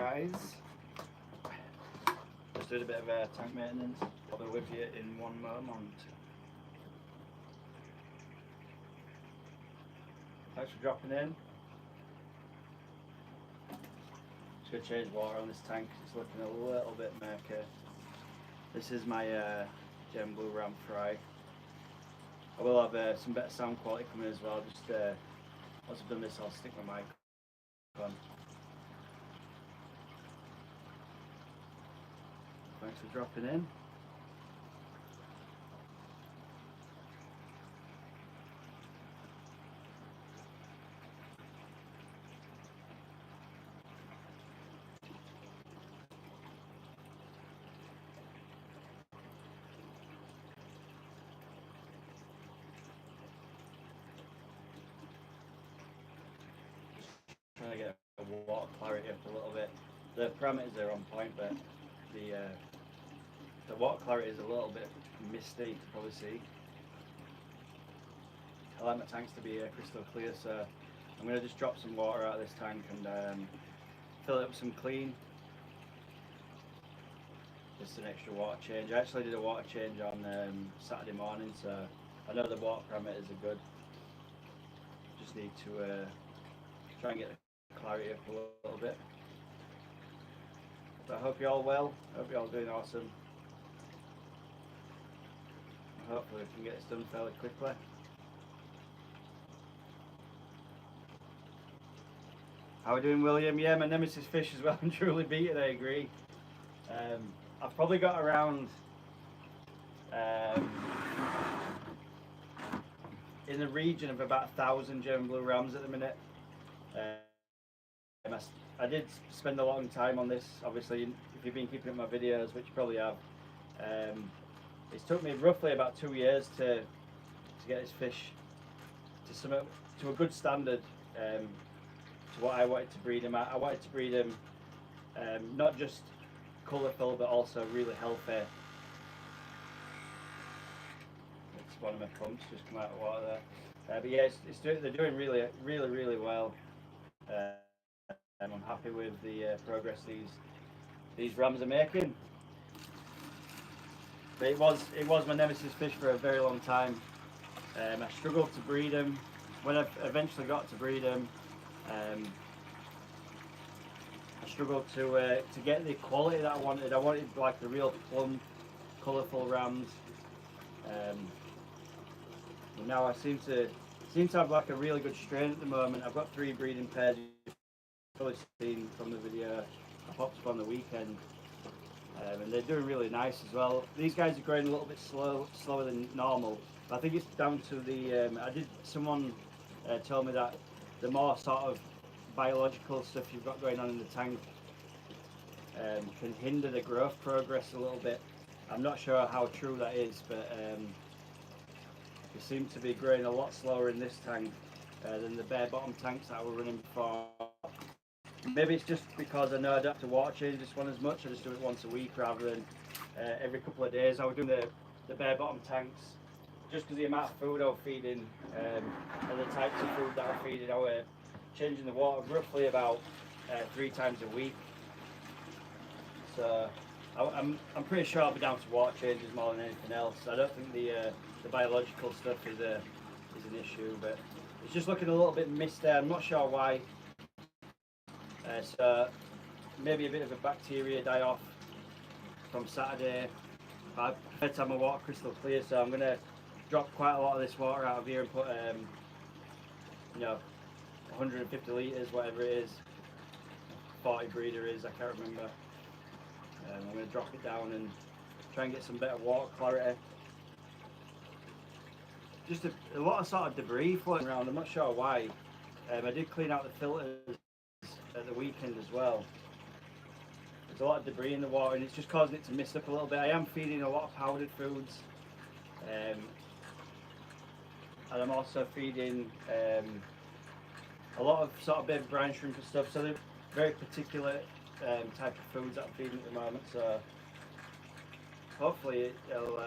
guys. Just did a bit of tank maintenance. I'll be with you in one moment. Thanks for dropping in. Just going to change water on this tank. It's looking a little bit murky. This is my Gem Blue Ram Fry. I will have some better sound quality coming as well. Just once I've done this, I'll stick my mic on. Thanks for dropping in. Trying to get the water clarity up a little bit. The parameters are on point, but the water clarity is a little bit misty, you can probably see. I like my tanks to be crystal clear, so I'm going to just drop some water out of this tank and fill it up with some clean. Just an extra water change. I actually did a water change on Saturday morning, so I know the water parameters are good. Just need to try and get the clarity up a little bit. So I hope you're all well. I hope you're all doing awesome. Hopefully we can get this done fairly quickly. How are we doing, William? Yeah, my nemesis fish as well. I'm truly beaten, I agree. I've probably got around in the region of about 1,000 German Blue Rams at the minute. I did spend a long time on this, obviously, if you've been keeping up my videos, which you probably have. It's took me roughly about 2 years to get this fish to a good standard, to what I wanted to breed him at. I wanted to breed him not just colourful, but also really healthy. It's one of my pumps just come out of water there. But yeah, they're doing really well. And I'm happy with the progress these rams are making. But it was my nemesis fish for a very long time. I struggled to breed them. When I eventually got to breed them, I struggled to get the quality that I wanted. I wanted like the real plump, colourful rams. And now I seem to have like a really good strain at the moment. I've got 3 breeding pairs. You've probably seen from the video I popped up on the weekend. And they're doing really nice as well. These guys are growing a little bit slower than normal. I think it's down to the. Someone told me that the more sort of biological stuff you've got going on in the tank can hinder the growth progress a little bit. I'm not sure how true that is, but they seem to be growing a lot slower in this tank than the bare bottom tanks that I were running before. Maybe it's just because I know I don't have to water change this one as much. I just do it once a week rather than every couple of days. I was doing the bare bottom tanks just because the amount of food I was feeding and the types of food that I was feeding. I was changing the water roughly about 3 times a week. So I'm pretty sure I'll be down to water changes more than anything else. I don't think the biological stuff is an issue, but it's just looking a little bit misty. I'm not sure why. So maybe a bit of a bacteria die-off from Saturday. I prefer to have my water crystal clear, so I'm going to drop quite a lot of this water out of here and put 150 litres, whatever it is, 40 breeder is, I can't remember. I'm going to drop it down and try and get some better water clarity. Just a lot of sort of debris floating around, I'm not sure why. I did clean out the filters at the weekend as well. There's a lot of debris in the water and it's just causing it to mist up a little bit. I am feeding a lot of powdered foods, and I'm also feeding a lot of sort of baby brine shrimp and stuff, so they're very particular type of foods that I'm feeding at the moment, so hopefully it'll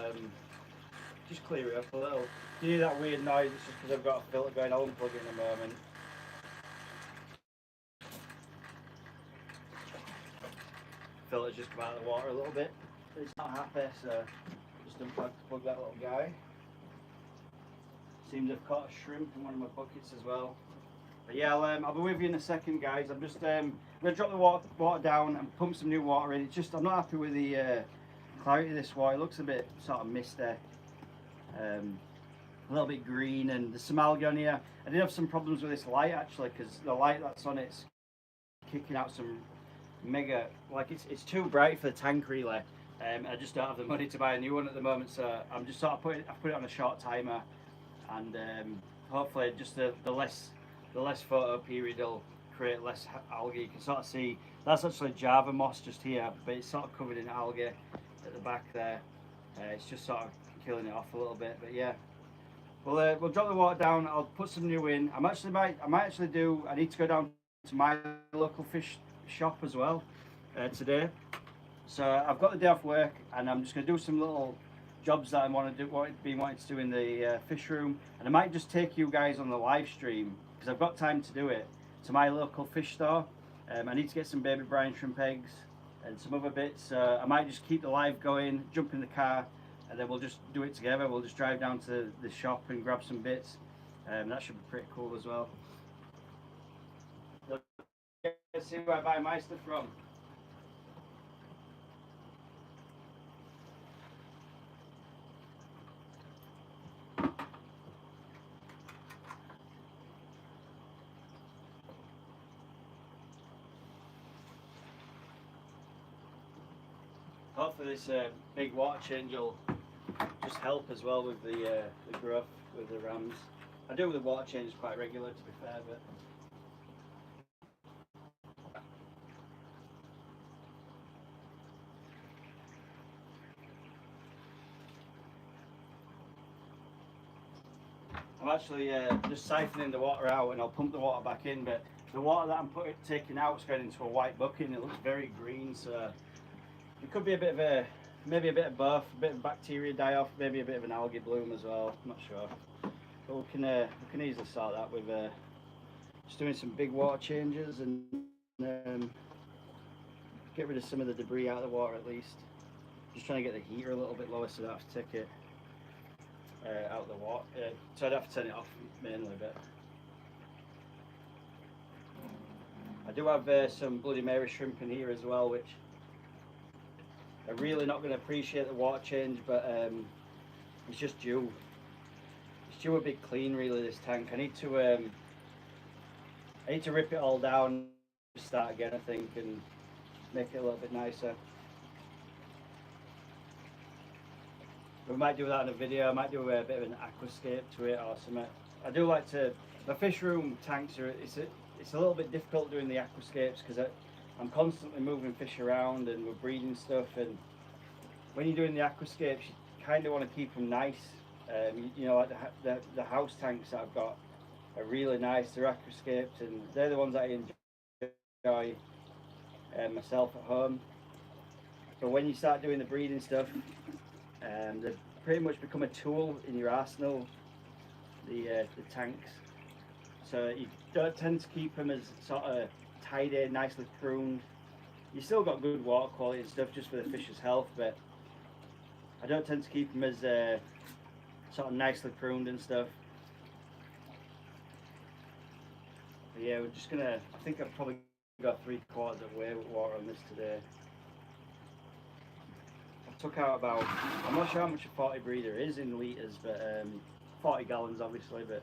just clear it up a little. You hear that weird noise, it's just because I've got a filter going. I'll unplug it in a moment. filter's just come out of the water a little bit. It's not happy, so just unplug that little guy. Seems I've caught a shrimp in one of my buckets as well. But yeah, I'll be with you in a second, guys. I'm just going to drop the water down and pump some new water in. It's just, I'm not happy with the clarity of this water. It looks a bit sort of misty, a little bit green, and there's some algae on here. I did have some problems with this light actually, because the light that's on it's kicking out some mega, like it's too bright for the tank really. I just don't have the money to buy a new one at the moment, so I'm just sort of I've put it on a short timer, and hopefully just the less photo period will create less algae. You can sort of see that's actually Java moss just here, but it's sort of covered in algae at the back there. It's just sort of killing it off a little bit, but yeah. We'll drop the water down. I'll put some new in. I might actually do. I need to go down to my local fish shop as well today. So I've got the day off work, and I'm just going to do some little jobs that I want to do, been wanting to do in the fish room, and I might just take you guys on the live stream because I've got time to do it to my local fish store. I need to get some baby brine shrimp eggs and some other bits. I might just keep the live going, jump in the car, and then we'll just do it together. We'll just drive down to the shop and grab some bits. That should be pretty cool as well. Let's see where I buy my stuff from. Hopefully this big water change will just help as well with the growth with the rams. I do the water changes quite regular, to be fair, but I'm actually just siphoning the water out, and I'll pump the water back in, but the water that I'm taking out is going into a white bucket and it looks very green, so it could be a bit of maybe a bit of both, a bit of bacteria die off, maybe a bit of an algae bloom as well, I'm not sure. But we can easily sort that with just doing some big water changes and get rid of some of the debris out of the water at least. Just trying to get the heater a little bit lower so I don't have to take it out of the water, so I'd have to turn it off mainly, but I do have some Bloody Mary shrimp in here as well, which are really not going to appreciate the water change, but it's just due. It's due a big clean really, this tank. I need to rip it all down, start again I think, and make it a little bit nicer. We might do that in a video. I might do a bit of an aquascape to it or something. I do like to. The fish room tanks are. It's a little bit difficult doing the aquascapes because I'm constantly moving fish around and we're breeding stuff. And when you're doing the aquascapes, you kind of want to keep them nice. You know, like the house tanks that I've got are really nice. They're aquascapes, and they're the ones that I enjoy myself at home. But when you start doing the breeding stuff, they pretty much become a tool in your arsenal, the tanks. So you don't tend to keep them as sort of tidy, nicely pruned. You still got good water quality and stuff just for the fish's health, but I don't tend to keep them as sort of nicely pruned and stuff. But yeah, we're just gonna, I think I've probably got 3/4 of the way with water on this today. Took out about, I'm not sure how much a 40 breeder is in litres, but 40 gallons obviously, but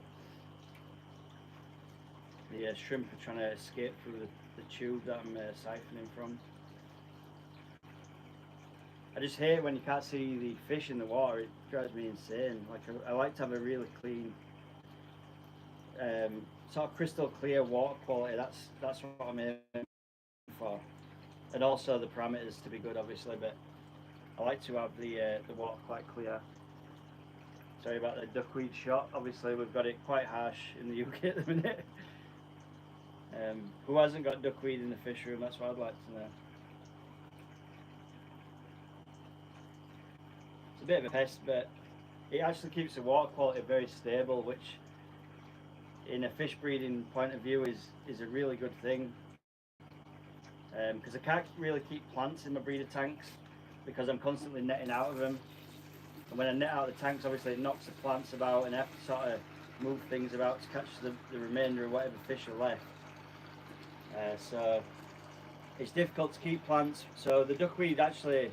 the shrimp are trying to escape through the tube that I'm siphoning from. I just hate when you can't see the fish in the water, it drives me insane. Like I like to have a really clean, sort of crystal clear water quality, that's what I'm aiming for. And also the parameters to be good obviously, but I like to have the water quite clear. Sorry about the duckweed shot. Obviously, we've got it quite harsh in the UK at the minute. Who hasn't got duckweed in the fish room? That's what I'd like to know. It's a bit of a pest, but it actually keeps the water quality very stable, which, in a fish breeding point of view, is a really good thing. because I can't really keep plants in my breeder tanks because I'm constantly netting out of them. And when I net out the tanks, obviously it knocks the plants about, and I have to sort of move things about to catch the remainder of whatever fish are left. So it's difficult to keep plants. So the duckweed actually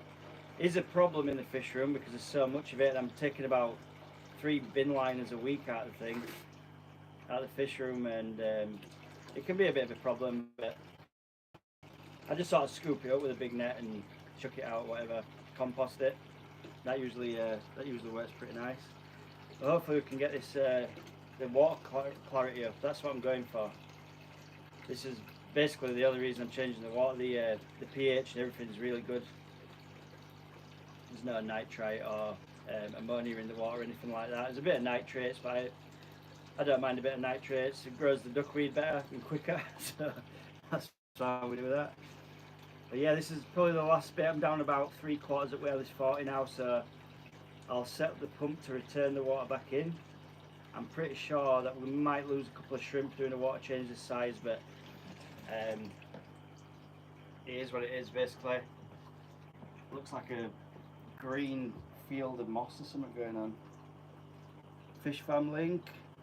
is a problem in the fish room because there's so much of it. I'm taking about 3 bin liners a week out of the thing, out of the fish room, and it can be a bit of a problem, but I just sort of scoop it up with a big net and chuck it out, whatever, compost it. That usually works pretty nice. But hopefully we can get this the water clarity up. That's what I'm going for. This is basically the other reason I'm changing the water. The pH and everything's really good. There's no nitrite or ammonia in the water or anything like that. There's a bit of nitrates, but I don't mind a bit of nitrates. It grows the duckweed better and quicker, so that's why we do that. But yeah, this is probably the last bit. I'm down about 3/4 at Whaley's 40 now, so I'll set the pump to return the water back in. I'm pretty sure that we might lose a couple of shrimp doing a water change this size, but it is what it is basically. Looks like a green field of moss or something going on. Fish Farm link,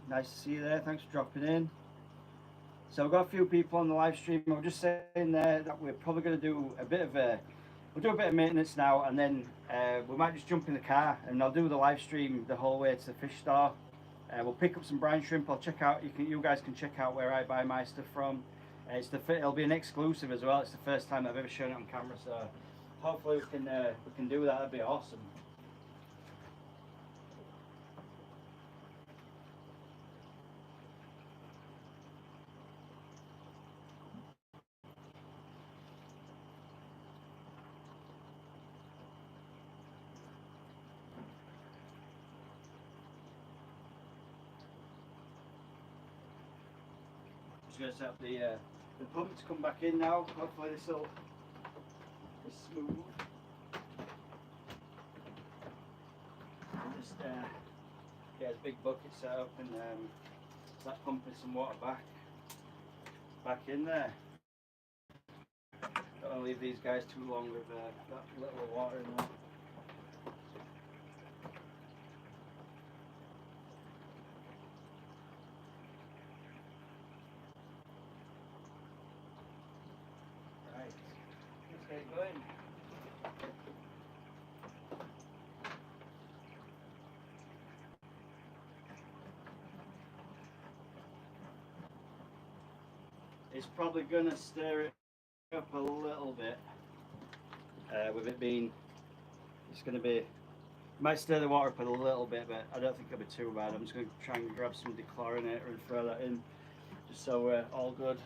nice to see you there, thanks for dropping in. So we've got a few people on the live stream. I was just saying there that we're probably going to do a bit of maintenance now, and then we might just jump in the car and I'll do the live stream the whole way to the fish store. We'll pick up some brine shrimp. I'll check out. You guys can check out where I buy my stuff from. It'll be an exclusive as well. It's the first time I've ever shown it on camera, so hopefully we can do that. That'd be awesome. Just going to set up the pump to come back in now. Hopefully this will be smooth. Just get a big bucket set up and start pumping some water back in there. Don't want to leave these guys too long with that little water in there. Right, let's get going. It's probably going to stir it up a little bit with it being, it's going to be, might stir the water up a little bit, but I don't think it'll be too bad. I'm just going to try and grab some dechlorinator and throw that in just so we're all good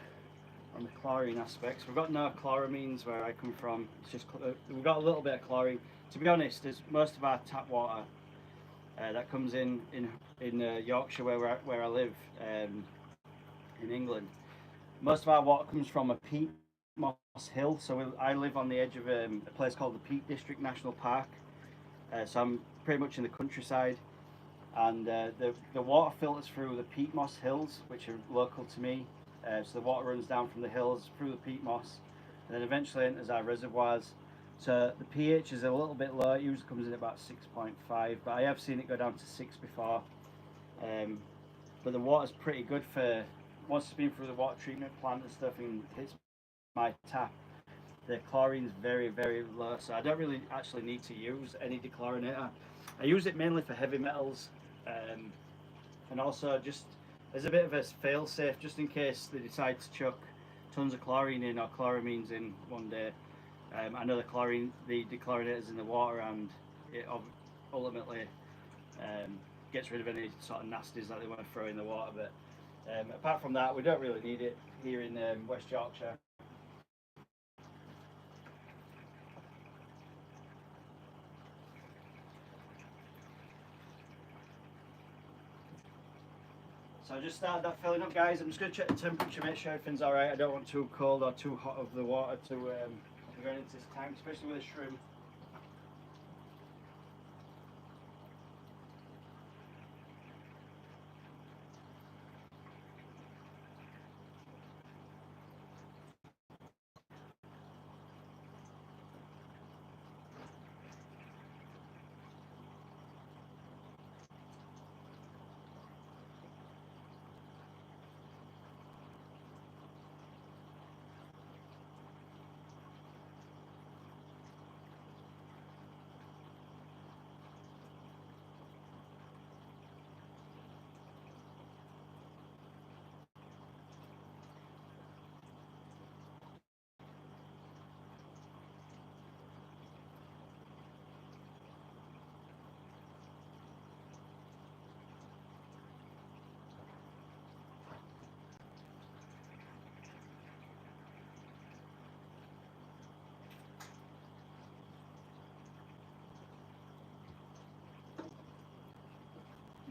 on the chlorine aspects. We've got no chloramines where I come from. It's just we've got a little bit of chlorine. To be honest, there's most of our tap water that comes in Yorkshire where I live in England. Most of our water comes from a peat moss hill. So I live on the edge of a place called the Peak District National Park. So I'm pretty much in the countryside, and the water filters through the peat moss hills, which are local to me. So the water runs down from the hills through the peat moss, and then eventually enters our reservoirs. So the pH is a little bit low. It usually comes in at about 6.5, but I have seen it go down to 6 before. But the water's pretty good for once it's been through the water treatment plant and stuff and hits my tap. The chlorine's very, very low, so I don't really actually need to use any dechlorinator. I use it mainly for heavy metals, and also just as a bit of a fail-safe, just in case they decide to chuck tons of chlorine in or chloramines in one day. I know the dechlorinator's in the water, and it ultimately gets rid of any sort of nasties that they want to throw in the water. But apart from that, we don't really need it here in West Yorkshire. So I just started that filling up, guys. I'm just going to check the temperature, make sure everything's alright. I don't want too cold or too hot of the water to go into this tank, especially with a shrimp.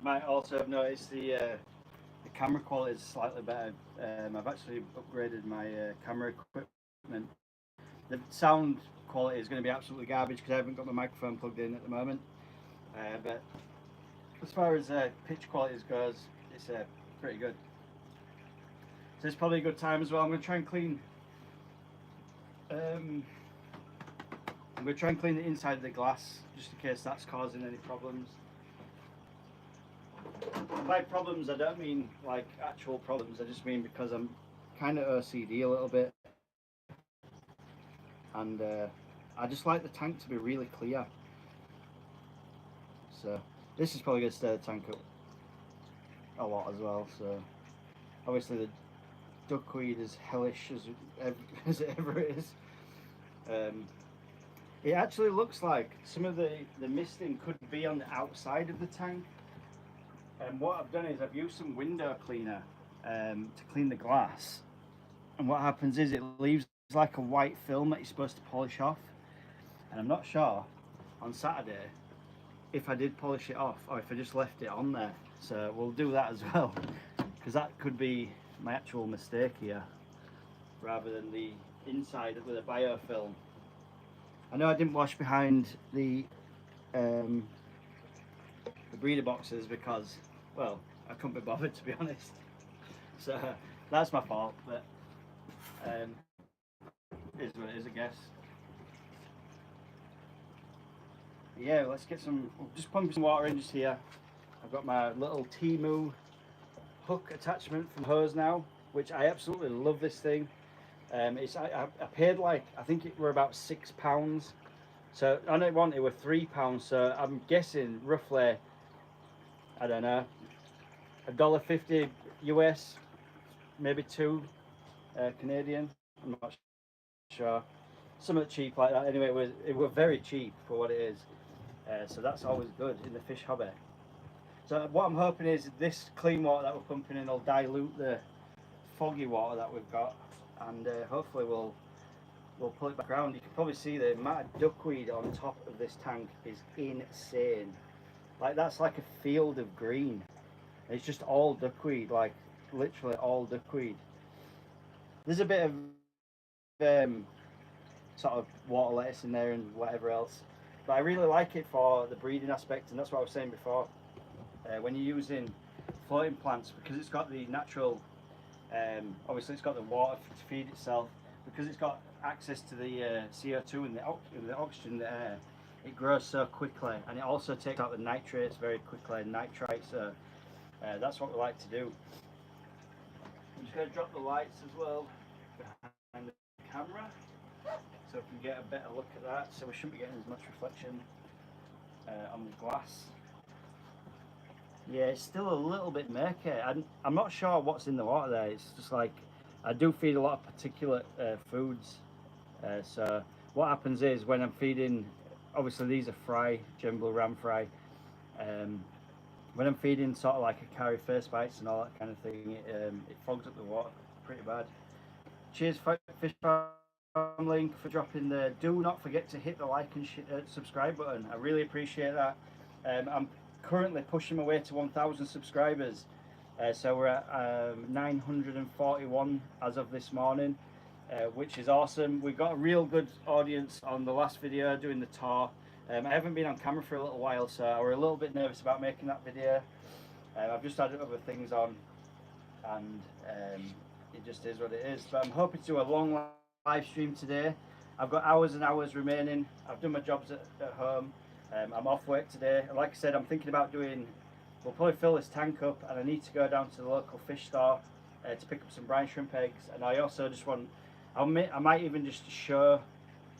You might also have noticed the camera quality is slightly better. I've actually upgraded my camera equipment. The sound quality is going to be absolutely garbage because I haven't got my microphone plugged in at the moment. But as far as pitch quality goes, it's pretty good. So it's probably a good time as well. I'm going to try and clean. I'm going to try and clean the inside of the glass just in case that's causing any problems. And by problems, I don't mean like actual problems. I just mean because I'm kind of OCD a little bit, and I just like the tank to be really clear. So this is probably going to stir the tank up a lot as well. So obviously the duckweed is hellish as it ever is. It actually looks like some of the misting could be on the outside of the tank. And what I've done is I've used some window cleaner to clean the glass. And what happens is it leaves like a white film that you're supposed to polish off. And I'm not sure on Saturday if I did polish it off or if I just left it on there. So we'll do that as well, because that could be my actual mistake here rather than the inside with a biofilm. I know I didn't wash behind the breeder boxes because, well, I couldn't be bothered, to be honest. So that's my fault, but it is what it is, I guess. Yeah, let's get some, just pump some water in just here. I've got my little Temu hook attachment from Hose now, which I absolutely love this thing. I paid like, I think it were about £6. So on it one it were £3. So I'm guessing roughly, I don't know, $1.50 US, maybe $2 Canadian. I'm not sure. Something cheap like that. Anyway, it was very cheap for what it is. So that's always good in the fish hobby. So what I'm hoping is this clean water that we're pumping in will dilute the foggy water that we've got, and hopefully we'll pull it back around. You can probably see the amount of duckweed on top of this tank is insane. Like that's like a field of green. It's just all duckweed, like literally all duckweed. There's a bit of sort of water lettuce in there and whatever else, but I really like it for the breeding aspect, and that's what I was saying before. When you're using floating plants, because it's got the natural, obviously it's got the water to feed itself, because it's got access to the CO2 and the oxygen in the air, it grows so quickly, and it also takes out the nitrates very quickly, and nitrites. So that's what we like to do. I'm just going to drop the lights as well behind the camera, so we can get a better look at that. So we shouldn't be getting as much reflection on the glass. Yeah, it's still a little bit murky. I'm not sure what's in the water there. It's just like, I do feed a lot of particulate foods. So what happens is when I'm feeding, obviously these are fry, German blue ram fry. When I'm feeding sort of like a carry first bites and all that kind of thing, it fogs up the water pretty bad. Cheers Fish Farm Link for dropping the, do not forget to hit the like and subscribe button. I really appreciate that. I'm currently pushing my way to 1,000 subscribers, so we're at 941 as of this morning, which is awesome. We've got a real good audience on the last video doing the tour. I haven't been on camera for a little while, so I was a little bit nervous about making that video. I've just had other things on, and it just is what it is. But I'm hoping to do a long live stream today. I've got hours and hours remaining. I've done my jobs at home. I'm off work today. Like I said, I'm thinking about doing, we'll probably fill this tank up, and I need to go down to the local fish store to pick up some brine shrimp eggs. And I also just want, I might even just show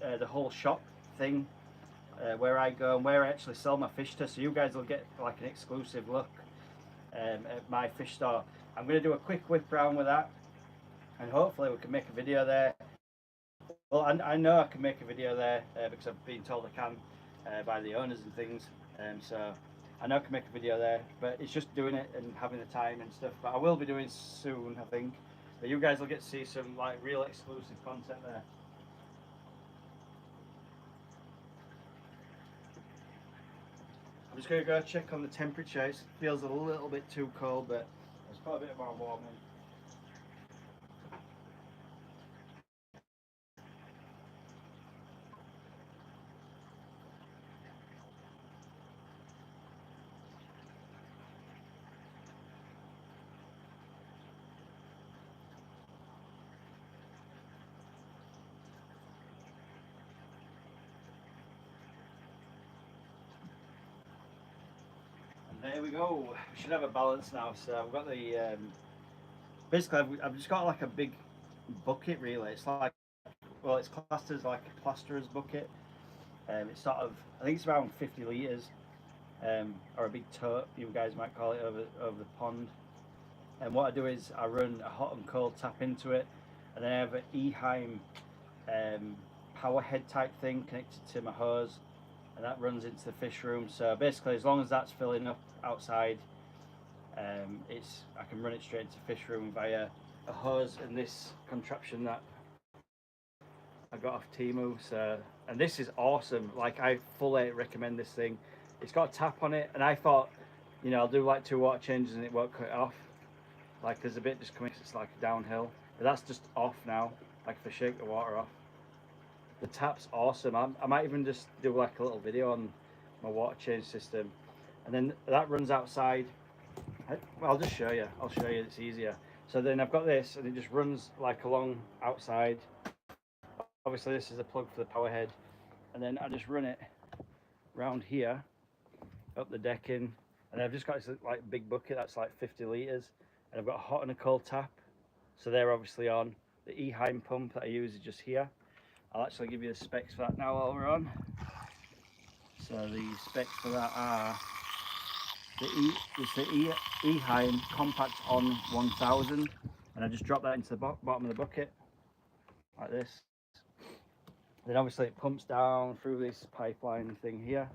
the whole shop thing, where I go and where I actually sell my fish to, so you guys will get like an exclusive look at my fish store. I'm going to do a quick whip round with that, and hopefully we can make a video there. Well, I know I can make a video there because I've been told I can by the owners and things, so I know I can make a video there, but it's just doing it and having the time and stuff. But I will be doing soon, I think. But you guys will get to see some like real exclusive content there. I'm just going to go check on the temperature. It feels a little bit too cold, but it's got a bit more warming. There we go. We should have a balance now. So I've got the basically I've just got like a big bucket really. It's like, well, it's classed as like a plasterer's bucket. It's sort of, I think it's around 50 litres, or a big tote, you guys might call it, over the pond. And what I do is I run a hot and cold tap into it, and then I have an Eheim power head type thing connected to my hose, and that runs into the fish room. So basically, as long as that's filling up outside, I can run it straight into the fish room via a hose and this contraption that I got off Temu. So, and this is awesome. Like, I fully recommend this thing. It's got a tap on it, and I thought, you know, I'll do like 2 water changes and it won't cut it off. Like, there's a bit just coming, it's like downhill, but that's just off now. Like, if I shake the water off, the tap's awesome. I might even just do like a little video on my water change system, and then that runs outside. Well, I'll just show you. I'll show you. It's easier. So then I've got this, and it just runs like along outside. Obviously, this is a plug for the power head, and then I just run it round here, up the decking, and I've just got this like big bucket that's like 50 litres, and I've got a hot and a cold tap, so they're obviously on. The Eheim pump that I use is just here. I'll actually give you the specs for that now while we're on. So the specs for that are it's the Eheim Compact On 1000, and I just drop that into the bottom of the bucket like this. Then obviously it pumps down through this pipeline thing here,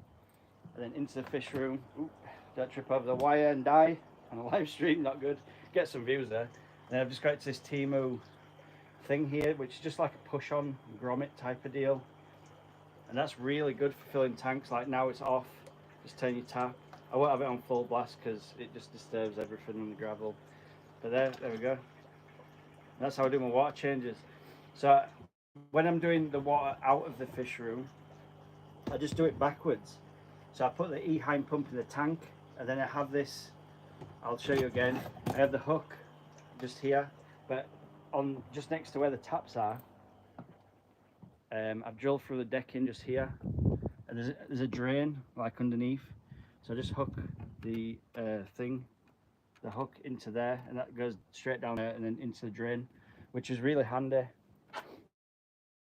and then into the fish room. Ooh, don't trip over the wire and die on a live stream, not good. Get some views there. Then I've just got this Temu thing here, which is just like a push-on grommet type of deal, and that's really good for filling tanks. Like, now it's off, just turn your tap. I won't have it on full blast because it just disturbs everything on the gravel, but there we go. That's how I do my water changes. So when I'm doing the water out of the fish room, I just do it backwards. So I put the Eheim pump in the tank, and then I have this, I'll show you again, I have the hook just here, but on just next to where the taps are, I've drilled through the decking just here, and there's a drain like underneath. So I just hook the the hook into there, and that goes straight down there and then into the drain, which is really handy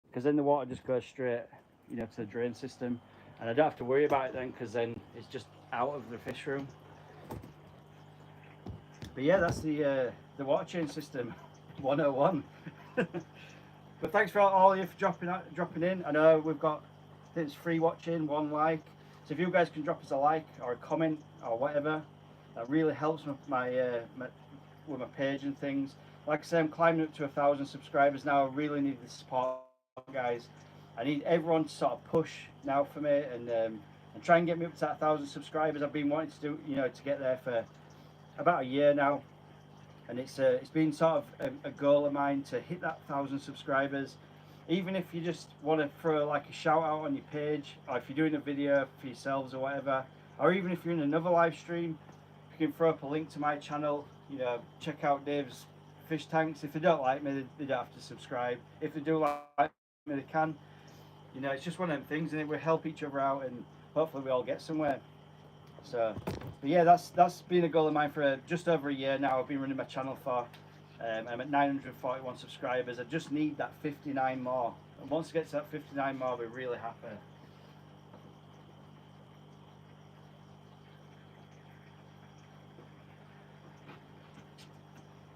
because then the water just goes straight, you know, to the drain system, and I don't have to worry about it then, because then it's just out of the fish room. But yeah, that's the water change system 101. But thanks for all of you for dropping in. I know we've got, I think it's 3 watching, 1 like. So if you guys can drop us a like or a comment or whatever, that really helps with my page and things. Like I say, I'm climbing up to 1,000 subscribers now. I really need the support, guys. I need everyone to sort of push now for me, and try and get me up to that 1,000 subscribers. I've been wanting to do, you know, to get there for about a year now, and it's been sort of a goal of mine to hit that 1,000 subscribers. Even if you just want to throw like a shout out on your page, or if you're doing a video for yourselves or whatever, or even if you're in another live stream, you can throw up a link to my channel. You know, check out Dave's fish tanks. If they don't like me, they don't have to subscribe. If they do like me, they can. You know, it's just one of them things, and it will help each other out, and hopefully we all get somewhere. So, but yeah, that's been a goal of mine for just over a year now. I've been running my channel for. I'm at 941 subscribers. I just need that 59 more. And once I get to that 59 more, I'll be really happy.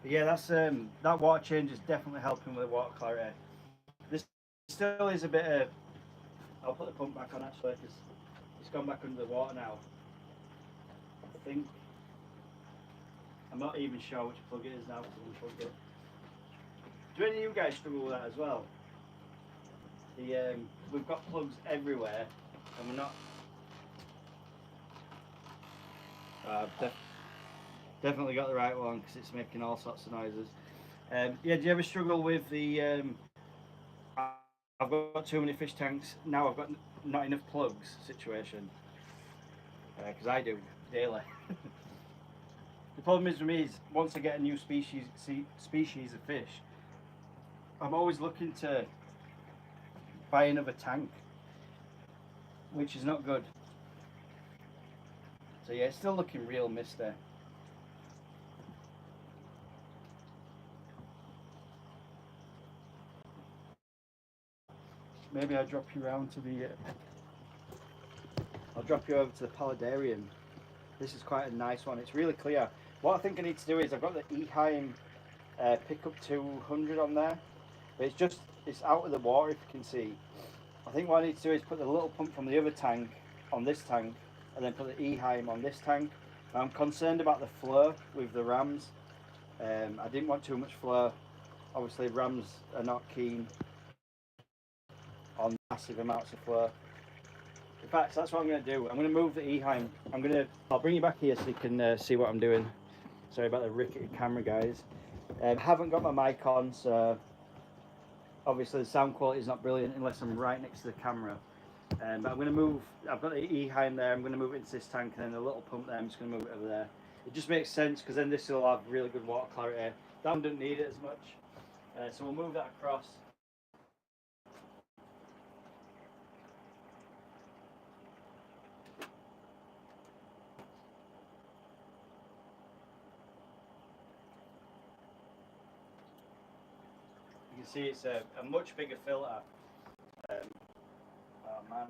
But yeah, that's that water change is definitely helping with the water clarity. This still is a bit of. I'll put the pump back on actually, because it's gone back under the water now. I think. I'm not even sure which plug it is now, because I unplugged it. Do any of you guys struggle with that as well? We've got plugs everywhere, and we're not. Definitely got the right one because it's making all sorts of noises. Yeah, do you ever struggle with the I've got too many fish tanks, now I've got not enough plugs situation? Because I do daily. The problem is with me is once I get a new species of fish, I'm always looking to buy another tank, which is not good. So yeah, it's still looking real misty. Maybe I'll drop you around to the. I'll drop you over to the Paludarium. This is quite a nice one. It's really clear. What I think I need to do is I've got the Eheim Pickup 200 on there, but it's out of the water if you can see. I think what I need to do is put the little pump from the other tank on this tank, and then put the Eheim on this tank. Now, I'm concerned about the flow with the rams. I didn't want too much flow. Obviously, rams are not keen on massive amounts of flow. In fact, that's what I'm going to do. I'm going to move the Eheim. I'll bring you back here so you can see what I'm doing. Sorry about the rickety camera, guys. Haven't got my mic on, so obviously the sound quality is not brilliant unless I'm right next to the camera. But I'm going to move. I've got the Eheim there. I'm going to move it into this tank, and then the little pump there. I'm just going to move it over there. It just makes sense because then this will have really good water clarity. That one doesn't need it as much, so we'll move that across. You can see it's a much bigger filter. Oh man.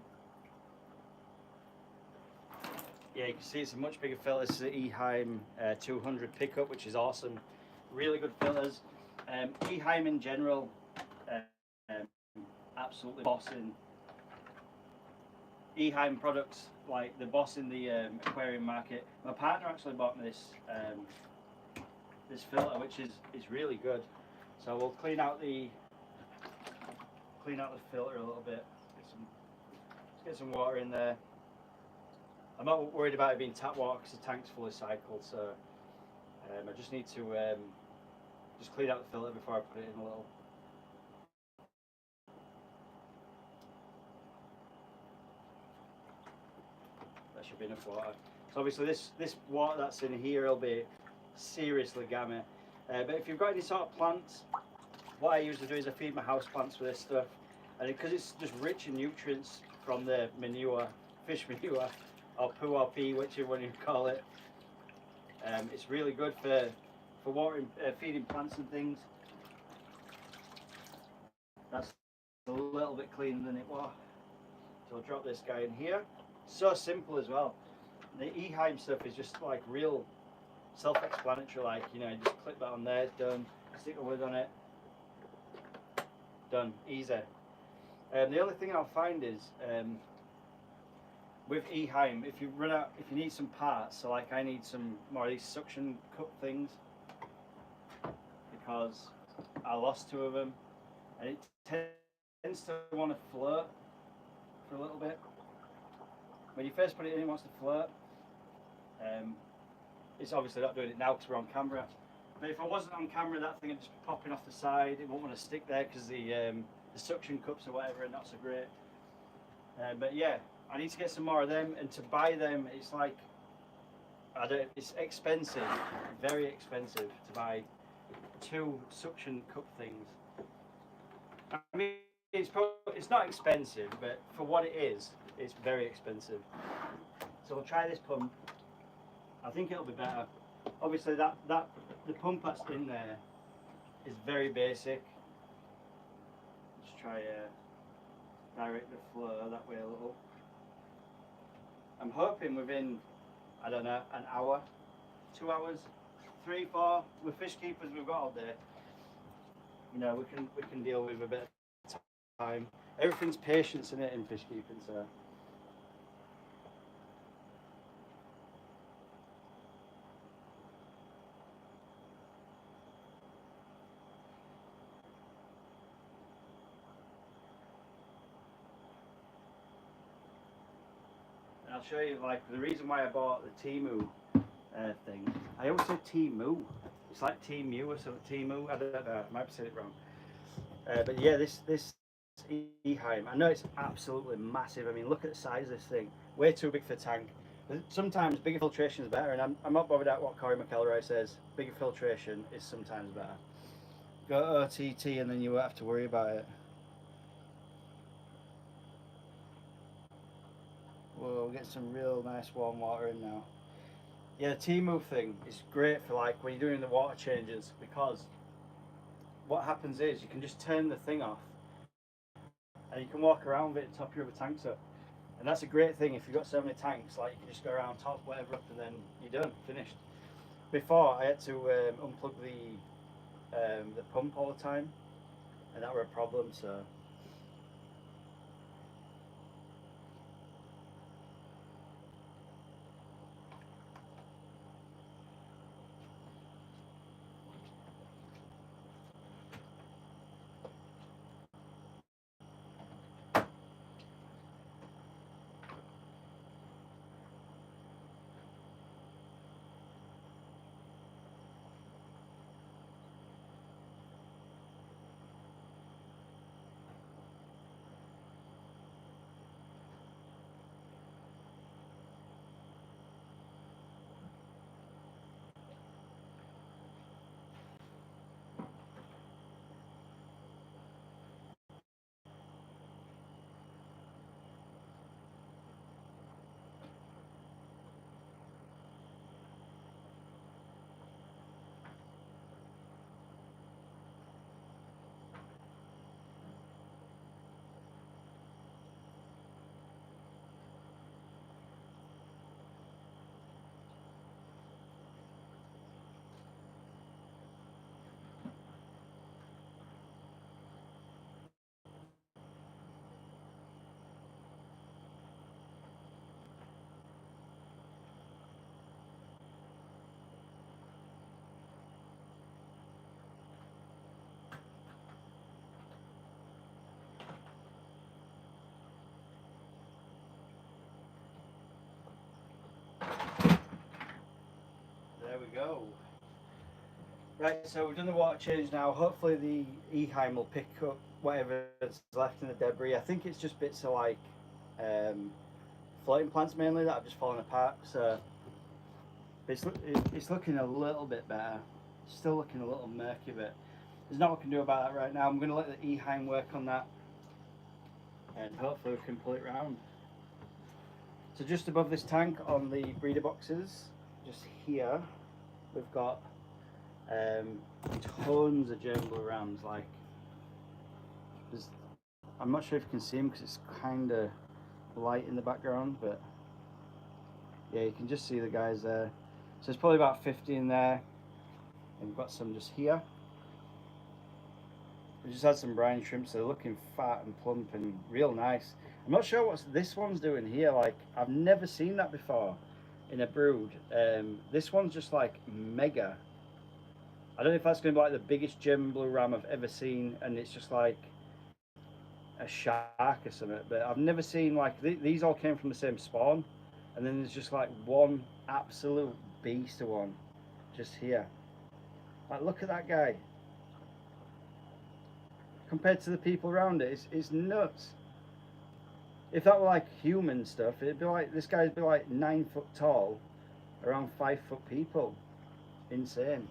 Yeah, you can see it's a much bigger filter. This is the Eheim 200 pickup, which is awesome. Really good filters. Eheim in general, um, absolutely bossing. Eheim products, like the boss in the aquarium market. My partner actually bought me this filter, which is really good. So we'll clean out the filter a little bit. Let's get some water in there. I'm not worried about it being tap water because the tank's fully cycled, so I just need to just clean out the filter before I put it in a little. That should be enough water. So obviously this water that's in here will be seriously gammy. But if you've got any sort of plants, what I usually do is I feed my house plants with this stuff, and because it's just rich in nutrients from the manure, fish manure, or poo or pee, whichever one you call it. It's really good for watering, feeding plants and things. That's a little bit cleaner than it was. So I'll drop this guy in here. So simple as well. The Eheim stuff is just like real self-explanatory. Like, you know, just click that on there, done. Stick a lid on it, done. Easy. The only thing I'll find is with Eheim, if you need some parts, so like I need some more of these suction cup things because I lost two of them, and it tends to want to float for a little bit. When you first put it in, it wants to float. It's obviously not doing it now because we're on camera. But if I wasn't on camera, that thing would just be popping off the side. It won't want to stick there because the suction cups or whatever are not so great. But yeah, I need to get some more of them, and to buy them, it's like it's expensive, very expensive to buy two suction cup things. I mean, it's not expensive, but for what it is, it's very expensive. So we'll try this pump. I think it'll be better. Obviously, the pump that's in there is very basic. Just try direct the flow that way a little. I'm hoping within, I don't know, an hour, 2 hours, 3, 4. With fish keepers, we've got all day. You know, we can deal with a bit of time. Everything's patience in it in fish keeping, so. And I'll show you, like, the reason why I bought the Temu thing. I always say Timu. It's like Timu or something. Timu. I don't know. I might have said it wrong. But yeah, this Eheim. I know it's absolutely massive. I mean, look at the size of this thing. Way too big for a tank. Sometimes bigger filtration is better, and I'm not bothered at what Corey McElroy says. Bigger filtration is sometimes better. Go OTT, and then you won't have to worry about it. We'll get some real nice warm water in now. Yeah, the T-move thing is great for like when you're doing the water changes, because what happens is you can just turn the thing off and you can walk around with it and top your other tanks up. And that's a great thing if you've got so many tanks, like you can just go around, top whatever up, and then you're done, finished. Before I had to unplug the pump all the time, and that were a problem, so there we go. Right, so we've done the water change now. Hopefully the Eheim will pick up whatever's left in the debris. I think it's just bits of like floating plants mainly that have just fallen apart. So it's looking a little bit better. Still looking a little murky, but there's not what we can do about that right now. I'm going to let the Eheim work on that, and hopefully we can pull it round. So just above this tank on the breeder boxes, just here, we've got tons of German blue rams. Like, I'm not sure if you can see them because it's kind of light in the background, but yeah, you can just see the guys there. So there's probably about 50 in there, and we've got some just here. We just had some brine shrimp, so they're looking fat and plump and real nice. I'm not sure what this one's doing here. Like, I've never seen that before in a brood. This one's just like mega. I don't know if that's going to be like the biggest German blue ram I've ever seen, and it's just like a shark or something. But I've never seen like these all came from the same spawn, and then there's just like one absolute beast of one just here. Like, look at that guy. Compared to the people around it, it's nuts. If that were like human stuff, it'd be like, this guy'd be like 9 foot tall, around 5 foot people. Insane.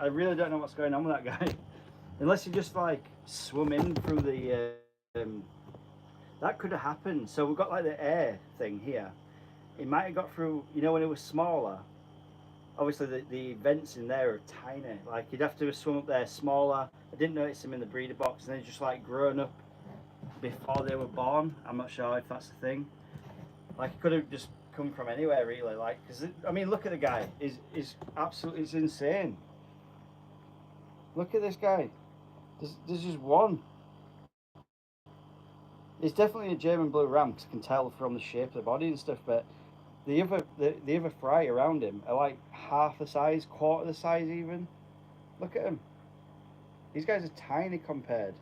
I really don't know what's going on with that guy. Unless he just like swum in through the that could have happened. So we've got like the air thing here. It might have got through, you know, when it was smaller. Obviously the vents in there are tiny. Like, you'd have to swim up there smaller. I didn't notice them in the breeder box, and they're just like grown up before they were born. I'm not sure if that's the thing. Like, it could have just come from anywhere really. Like, because I mean, look at the guy. Is absolutely, it's insane. Look at this guy. There's just one. It's definitely a German blue ram because I can tell from the shape of the body and stuff. But the other fry around him are like half the size, quarter the size even. Look at him. These guys are tiny compared.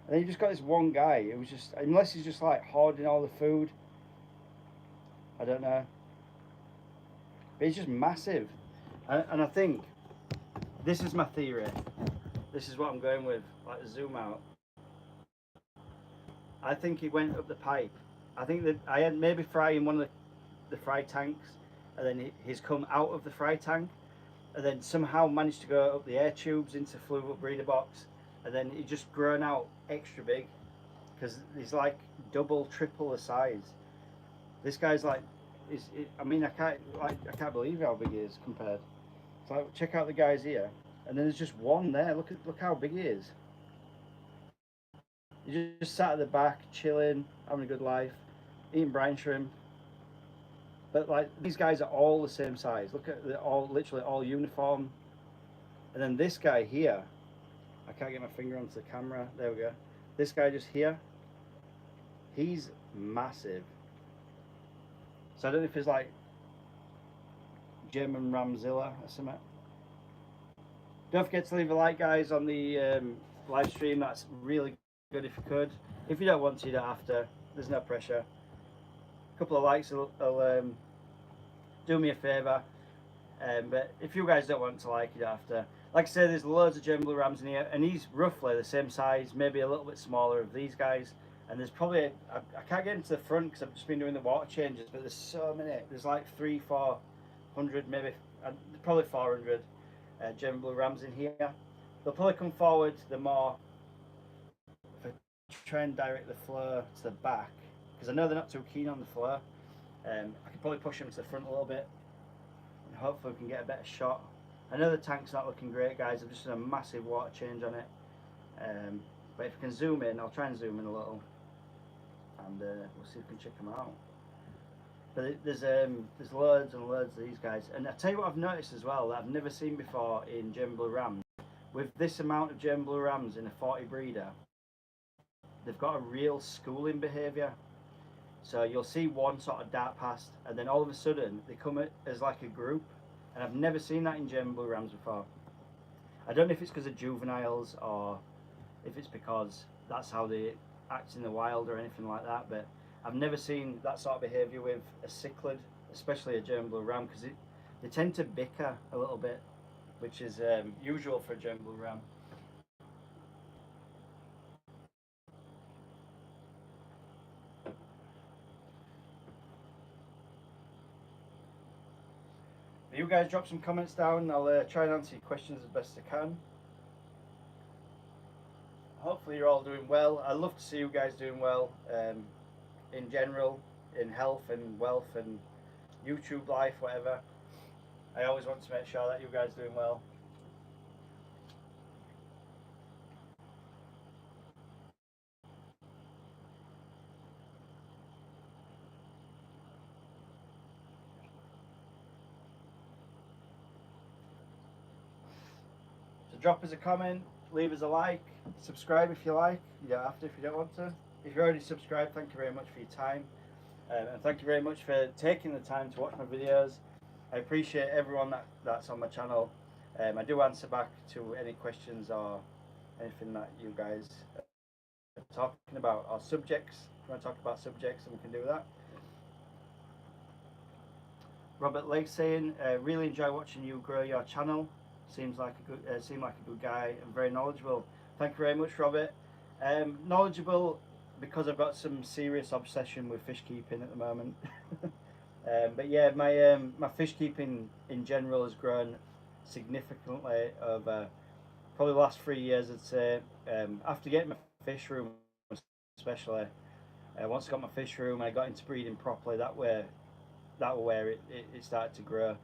And then you just got this one guy who was just, unless he's just like hoarding all the food. I don't know. but he's just massive. And I think this is my theory. This is what I'm going with, like zoom out. I think he went up the pipe. I think that I had maybe fry in one of the fry tanks, and then he's come out of the fry tank, and then somehow managed to go up the air tubes into fluval breeder box, and then he just grown out extra big, because he's like double, triple the size. This guy's like, I mean, I can't believe how big he is compared. So like, check out the guys here, and then there's just one there. Look how big he is. He just sat at the back, chilling, having a good life, eating brine shrimp. But like these guys are all the same size. Look at, they're all literally all uniform. And then this guy here, I can't get my finger onto the camera. There we go. This guy just here, he's massive. So I don't know if it's like German Ramzilla or something. Don't forget to leave a like, guys, on the live stream. That's really good if you could. If you don't want to, you don't have to. There's no pressure. A couple of likes will do me a favour. But if you guys don't want to like, you don't have to. Like I say, there's loads of German Blue Rams in here, and he's roughly the same size, maybe a little bit smaller of these guys. And there's probably, I can't get into the front because I've just been doing the water changes, but there's so many. There's like 300-400, maybe, probably 400 German Blue Rams in here. They'll probably come forward the more, if I try and direct the flow to the back, because I know they're not too keen on the flow. I can probably push them to the front a little bit, and hopefully we can get a better shot. I know the tank's not looking great, guys. I've just done a massive water change on it. But if I can zoom in, I'll try and zoom in a little, and we'll see if we can check them out. But there's loads and loads of these guys, and I tell you what I've noticed as well that I've never seen before in German Blue Rams. With this amount of German Blue Rams in a 40 breeder, they've got a real schooling behaviour. So you'll see one sort of dart past, and then all of a sudden they come as like a group, and I've never seen that in German Blue Rams before. I don't know if it's because of juveniles or if it's because that's how they act in the wild or anything like that, but I've never seen that sort of behaviour with a cichlid, especially a German Blue Ram, because they tend to bicker a little bit, which is usual for a German Blue Ram. You guys drop some comments down. I'll try and answer your questions as best I can. Hopefully you're all doing well. I love to see you guys doing well in general, in health and wealth and YouTube life, whatever. I always want to make sure that you guys are doing well. So drop us a comment, leave us a like, subscribe if you like. You don't have to if you don't want to. If you're already subscribed, thank you very much for your time. And thank you very much for taking the time to watch my videos. I appreciate everyone that's on my channel. I do answer back to any questions or anything that you guys are talking about, or subjects. If you want to talk about subjects, then we can do that. Robert Lake saying, really enjoy watching you grow your channel. Seemed like a good guy and very knowledgeable. Thank you very much, Robert. Knowledgeable because I've got some serious obsession with fish keeping at the moment. But yeah, my fish keeping in general has grown significantly over probably the last 3 years, I'd say. After getting my fish room, especially, once I got my fish room, I got into breeding properly. That was where it started to grow.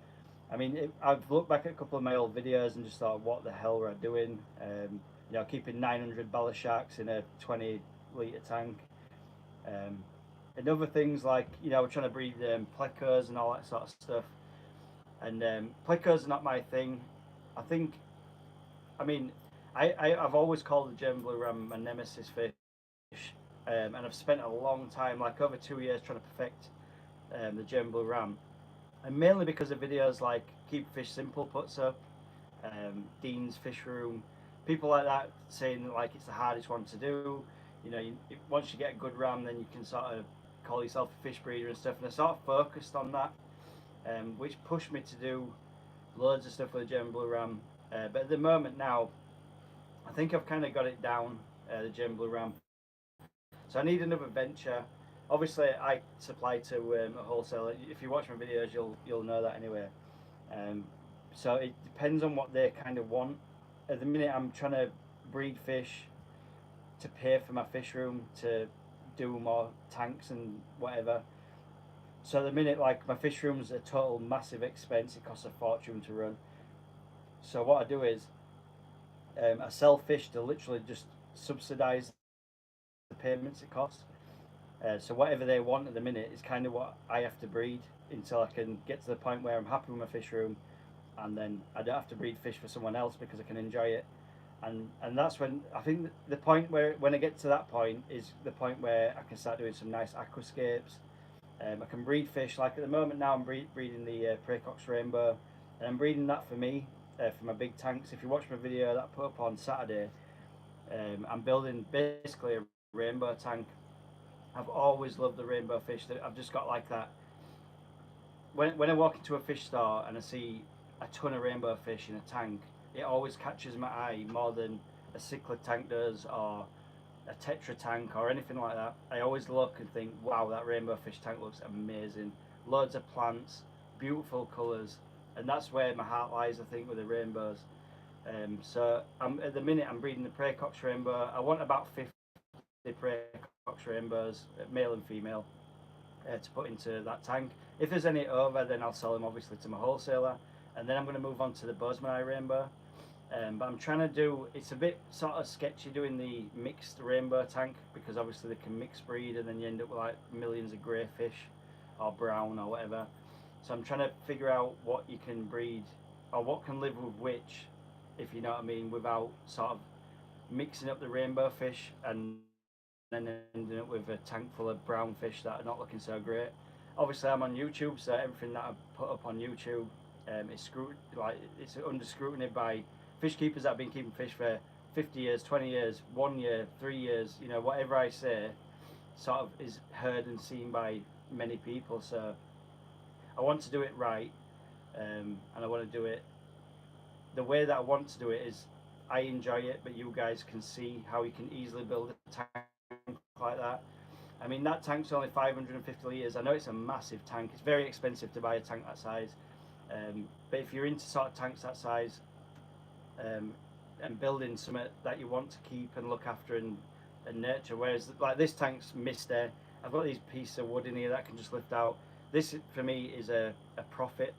I mean, I've looked back at a couple of my old videos and just thought, what the hell were I doing? You know, keeping 900 bala sharks in a 20-litre tank. And other things like, you know, we're trying to breed plecos and all that sort of stuff. And plecos are not my thing. I've always called the German Blue Ram my nemesis fish. And I've spent a long time, like over 2 years, trying to perfect the German Blue Ram. And mainly because of videos like Keep Fish Simple puts up, Dean's Fish Room, people like that saying like it's the hardest one to do. You know, once you get a good ram, then you can sort of call yourself a fish breeder and stuff. And I sort of focused on that. which pushed me to do loads of stuff with the German Blue Ram. But at the moment now, I think I've kind of got it down, the German Blue Ram. So I need another venture. Obviously, I supply to a wholesaler. If you watch my videos, you'll know that anyway. So it depends on what they kind of want. At the minute, I'm trying to breed fish to pay for my fish room, to do more tanks and whatever. So at the minute, like, my fish room's a total massive expense. It costs a fortune to run. So what I do is I sell fish to literally just subsidise the payments it costs. So whatever they want at the minute is kind of what I have to breed until I can get to the point where I'm happy with my fish room, and then I don't have to breed fish for someone else because I can enjoy it. And that's when I think the point where, when I get to that point, is the point where I can start doing some nice aquascapes. I can breed fish, like at the moment now I'm breeding the Praecox Rainbow, and I'm breeding that for me, for my big tanks. If you watch my video that I put up on Saturday, I'm building basically a rainbow tank. I've always loved the rainbow fish. I've just got like that. When I walk into a fish store and I see a ton of rainbow fish in a tank, it always catches my eye more than a cichlid tank does, or a tetra tank, or anything like that. I always look and think, wow, that rainbow fish tank looks amazing. Loads of plants, beautiful colours, and that's where my heart lies, I think, with the rainbows. So at the minute I'm breeding the Praecox Rainbow. I want about 50 Praecox Rainbows, male and female, to put into that tank. If there's any over, then I'll sell them obviously to my wholesaler, and then I'm going to move on to the Bozeman Rainbow. But I'm trying to do, it's a bit sort of sketchy doing the mixed rainbow tank, because obviously they can mix breed and then you end up with like millions of grey fish or brown or whatever. So I'm trying to figure out what you can breed, or what can live with which, if you know what I mean, without sort of mixing up the rainbow fish and then ending up with a tank full of brown fish that are not looking so great. Obviously I'm on YouTube, so everything that I put up on YouTube is it's under scrutiny by fish keepers that have been keeping fish for 50 years, 20 years, 1 year, 3 years. You know, whatever I say sort of is heard and seen by many people. So I want to do it right, and I want to do it the way that I want to do it. Is I enjoy it, but you guys can see how you can easily build a tank like that. I mean, that tank's only 550 litres. I know it's a massive tank. It's very expensive to buy a tank that size. But if you're into sort of tanks that size, and building something that you want to keep and look after and nurture, whereas like this tank's misty, I've got these pieces of wood in here that I can just lift out. This for me is a profit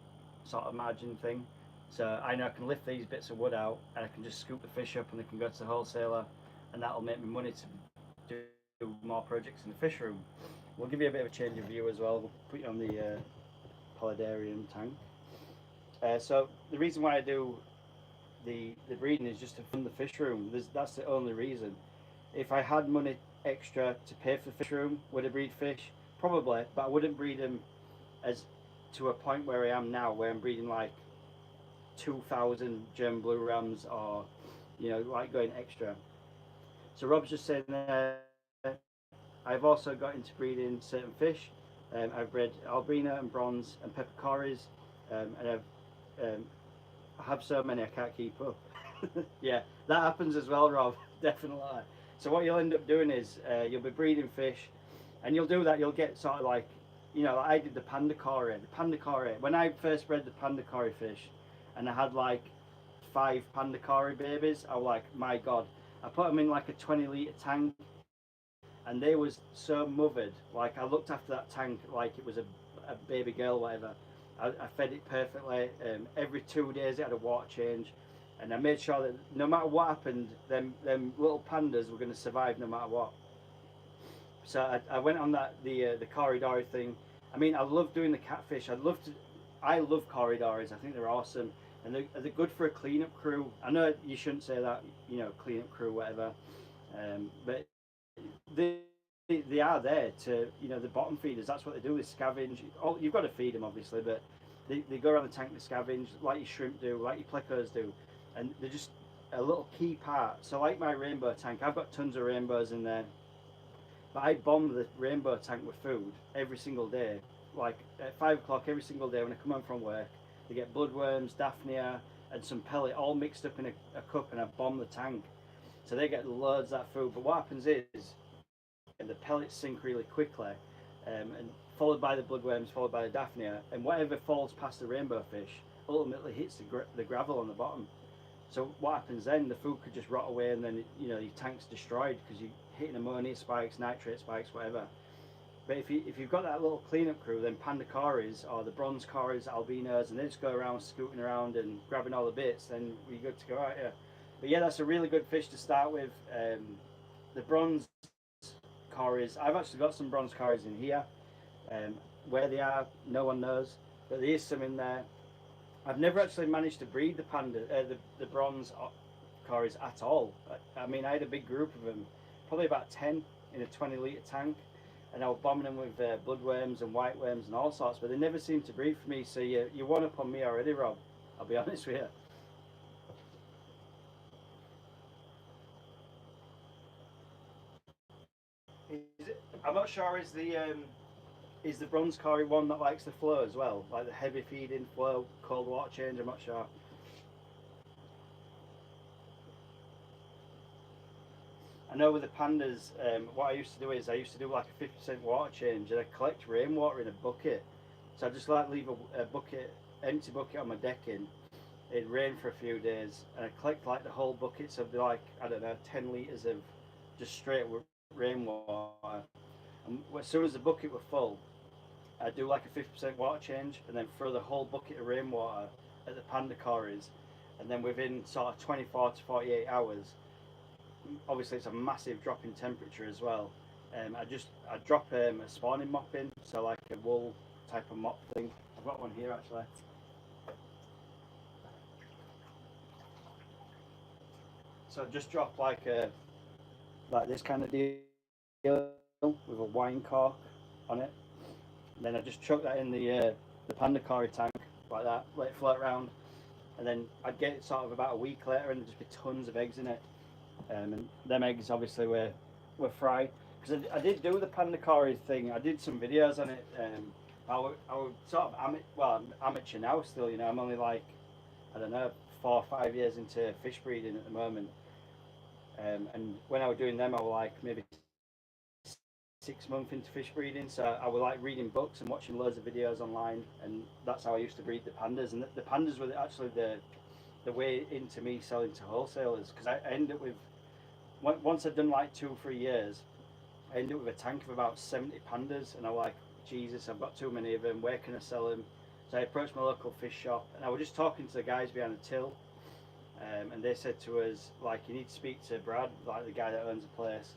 sort of margin thing. So I know I can lift these bits of wood out and I can just scoop the fish up and they can go to the wholesaler, and that'll make me money to do more projects in the fish room. We'll give you a bit of a change of view as well. We'll put you on the Paludarium tank. So the reason why I do the breeding is just to fund the fish room. That's the only reason. If I had money extra to pay for the fish room, would I breed fish? Probably, but I wouldn't breed them as to a point where I am now, where I'm breeding like 2,000 German Blue Rams, or you know, like going extra. So Rob's just saying there, I've also got into breeding certain fish. I've bred Albina and Bronze and Peppercorys, and I have so many I can't keep up. Yeah, that happens as well, Rob. Definitely. So what you'll end up doing is you'll be breeding fish, and you'll do that. You'll get sort of like, you know, like I did the Panda Cory. The Panda Cory. When I first bred the Panda Cory fish, and I had like 5 Panda Cory babies, I was like, my God. I put them in like a 20-litre tank, and they was so mothered. Like I looked after that tank like it was a baby girl, whatever. I fed it perfectly. Every 2 days it had a water change, and I made sure that no matter what happened, them little pandas were going to survive no matter what. So I went on the Corydory thing. I mean, I love doing the catfish. I love Corydories. I think they're awesome, and they're good for a cleanup crew. I know you shouldn't say that, you know, cleanup crew, whatever, but they are there to, you know, the bottom feeders. That's what they do. They scavenge. Oh, you've got to feed them obviously, but they go around the tank to scavenge like your shrimp do, like your plecos do, and they're just a little key part. So like my rainbow tank, I've got tons of rainbows in there, but I bomb the rainbow tank with food every single day. like at 5 o'clock every single day when I come home from work. They get bloodworms, Daphnia, and some pellet all mixed up in a cup, and I bomb the tank. So they get loads of that food. But what happens is, the pellets sink really quickly, and followed by the bloodworms, followed by the Daphnia, and whatever falls past the rainbow fish ultimately hits the gravel on the bottom. So what happens then? The food could just rot away, and then your tank's destroyed because you're hitting ammonia spikes, nitrate spikes, whatever. But if you've got that little cleanup crew, then panda cories or the bronze cories, albinos, and they just go around scooting around and grabbing all the bits, then we're good to go out here. But yeah, that's a really good fish to start with. The bronze cories, I've actually got some bronze cories in here. Where they are, no one knows, but there is some in there. I've never actually managed to breed the bronze cories at all. I mean, I had a big group of them, probably about 10 in a 20-litre tank, and I was bombing them with bloodworms and white worms and all sorts, but they never seemed to breed for me. So you're one up on me already, Rob. I'll be honest with you. I'm not sure, is the bronze cory one that likes the flow as well, like the heavy feeding flow, cold water change? I'm not sure. I know with the pandas, what I used to do is I used to do like a 50% water change, and I collect rainwater in a bucket. So I just like leave a bucket, empty bucket on my decking. It'd rain for a few days, and I collect like the whole bucket, so it'd be like, I don't know, 10 litres of just straight rainwater. And as soon as the bucket were full, I'd do like a 50% water change, and then throw the whole bucket of rainwater at the panda cories, and then within sort of 24 to 48 hours, obviously it's a massive drop in temperature as well. I drop a spawning mop in, so like a wool type of mop thing. I've got one here actually. So I just drop like this kind of deal with a wine cork on it. And then I just chuck that in the panda cory tank like that, let it float around, and then I'd get it sort of about a week later, and there'd just be tons of eggs in it. And them eggs obviously were fried, because I did do the panda cory thing. I did some videos on it. I would sort of I'm amateur now still. I'm only like, I don't know, 4 or 5 years into fish breeding at the moment. And when I was doing them, I was like maybe 6 months into fish breeding, so I was like reading books and watching loads of videos online, and that's how I used to breed the pandas. And the pandas were actually the way into me selling to wholesalers, because I ended up with, once I'd done like 2 or 3 years, I ended up with a tank of about 70 pandas, and I was like, Jesus, I've got too many of them, where can I sell them? So I approached my local fish shop, and I was just talking to the guys behind the till, and they said to us, like, you need to speak to Brad, like the guy that owns the place.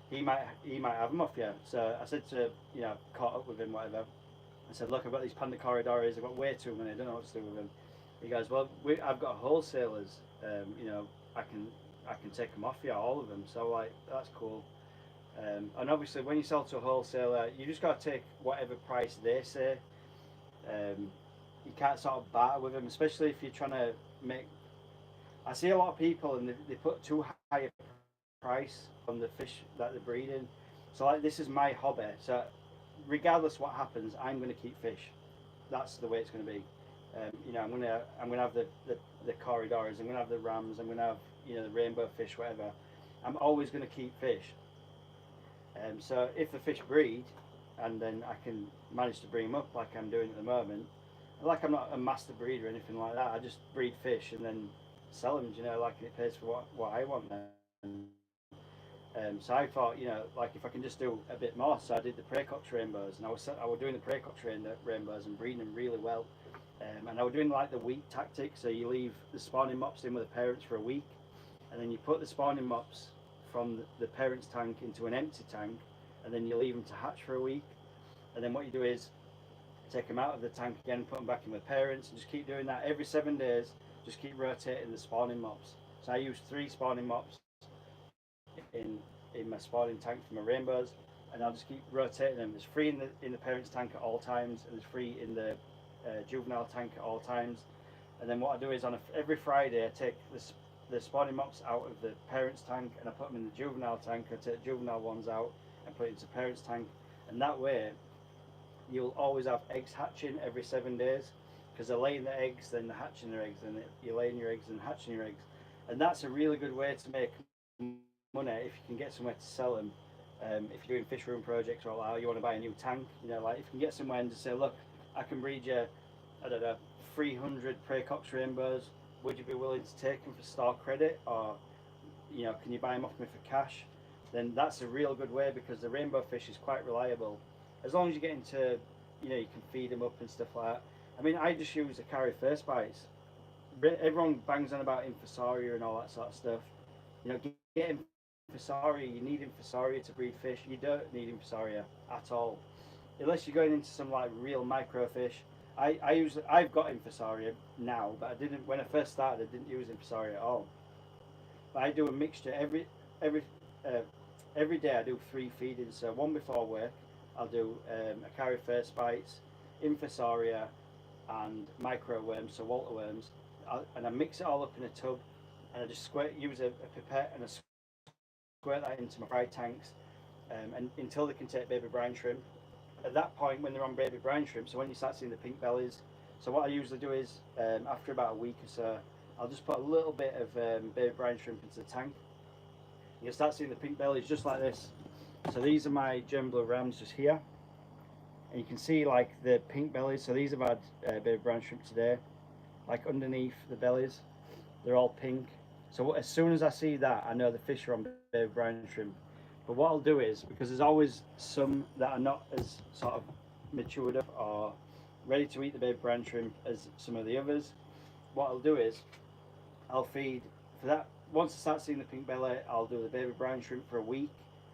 He might have them off you. So I said to, caught up with him, whatever. I said, look, I've got these panda corridors, I've got way too many, I don't know what to do with them. He goes, well, I've got wholesalers, I can take them off you, all of them. So like, that's cool. And obviously when you sell to a wholesaler, you just got to take whatever price they say. You can't sort of barter with them, especially if you're trying to make, I see a lot of people and they put too high a price on the fish that they're breeding. So like, this is my hobby, so regardless what happens, I'm going to keep fish. That's the way it's going to be. I'm going to have the corridors, I'm going to have the rams, I'm going to have the rainbow fish, whatever. I'm always going to keep fish. So if the fish breed, and then I can manage to bring them up like I'm doing at the moment, like I'm not a master breeder or anything like that. I just breed fish and then sell them. Like it pays for what I want then. So I thought, like if I can just do a bit more. So I did the Praecox rainbows, and I was doing the Praecox rainbows and breeding them really well. And I was doing like the week tactic. So you leave the spawning mops in with the parents for a week, and then you put the spawning mops from the parents' tank into an empty tank, and then you leave them to hatch for a week. And then what you do is take them out of the tank again, put them back in with parents, and just keep doing that every 7 days. Just keep rotating the spawning mops. So I use 3 spawning mops in my spawning tank for my rainbows, and I'll just keep rotating them. There's 3 in the parents' tank at all times, and there's 3 in the juvenile tank at all times. And then what I do is every Friday I take the spawning mops out of the parents' tank and I put them in the juvenile tank. I take the juvenile ones out, I and put it into parents' tank, and that way you'll always have eggs hatching every 7 days, because they're laying the eggs, then they're hatching their eggs, and you're laying your eggs and hatching your eggs, and that's a really good way to make money if you can get somewhere to sell them. If you're doing fish room projects or like, you want to buy a new tank, you know, like if you can get somewhere and just say, look, I can breed you, I don't know, 300 Praecox rainbows. Would you be willing to take them for store credit, or you know, can you buy them off me for cash? Then that's a real good way, because the rainbow fish is quite reliable. As long as you get into, you know, you can feed them up and stuff like that. I mean, I just use the Carry First Bites. Everyone bangs on about Infusoria and all that sort of stuff. You know, get Infusoria. You need Infusoria to breed fish. You don't need Infusoria at all, unless you're going into some like real microfish. I've got Infusoria now, but I didn't when I first started. I didn't use Infusoria at all. But I do a mixture every day. I do 3 feedings. So one before work, I'll do a Carry First Bites, Infusoria, and micro worms, so Walter worms, and I mix it all up in a tub, and I just use a pipette and I squirt that into my fry tanks, and until they can take baby brine shrimp. At that point, when they're on baby brine shrimp, so when you start seeing the pink bellies, so what I usually do is, after about a week or so, I'll just put a little bit of baby brine shrimp into the tank. You'll start seeing the pink bellies just like this. So these are my German blue rams just here, and you can see like the pink bellies. So these have had baby brine shrimp today. Like underneath the bellies, they're all pink. So as soon as I see that, I know the fish are on baby brine shrimp. But what I'll do is, because there's always some that are not as sort of matured up or ready to eat the baby brine shrimp as some of the others, what I'll do is I'll feed for that. Once I start seeing the pink belly, I'll do the baby brine shrimp for a week,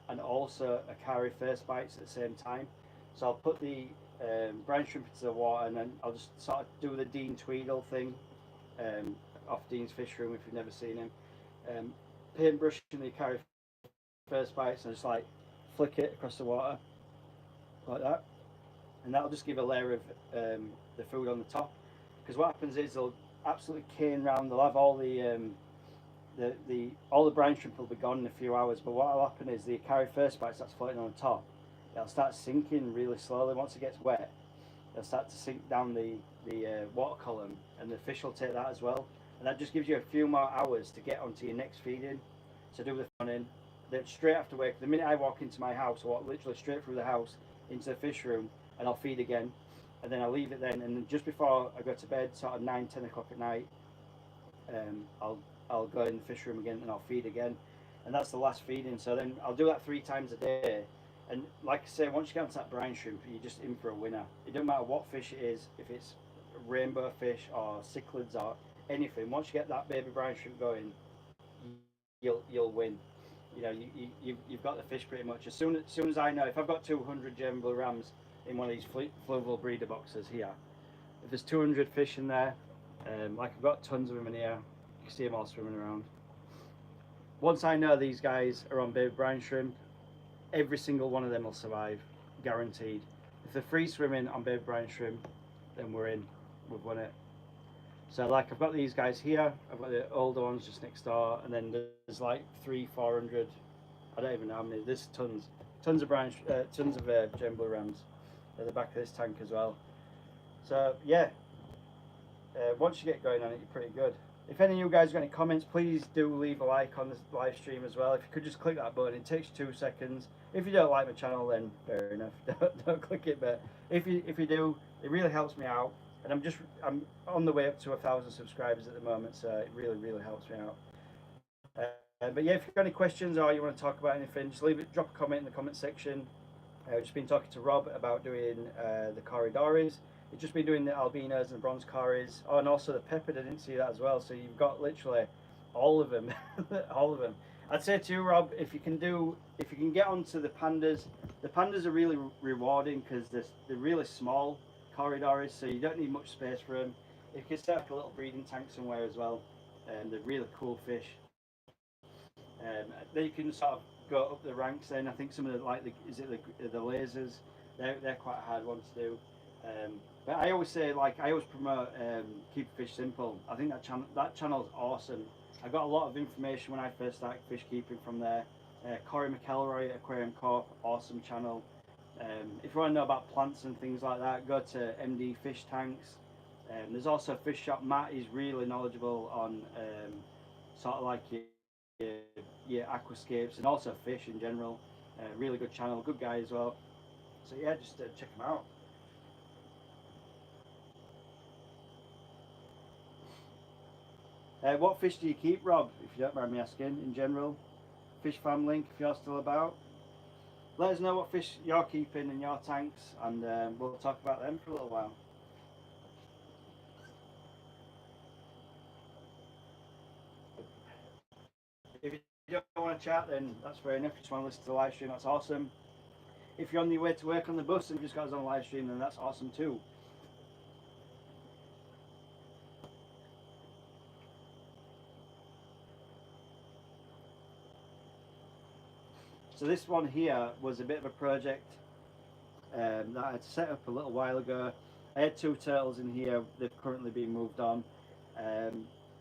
and also a Carry First Bites at the same time. So I'll put the brine shrimp into the water, and then I'll just sort of do the Dean Tweedle thing off Dean's Fish Room if you've never seen him. Paintbrushing the Carry First Bites and just like flick it across the water like that, and that'll just give a layer of the food on the top. Because what happens is they'll absolutely cane round. They'll have all all the brine shrimp will be gone in a few hours, but what will happen is the Carry First Bites that's floating on the top, it'll start sinking really slowly. Once it gets wet, it'll start to sink down the water column, and the fish will take that as well, and that just gives you a few more hours to get onto your next feeding. So do the morning, then straight after work, the minute I walk into my house, I walk literally straight through the house into the fish room, and I'll feed again, and then I'll leave it then, and then just before I go to bed, sort of 9-10 o'clock at night, I'll go in the fish room again and I'll feed again, and that's the last feeding. So then I'll do that 3 times a day, and like I say, once you get onto that brine shrimp, you're just in for a winner. It doesn't matter what fish it is, if it's rainbow fish or cichlids or anything. Once you get that baby brine shrimp going, you'll win. You know, you've got the fish pretty much. As soon as I know, if I've got 200 German blue rams in one of these fluvial breeder boxes here, if there's 200 fish in there, like I've got tons of them in here, you can see them all swimming around. Once I know these guys are on baby brine shrimp, every single one of them will survive, guaranteed. If they're free swimming on baby brine shrimp, then we're in, we've won it. So like I've got these guys here, I've got the older ones just next door, and then there's like 300-400, I don't even know how many, there's tons of German blue rams at the back of this tank as well. So yeah, once you get going on it, you're pretty good. If any of you guys got any comments, please do leave a like on this live stream as well. If you could just click that button, it takes 2 seconds. If you don't like my channel, then fair enough, don't click it, but if you do, it really helps me out. And I'm on the way up to 1,000 subscribers at the moment, so it really helps me out. But yeah, if you've got any questions or you want to talk about anything, just drop a comment in the comment section. I've just been talking to Rob about doing the Corydoras. He's just been doing the albinos and the bronze cories. Oh, and also the peppered, I didn't see that as well. So you've got literally all of them, all of them. I'd say to you, Rob, if you can get onto the pandas are really rewarding because they're really small Corydoras, so you don't need much space for them. If you can set up a little breeding tank somewhere as well, they're really cool fish. Then you can sort of go up the ranks. Then I think some of the the lasers, they're quite a hard ones to do. But I always say, I always promote Keep Fish Simple. I think that channel's awesome. I got a lot of information when I first started fish keeping from there. Corey McElroy, Aquarium Corp, awesome channel. If you want to know about plants and things like that, go to MD Fish Tanks. There's also Fish Shop. Matt is really knowledgeable on sort of like your aquascapes and also fish in general. Really good channel, good guy as well. So yeah, just check him out. What fish do you keep, Rob, if you don't mind me asking, in general? Fish Farm Link, if you're still about. Let us know what fish you're keeping in your tanks, and we'll talk about them for a little while. If you don't want to chat, then that's fair enough. If you just want to listen to the live stream, that's awesome. If you're on your way to work on the bus and you've just got us on live stream, then that's awesome too. So this one here was a bit of a project that I had set up a little while ago. I had 2 turtles in here. They've currently been moved on.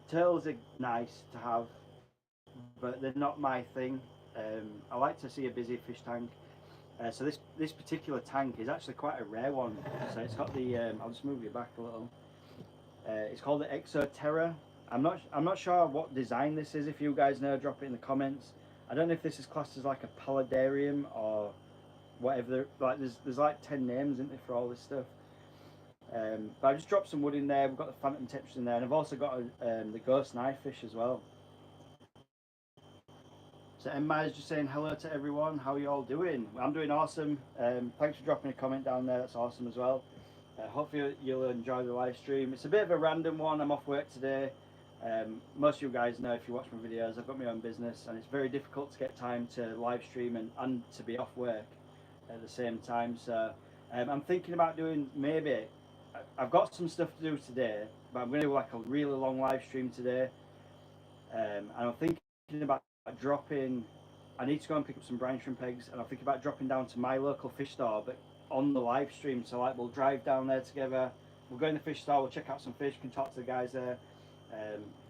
Turtles are nice to have, but they're not my thing. I like to see a busy fish tank. So this particular tank is actually quite a rare one. So it's got the I'll just move you back a little. It's called the Exoterra. I'm not sure what design this is. If you guys know, drop it in the comments. I don't know if this is classed as like a paludarium or whatever. Like there's like 10 names, isn't there, for all this stuff. But I just dropped some wood in there. We've got the phantom tetras in there, and I've also got the ghost knifefish as well. So Emma is just saying hello to everyone. How are you all doing? I'm doing awesome. Thanks for dropping a comment down there. That's awesome as well. Hopefully you'll enjoy the live stream. It's a bit of a random one. I'm off work today. Most of you guys know, if you watch my videos, I've got my own business, and it's very difficult to get time to live stream and to be off work at the same time. So I'm thinking about doing, maybe I've got some stuff to do today, but I'm going to do like a really long live stream today. And I'm thinking about dropping, I need to go and pick up some brine shrimp eggs, and I'm thinking about dropping down to my local fish store, but on the live stream. So like we'll drive down there together, we'll go in the fish store, we'll check out some fish, can talk to the guys there,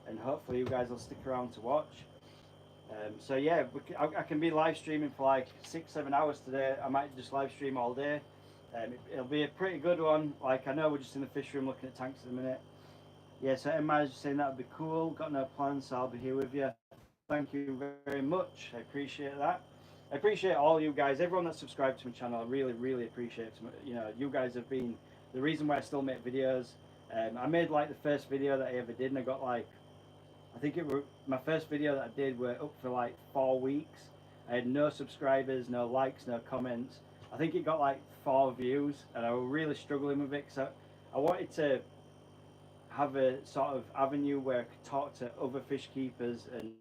and hopefully you guys will stick around to watch. So yeah, I can be live streaming for like 6-7 hours today. I might just live stream all day. It'll be a pretty good one. Like, I know we're just in the fish room looking at tanks at the minute. Yeah, so Emma is just saying that would be cool. Got no plans, so I'll be here with you. Thank you very much. I appreciate that. I appreciate all you guys, everyone that's subscribed to my channel. I really, really appreciate it. You know, you guys have been the reason why I still make videos. I made like the first video that I ever did, and I got like, I think it was my first video that I did were up for like 4 weeks. I had no subscribers, no likes, no comments. I think it got like 4 views, and I was really struggling with it because I wanted to have a sort of avenue where I could talk to other fish keepers and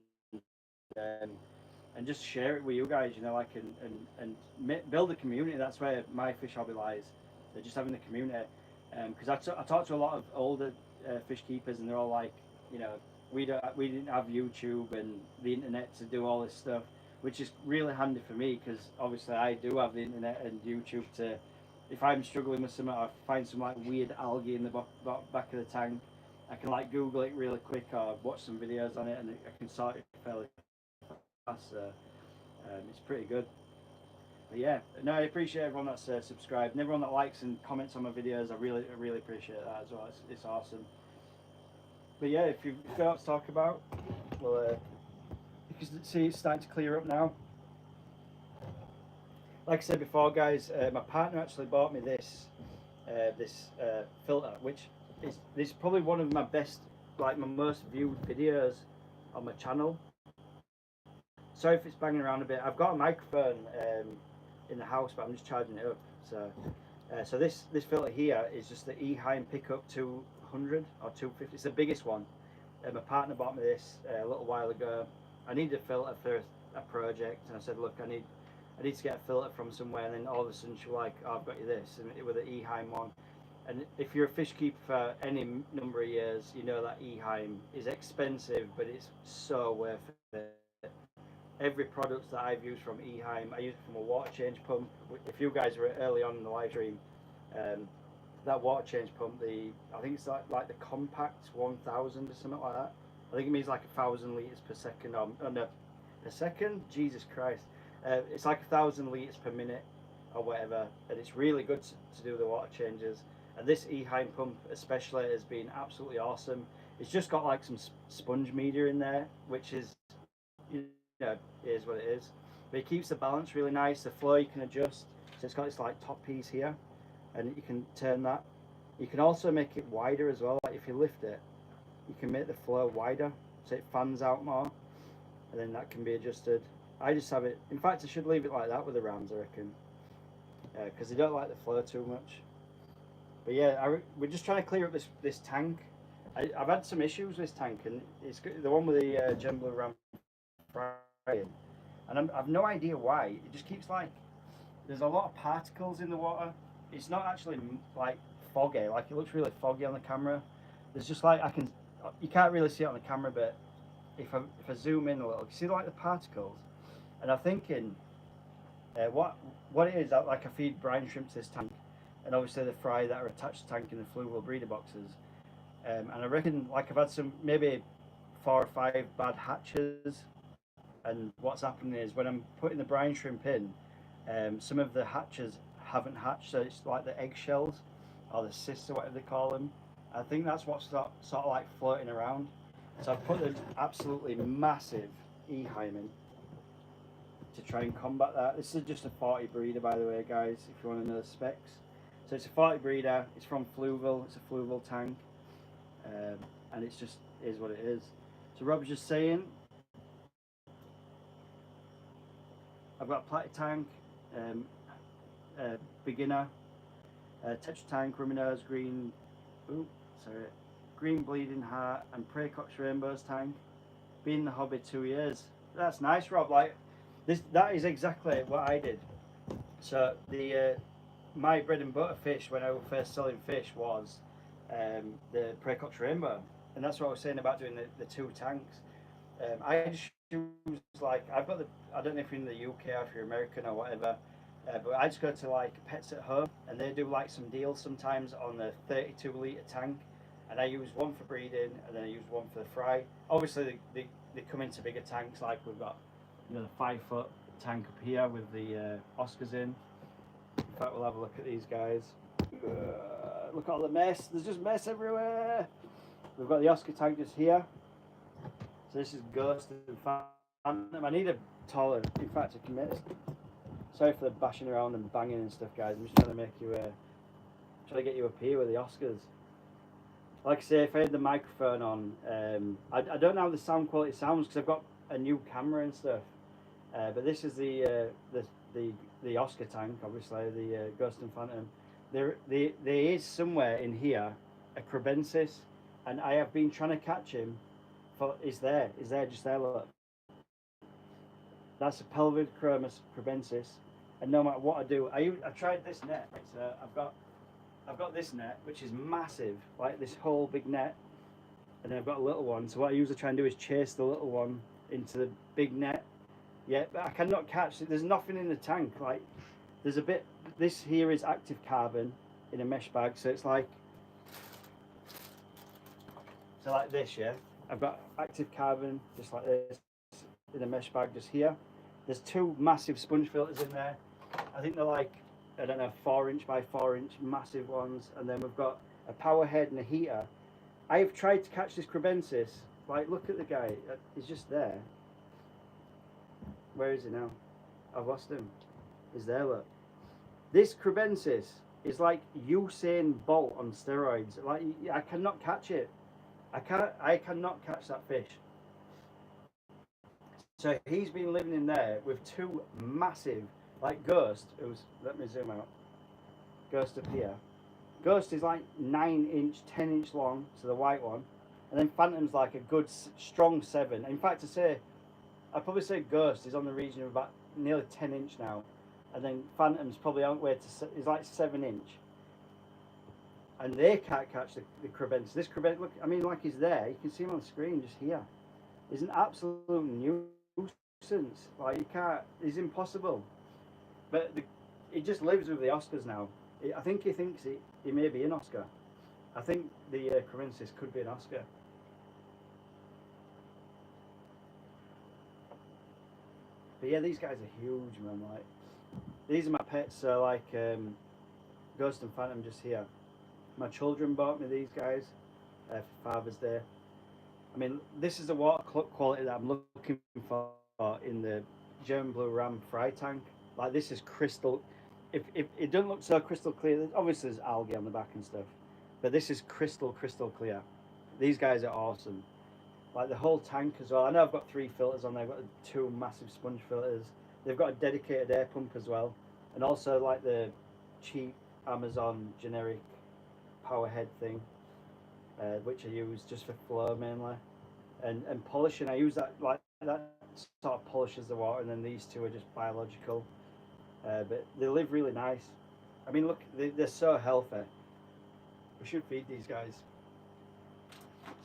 just share it with you guys, you know, like and build a community. That's where my fish hobby lies. They're just having a community. Because I talked to a lot of older fish keepers, and they're all like, you know, we didn't have YouTube and the internet to do all this stuff, which is really handy for me because obviously I do have the internet and YouTube to, if I'm struggling with something, I find some like weird algae in the back of the tank, I can like Google it really quick or watch some videos on it, and I can sort it fairly fast. So it's pretty good. But yeah, no, I appreciate everyone that's subscribed and everyone that likes and comments on my videos. I really appreciate that as well. It's awesome. But yeah, if you've got what to talk about, well, you can see it's starting to clear up now. Like I said before, guys, my partner actually bought me this filter, which is probably one of my best, like my most viewed videos on my channel. Sorry if it's banging around a bit. I've got a microphone in the house, but I'm just charging it up. So this filter here is just the Eheim Pickup 200 or 250. It's the biggest one. My partner bought me this a little while ago. I needed a filter for a project, and I said, look, I need to get a filter from somewhere. And then all of a sudden she was like, oh, I've got you this, and it was the Eheim one. And if you're a fish keeper for any number of years, you know that Eheim is expensive, but it's so worth it. Every product that I've used from Eheim, I use it from a water change pump. If you guys were early on in the live stream, that water change pump, I think it's like the Compact 1000 or something like that. I think it means like 1,000 litres per second, or no, per second. Jesus Christ. It's like 1,000 litres per minute or whatever, and it's really good to do the water changes. And this Eheim pump especially has been absolutely awesome. It's just got like some sponge media in there, which is, you know, is what it is. But it keeps the balance really nice. The flow you can adjust. So it's got this like top piece here, and you can turn that. You can also make it wider as well. Like if you lift it, you can make the flow wider, so it fans out more, and then that can be adjusted. I just have it. In fact, I should leave it like that with the rams, I reckon, because they don't like the flow too much. But yeah, we're just trying to clear up this tank. I've had some issues with this tank, and it's the one with the Gembler ram frying, and I've no idea why. It just keeps like there's a lot of particles in the water. It's not actually like foggy, like it looks really foggy on the camera. There's just like you can't really see it on the camera, but if I zoom in a little, you see like the particles. And I'm thinking, what it is, like I feed brine shrimp to this tank, and obviously the fry that are attached to the tank in the fluval breeder boxes. And I reckon, like I've had some maybe 4 or 5 bad hatches, and what's happening is when I'm putting the brine shrimp in, some of the hatches haven't hatched, so it's like the eggshells or the cysts or whatever they call them. I think that's what's sort of like floating around. So I've put an absolutely massive Eheim in to try and combat that. This is just a 40 breeder, by the way, guys, if you want to know the specs. So it's a 40 breeder, it's from Fluval, it's a Fluval tank, and it's just is what it is. So Rob's just saying, I've got a platy tank, beginner, Tetra tank, Ruminose, green, green bleeding heart, and Praecox rainbows tank. Been in the hobby 2 years. That's nice, Rob. Like that is exactly what I did. So the my bread and butter fish when I was first selling fish was the Praecox rainbow, and that's what I was saying about doing the 2 tanks. I just choose, like, I've got I don't know if you're in the UK or if you're American or whatever, but I just go to like Pets at Home, and they do like some deals sometimes on the 32 litre tank, and I use one for breeding and then I use one for the fry. Obviously they come into bigger tanks, like we've got, you know, the 5 foot tank up here with the Oscars in. In fact, we'll have a look at these guys. Look at all the mess. There's just mess everywhere. We've got the Oscar tank just here. So this is Ghost and Phantom. I need a taller. In fact, I can make this. Sorry for the bashing around and banging and stuff, guys. I'm just trying to make you, trying to get you up here with the Oscars. Like I say, if I had the microphone on, I don't know how the sound quality sounds because I've got a new camera and stuff. But this is the Oscar tank, obviously, the Ghost and Phantom. There is somewhere in here a Crebensis, and I have been trying to catch him. He's there, just there, look. That's a Pelvid Chromis Crebensis, and no matter what I do, I tried this net. So I've got this net, which is massive, like this whole big net, and then I've got a little one. So what I usually try and do is chase the little one into the big net. Yeah, but I cannot catch it. There's nothing in the tank. Like, there's a bit. This here is active carbon in a mesh bag, so it's like, this. Yeah, I've got active carbon just like this in a mesh bag just here. There's 2 massive sponge filters in there. I think they're like, I don't know, 4 inch by 4 inch, massive ones. And then we've got a power head and a heater. I've tried to catch this Crebensis. Like, look at the guy. He's just there. Where is he now? I've lost him. He's there, look. This Crebensis is like Usain Bolt on steroids. Like, I cannot catch it. I cannot catch that fish. So he's been living in there with 2 massive, like Ghost, let me zoom out. Ghost up here. Ghost is like 9 inch, 10 inch long, so the white one. And then Phantom's like a good, strong 7. In fact, I'd probably say Ghost is on the region of about nearly 10 inch now. And then Phantom's probably on the way to, is like 7 inch. And they can't catch the Crebensis. This Crebensis, look, I mean, like he's there. You can see him on the screen just here. He's an absolute nuisance. Like, you can't, he's impossible. But he just lives with the Oscars now. I think he thinks he may be an Oscar. I think the Crebensis could be an Oscar. But yeah, these guys are huge, man. Like, these are my pets. So like, Ghost and Phantom just here. My children bought me these guys for Father's Day. I mean, this is the water quality that I'm looking for in the German Blue Ram fry tank. Like, this is crystal. If it doesn't look so crystal clear, obviously there's algae on the back and stuff, but this is crystal clear. These guys are awesome. Like the whole tank as well. I know I've got 3 filters on there. I've got 2 massive sponge filters. They've got a dedicated air pump as well, and also like the cheap Amazon generic power head thing, which I use just for flow mainly, and polishing. I use that, like that sort of polishes the water, and then these 2 are just biological, but they live really nice. I mean, look, they're so healthy. We should feed these guys.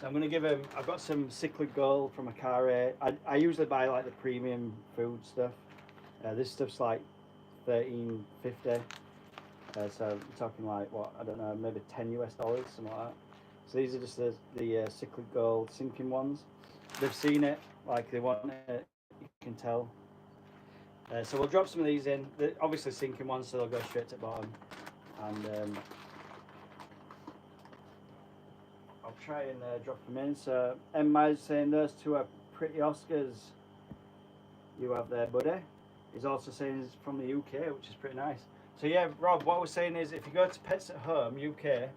So I'm going to give them, I've got some Cichlid Gold from Akare. I usually buy like the premium food stuff. This stuff's like $13.50. So I'm talking like, what, I don't know, maybe $10 US, something like that. So these are just the Cichlid Gold sinking ones. They've seen it, like they want it, you can tell. So we'll drop some of these in. They're obviously sinking ones, so they'll go straight to the bottom. And I'll try and drop them in. So M's saying those 2 are pretty Oscars you have there, buddy. He's also saying he's from the UK, which is pretty nice. So yeah, Rob, what we're saying is if you go to Pets at Home UK,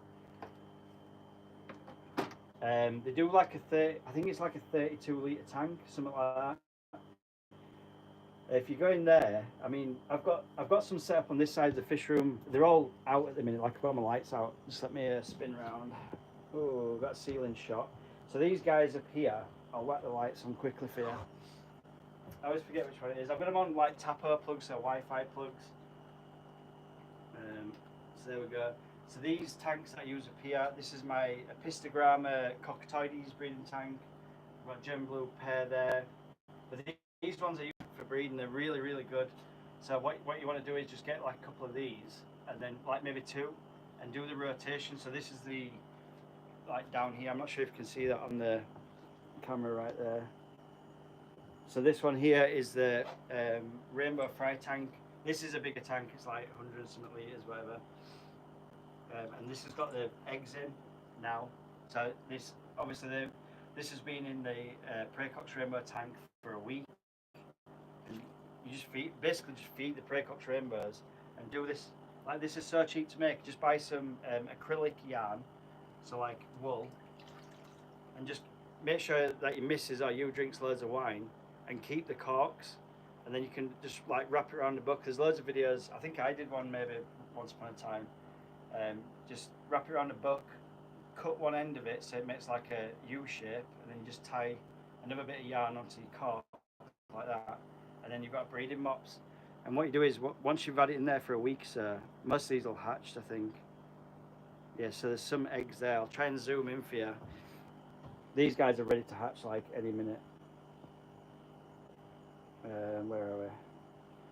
they do like I think it's like a 32-litre tank, something like that. If you go in there, I mean, I've got some set up on this side of the fish room. They're all out at the minute. Like, I've got my lights out. Just let me spin round. Oh, got a ceiling shot. So these guys up here, I'll whack the lights on quickly for you. I always forget which one it is. I've got them on like Tapo plugs, so Wi-Fi plugs. So there we go. So these tanks that I use up here, this is my Apistogramma Cockatoides breeding tank. I've got German Blue pair there. But these ones I use for breeding, they're really good. So what you want to do is just get like a couple of these, and then like maybe 2, and do the rotation. So this is the, like down here, I'm not sure if you can see that on the camera right there. So this one here is the Rainbow Fry tank. This is a bigger tank, it's like 100 something litres, whatever. And this has got the eggs in now. So this, obviously this has been in the Praecox Rainbow tank for a week. And you just basically feed the Praecox Rainbows and do this. Like, this is so cheap to make. Just buy some acrylic yarn, so like wool, and just make sure that your missus or you drinks loads of wine, and keep the corks, and then you can just like wrap it around the book. There's loads of videos. I think I did one maybe once upon a time. Just wrap it around the book, cut one end of it so it makes like a U shape, and then you just tie another bit of yarn onto your cork like that, and then you've got breeding mops. And what you do is, once you've had it in there for a week, so most of these will hatch, I think. Yeah, so there's some eggs there. I'll try and zoom in for you. These guys are ready to hatch like any minute. Where are we?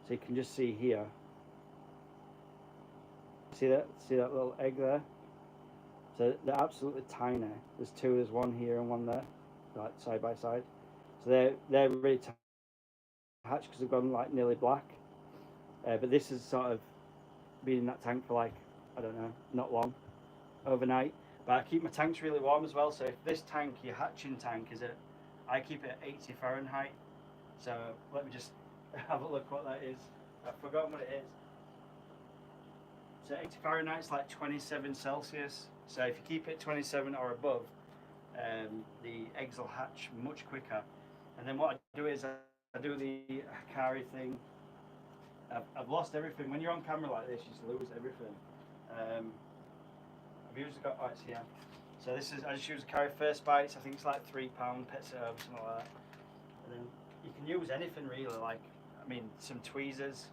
So you can just see here. See that? See that little egg there? So they're absolutely tiny. There's 2. There's one here and one there, like side by side. So they're ready to hatch because they've gone like nearly black. But this has sort of been in that tank for like, I don't know, not long, overnight. But I keep my tanks really warm as well. So if this tank, your hatching tank, I keep it at 80 Fahrenheit. So let me just have a look what that is. I've forgotten what it is. So 80 Fahrenheit is like 27 Celsius. So if you keep it 27 or above, the eggs will hatch much quicker. And then what I do is I do the Hikari thing. I've lost everything. When you're on camera like this, you just lose everything. I've usually got, oh, it's here. So this is, I just use Hikari First Bites. I think it's like £3 Pets at Home, something like that. And then you can use anything really, like, I mean, some tweezers.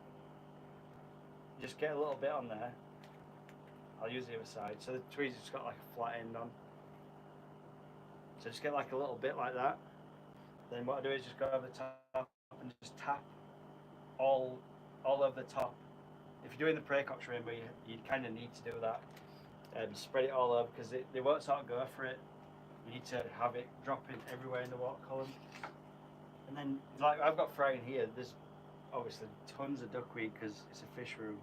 Just get a little bit on there. I'll use the other side. So the tweezer's got like a flat end on. So just get like a little bit like that. Then what I do is just go over the top and just tap all over the top. If you're doing the Praecox Rainbow, you kind of need to do that. Spread it all over because they won't sort of go for it. You need to have it dropping everywhere in the water column. And then, like I've got frying here, there's obviously tons of duckweed because it's a fish room.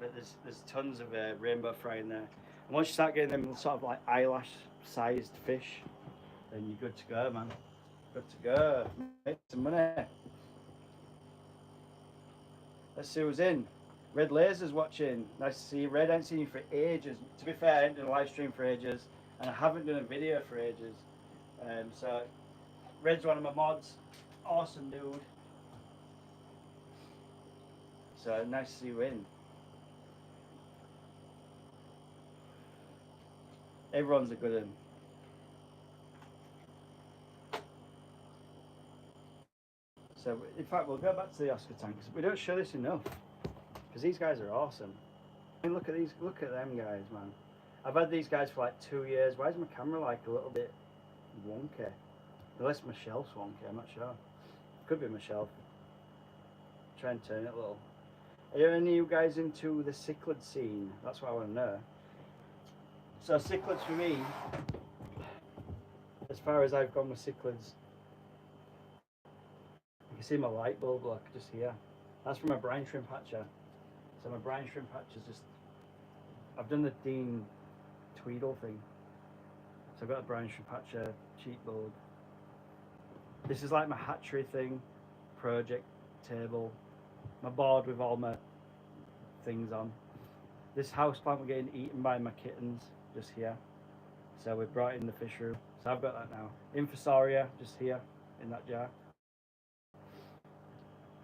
But there's tons of rainbow fry in there. And once you start getting them sort of like eyelash sized fish, then you're good to go, man. Good to go. Make some money. Let's see who's in. Red Laser's watching. Nice to see you. Red, I haven't seen you for ages. To be fair, I haven't done a live stream for ages, and I haven't done a video for ages. So, Red's one of my mods. Awesome dude. So, nice to see you in. Everyone's a good one. So, in fact, we'll go back to the Oscar tanks. We don't show this enough because these guys are awesome. I mean, look at these. Look at them guys, man. I've had these guys for like 2 years. Why is my camera like a little bit wonky? Unless my shelf's wonky, I'm not sure. Could be my shelf. Try and turn it a little. Are any of you guys into the cichlid scene? That's what I want to know. So cichlids for me, as far as I've gone with cichlids, you can see my light bulb, look, just here. That's from my brine shrimp hatcher. So my brine shrimp hatcher is just, I've done the Dean Tweedle thing. So I've got a brine shrimp hatcher cheat bulb. This is like my hatchery thing, project table, my board with all my things on. This houseplant we're getting eaten by my kittens, just here. So we brought in the fish room. So I've got that now. Infusoria, just here, in that jar.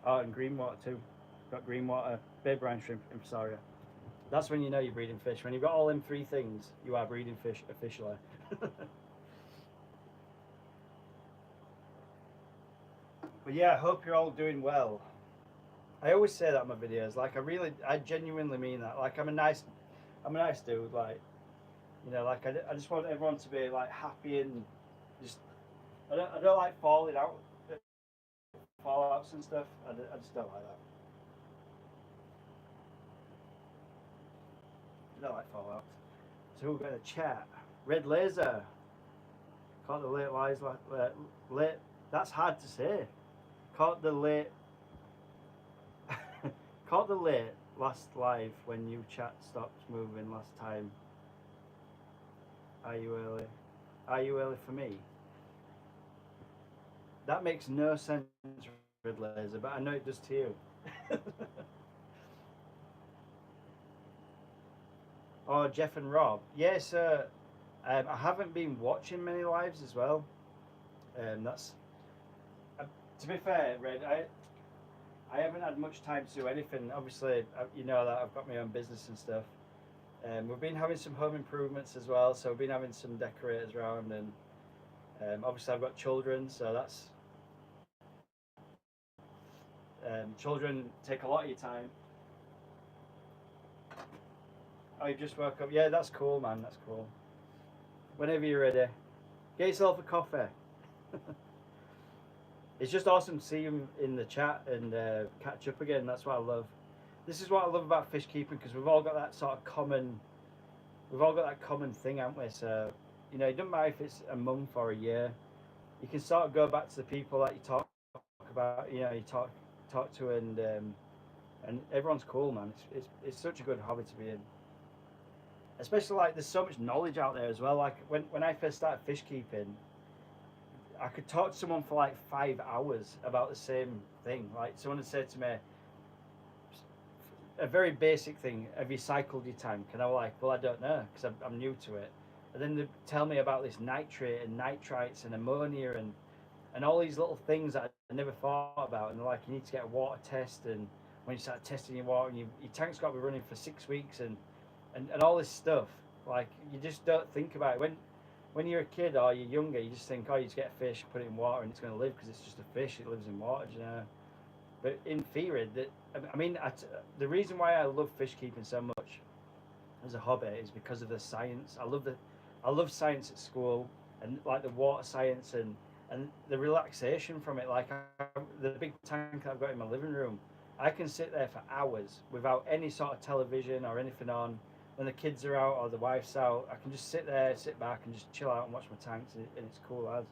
Oh, and green water too. Got green water, big brine shrimp, Infusoria. That's when you know you're breeding fish. When you've got all them three things, you are breeding fish officially. But yeah, I hope you're all doing well. I always say that in my videos. Like I genuinely mean that. Like I'm a nice dude. Like, you know, like I just want everyone to be like happy and just. I don't like falling out, fallouts and stuff. I just don't like that. I don't like fallouts. So we're going to chat. Red Laser. Caught the late lies late. That's hard to say. Caught the late. Caught the late last live when you chat stopped moving last time. Are you early? Are you early for me? That makes no sense, Red Laser, but I know it does to you. Oh, Jeff and Rob. Yes, I haven't been watching many lives as well. That's to be fair, Red. I haven't had much time to do anything. Obviously, you know that I've got my own business and stuff. We've been having some home improvements as well, so we've been having some decorators around, and obviously I've got children, so that's children take a lot of your time. Oh, you just woke up? Yeah, that's cool, man. That's cool. Whenever you're ready, get yourself a coffee. It's just awesome to see him in the chat and catch up again. That's what I love. This is what I love about fish keeping, because we've all got that sort of common. We've all got that common thing, haven't we? So, you know, it doesn't matter if it's a month or a year. You can sort of go back to the people that you talk about. You know, you talk to, and everyone's cool, man. It's such a good hobby to be in. Especially like there's so much knowledge out there as well. Like when I first started fish keeping, I could talk to someone for like 5 hours about the same thing. Like someone had said to me, a very basic thing, have you cycled your tank? And I was like, well, I don't know, because I'm new to it. And then they tell me about this nitrate and nitrites and ammonia and all these little things that I never thought about. And they're like, you need to get a water test, and when you start testing your water, and your tank's got to be running for 6 weeks, and all this stuff. Like, you just don't think about it. When you're a kid or you're younger, you just think, oh, you just get a fish, put it in water, and it's going to live because it's just a fish. It lives in water, you know. But in theory, the reason why I love fish keeping so much as a hobby is because of the science. I love science at school, and like the water science and the relaxation from it. Like the big tank I've got in my living room, I can sit there for hours without any sort of television or anything on. When the kids are out or the wife's out, I can just sit back and just chill out and watch my tanks, and it's cool as.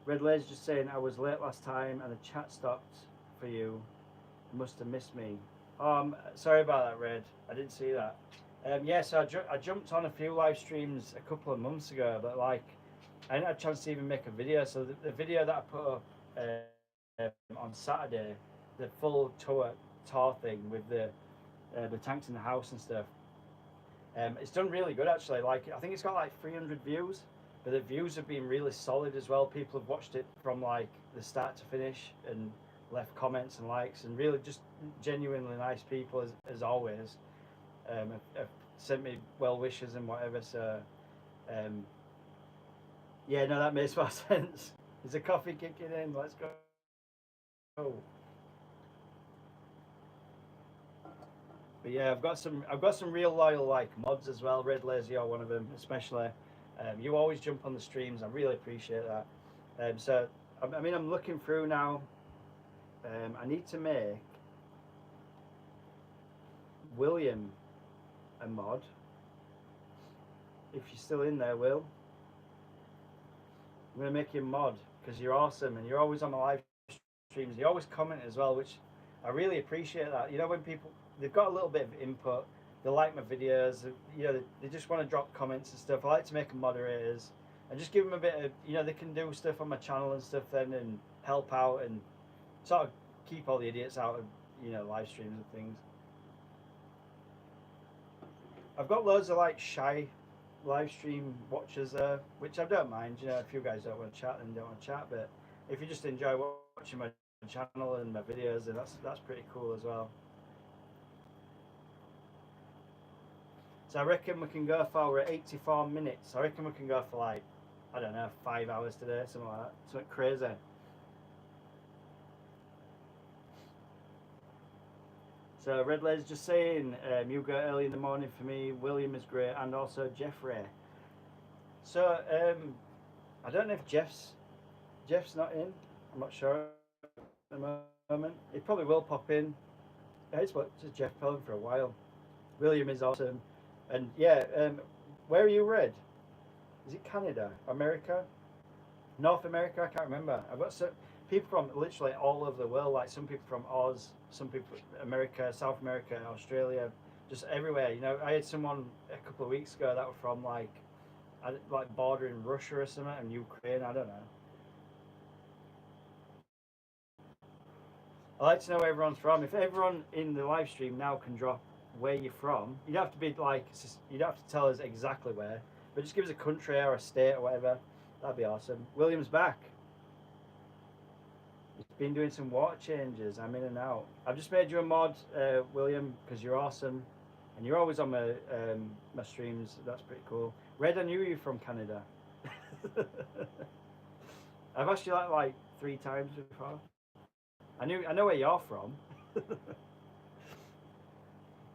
Red Laser just saying I was late last time and the chat stopped for you. You must have missed me. Sorry about that, Red. I didn't see that. Yeah, so I jumped on a few live streams a couple of months ago, but like I didn't have a chance to even make a video. So the video that I put up on Saturday, the full tour thing with the tanks in the house and stuff, it's done really good actually. Like I think it's got like 300 views, but the views have been really solid as well. People have watched it from like the start to finish and left comments and likes, and really just genuinely nice people as always. Have sent me well wishes and whatever. So yeah, no, that makes more sense. There's a coffee kicking in. Let's go. But yeah, I've got some real loyal like mods as well. Red Lazy are one of them, especially. You always jump on the streams. I really appreciate that. So I mean, I'm looking through now. I need to make William a mod. If you're still in there, Will, I'm gonna make you a mod because you're awesome and you're always on my live streams. You always comment as well, which I really appreciate that. You know, when people they've got a little bit of input, they like my videos. You know, they just want to drop comments and stuff. I like to make them moderators and just give them a bit of, you know, they can do stuff on my channel and stuff then and help out and sort of keep all the idiots out of, you know, live streams and things. I've got loads of like shy live stream watchers there, which I don't mind. You know, if you guys don't want to chat, then don't want to chat. But if you just enjoy watching my channel and my videos, then that's pretty cool as well. So I reckon we can go for, we're at 84 minutes. I reckon we can go for like, I don't know, 5 hours today, something like that. Something crazy. So Red Laser's just saying, you go early in the morning for me. William is great, and also Jeffrey. So I don't know if Jeff's not in. I'm not sure at the moment. He probably will pop in. It's just Jeff Pelham for a while. William is awesome, and yeah. Where are you, Red? Is it Canada, America, North America? I can't remember. I've got people from literally all over the world. Like some people from Oz, some people America, South America, Australia, just everywhere. You know, I had someone a couple of weeks ago that were from like bordering Russia or something, and Ukraine. I don't know. I like to know where everyone's from. If everyone in the live stream now can drop where you're from, you don't have to be like, you don't have to tell us exactly where, but just give us a country or a state or whatever. That'd be awesome. William's back. He's been doing some water changes. I'm in and out. I've just made you a mod, William, because you're awesome, and you're always on my streams. That's pretty cool. Red, I knew you from Canada. I've asked you that like 3 times before. I know where you're from.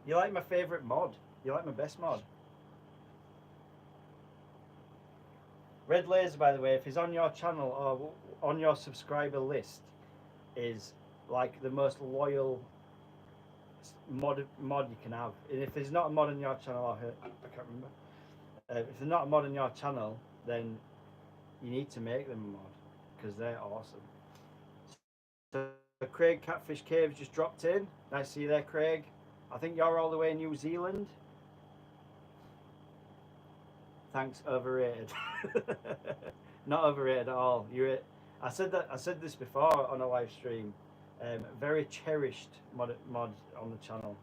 You like my favourite mod. You like my best mod. Red Laser, by the way, if he's on your channel or on your subscriber list, is like the most loyal mod you can have. And if there's not a mod on your channel, I can't remember. If there's not a mod on your channel, then you need to make them a mod because they're awesome. So Craig Catfish Caves just dropped in. Nice to see you there, Craig. I think you're all the way in New Zealand. Thanks, overrated. Not overrated at all. I said this before on a live stream. Very cherished mod on the channel.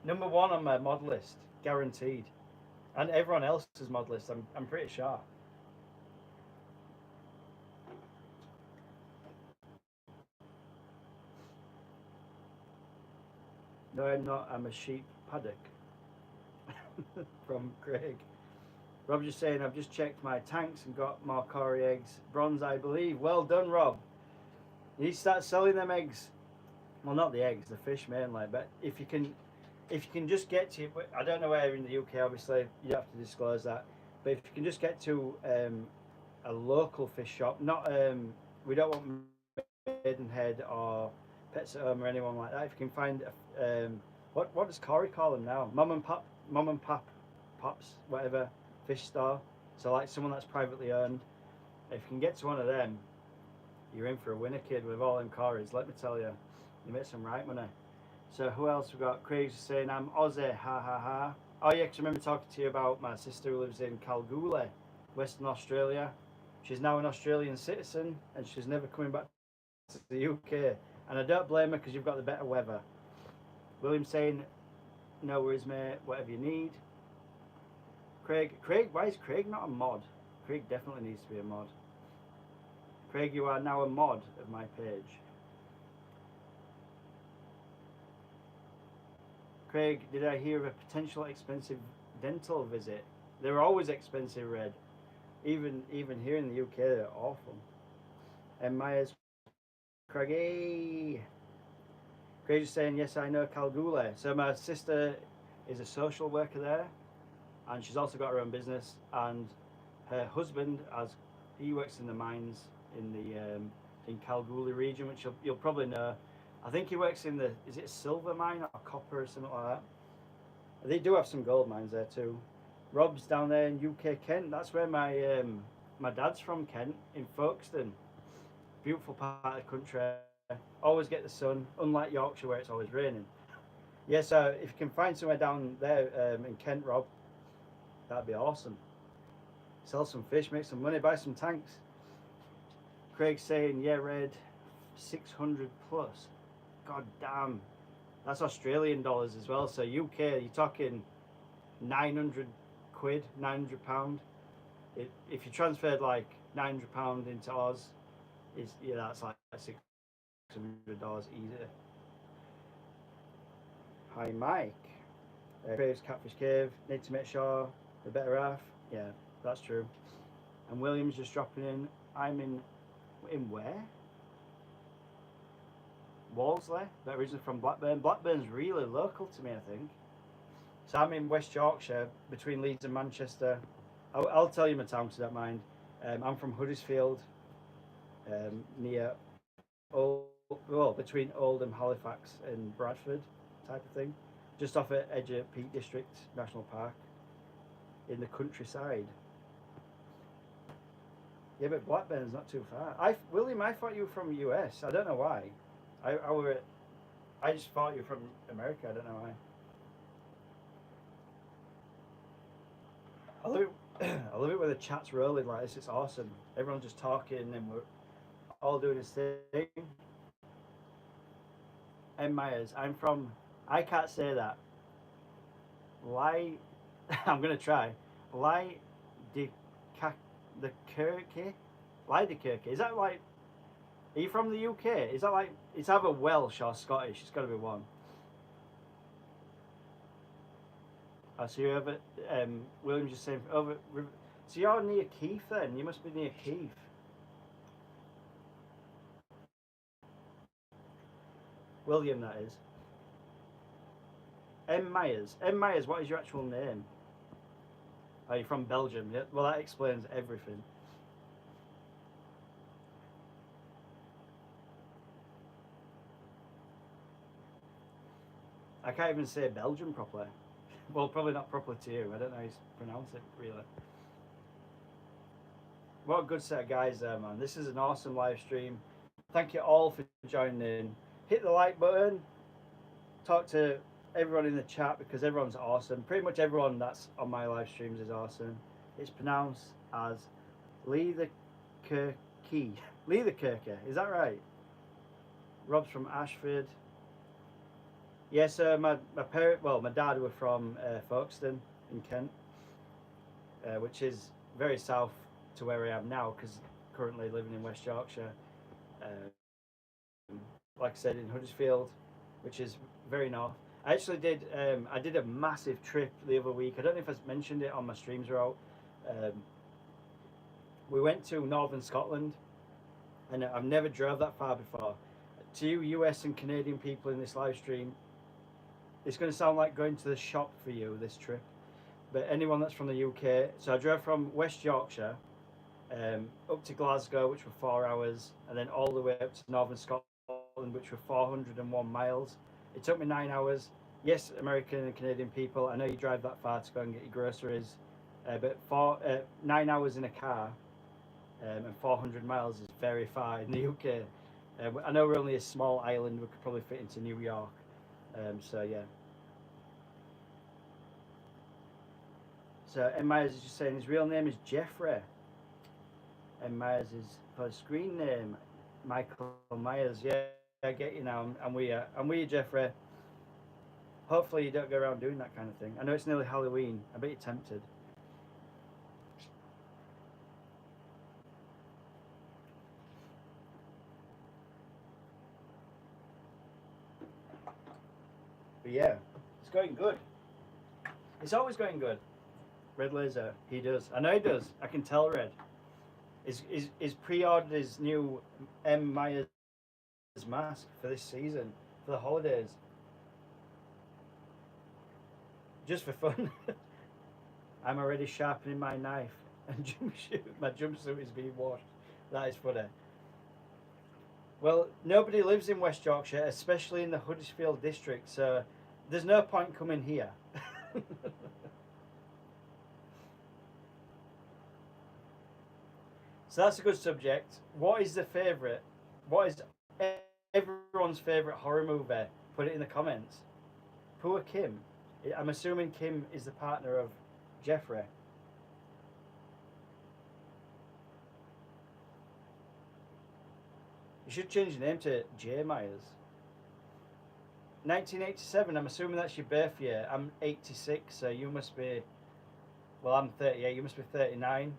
Number 1 on my mod list, guaranteed, and everyone else's mod list. I'm pretty sure. No, I'm not. I'm a sheep paddock. From Craig. Rob just saying, I've just checked my tanks and got more Cory eggs. Bronze, I believe. Well done, Rob. You need to start selling them eggs. Well, not the eggs, the fish mainly. But if you can just get to, I don't know where in the UK, obviously, you have to disclose that. But if you can just get to a local fish shop, not we don't want Maidenhead or Pets at Home or anyone like that. If you can find what does Cory call them now? Mum and pop pops, whatever, fish store. So like someone that's privately owned. If you can get to one of them, You're in for a winner, kid, with all them Corys. Let me tell you, you make some right money. So who else we got? Craig's saying I'm Aussie, ha ha ha. Oh yeah, 'cause I remember talking to you about my sister who lives in Kalgoorlie, Western Australia. She's now an Australian citizen and she's never coming back to the UK. And I don't blame her because you've got the better weather. William saying, no worries, mate, whatever you need. Craig, why is Craig not a mod? Craig definitely needs to be a mod. Craig, you are now a mod of my page. Craig, did I hear of a potential expensive dental visit? They're always expensive, Red. Even here in the UK, they're awful. And Myers, Craigie. Craig is saying, yes, I know Kalgoorlie. So my sister is a social worker there, and she's also got her own business. And her husband, he works in the mines in the in Kalgoorlie region, which you'll probably know. I think he works in is it silver mine or copper or something like that? They do have some gold mines there too. Rob's down there in UK Kent. That's where my dad's from, Kent, in Folkestone. Beautiful part of the country. Always get the sun, unlike Yorkshire where it's always raining. Yeah, so if you can find somewhere down there in Kent, Rob, that'd be awesome. Sell some fish, make some money, buy some tanks. Craig's saying, yeah, Red, 600 plus. God damn. That's Australian dollars as well. So UK, you're talking 900 quid, 900 pound. If you transferred like 900 pound into Oz, that's like $600 easy. Hi Mike. Craig's Catfish Cave. Need to make sure the better half. Yeah, that's true. And William's just dropping in. I'm in where? Walsley, but originally from Blackburn. Blackburn's really local to me, I think. So I'm in West Yorkshire, between Leeds and Manchester. I'll tell you my town because I don't mind. I'm from Huddersfield, near between Oldham, Halifax, and Bradford, type of thing. Just off the edge of Peak District National Park, in the countryside. Yeah, but Blackburn's not too far. William, I thought you were from US. I don't know why. I just thought you were from America. I don't know why. I love it when the chat's rolling like this. It's awesome. Everyone's just talking and we're all doing this thing. M. Myers, I can't say that. I'm going to try. The Kirky? Lidekirky. Is that like, are you from the UK? Is that like, it's either Welsh or Scottish. It's got to be one. So you're over, William's just saying, over, so you're near Keith then? You must be near Keith. William, that is. M. Myers. M. Myers, what is your actual name? Are you from Belgium? Yeah. Well, that explains everything. I can't even say Belgium properly. Well, probably not properly to you. I don't know how you pronounce it, really. What a good set of guys there, man. This is an awesome live stream. Thank you all for joining in. Hit the like button. Talk to everyone in the chat because everyone's awesome. Pretty much everyone that's on my live streams is awesome. It's pronounced as Lee the Kirky. Lee the Kirky, is that right? Rob's from Ashford. Yes, my dad were from Folkestone in Kent, which is very south to where I am now because currently living in West Yorkshire. Like I said, in Huddersfield, which is very north. I actually did a massive trip the other week. I don't know if I mentioned it on my streams or out. We went to northern Scotland, and I've never drove that far before. To you US and Canadian people in this live stream, it's going to sound like going to the shop for you, this trip. But anyone that's from the UK, so I drove from West Yorkshire up to Glasgow, which were 4 hours, and then all the way up to northern Scotland, which were 401 miles. It took me 9 hours. Yes, American and Canadian people, I know you drive that far to go and get your groceries, but 9 hours in a car and 400 miles is very far in the UK. I know we're only a small island. We could probably fit into New York. So yeah. So M Myers is just saying his real name is Jeffrey. M Myers is for his screen name, Michael Myers. Yeah, I get you now. I'm with you. I'm with you, Jeffrey. Hopefully you don't go around doing that kind of thing. I know it's nearly Halloween. I bet you're tempted. But yeah, it's going good. It's always going good. Red Laser, he does. I know he does. I can tell Red. He's pre-ordered his new M Myers mask for this season, for the holidays. Just for fun. I'm already sharpening my knife and my jumpsuit is being washed. That is funny. Well, nobody lives in West Yorkshire, especially in the Huddersfield district, so there's no point coming here. So that's a good subject. What is the favourite? What is everyone's favourite horror movie? Put it in the comments. Poor Kim. I'm assuming Kim is the partner of Jeffrey. You should change your name to J Myers. 1987. I'm assuming that's your birth year. I'm 86, so you must be. Well, I'm 38. You must be 39,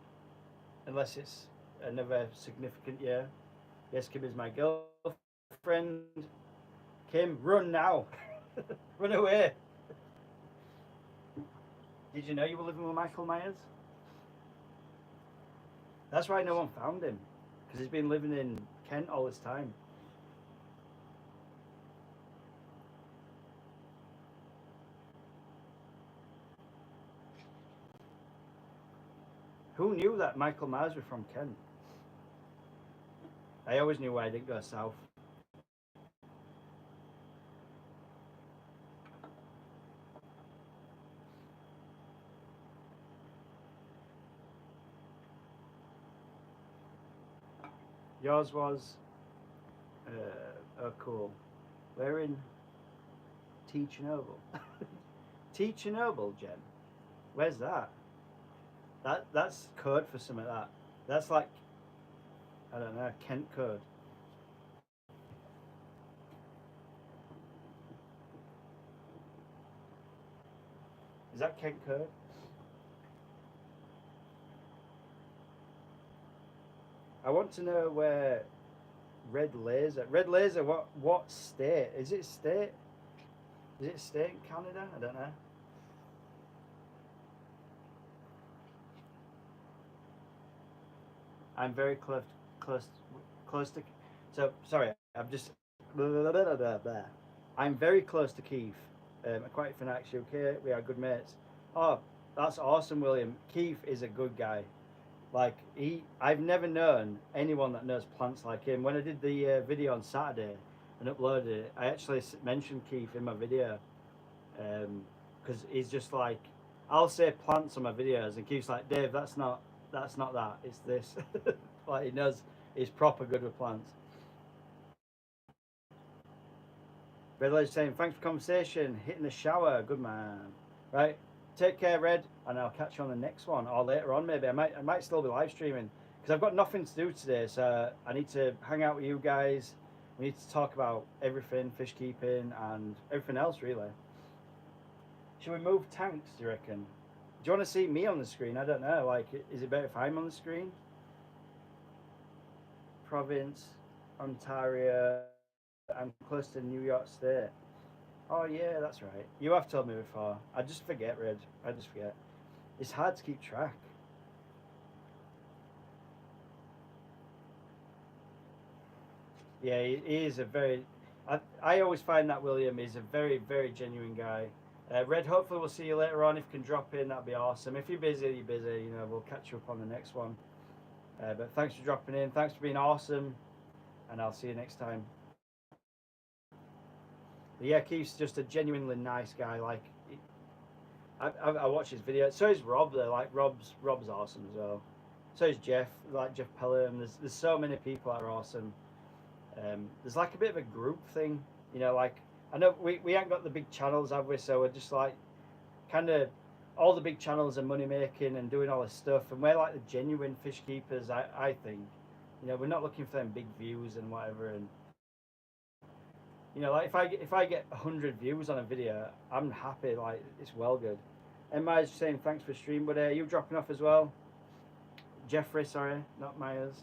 unless it's another significant year. Yes, Kim is my girlfriend. Kim, run now. Run away. Did you know you were living with Michael Myers? That's why no one found him, because he's been living in Kent all this time. Who knew that Michael Myers was from Kent? I always knew why I didn't go south. Yours was, oh cool. We're in T Chernobyl. T Chernobyl, Jen. Where's that? That's code for some of that. That's like, I don't know, Kent code. Is that Kent code? I want to know where Red Laser. Red Laser. What state? Is it state? Is it state in Canada? I don't know. I'm very close to. So sorry, I'm just. Blah, blah, blah, blah, blah. I'm very close to Keith. Quite from actually. Okay, we are good mates. Oh, that's awesome, William. Keith is a good guy. Like I've never known anyone that knows plants like him. When I did the video on Saturday and uploaded it, I actually mentioned Keith in my video because he's just like, I'll say plants on my videos, and Keith's like, Dave, that's not that. It's this. Like he knows, he's proper good with plants. Red Ledge saying, thanks for conversation. Hitting the shower, good man. Right, take care, Red, and I'll catch you on the next one, or later on maybe. I might still be live streaming because I've got nothing to do today, so I need to hang out with you guys. We need to talk about everything, fish keeping and everything else really. Should we move tanks, do you reckon? Do you want to see me on the screen? I don't know. Like, is it better if I'm on the screen? Province, Ontario. I'm close to New York State. Oh yeah, that's right. You have told me before. I just forget, Red. I just forget. It's hard to keep track. Yeah, he is a very. I always find that William is a very, very genuine guy. Red, hopefully we'll see you later on. If you can drop in, that'd be awesome. If you're busy, you're busy. You know, we'll catch you up on the next one. But thanks for dropping in. Thanks for being awesome. And I'll see you next time. But yeah, Keith's just a genuinely nice guy. Like, I watch his videos. So is Rob. Though. Like Rob's awesome as well. So is Jeff, like Jeff Pelham. There's so many people that are awesome. There's like a bit of a group thing, you know. Like I know we ain't got the big channels, have we? So we're just like kind of all the big channels are money making and doing all this stuff, and we're like the genuine fish keepers. I think, you know, we're not looking for them big views and whatever. And you know, like if I get 100 views on a video, I'm happy. Like it's well good. And Myers saying thanks for stream, but you dropping off as well. Jeffrey, sorry, not Myers.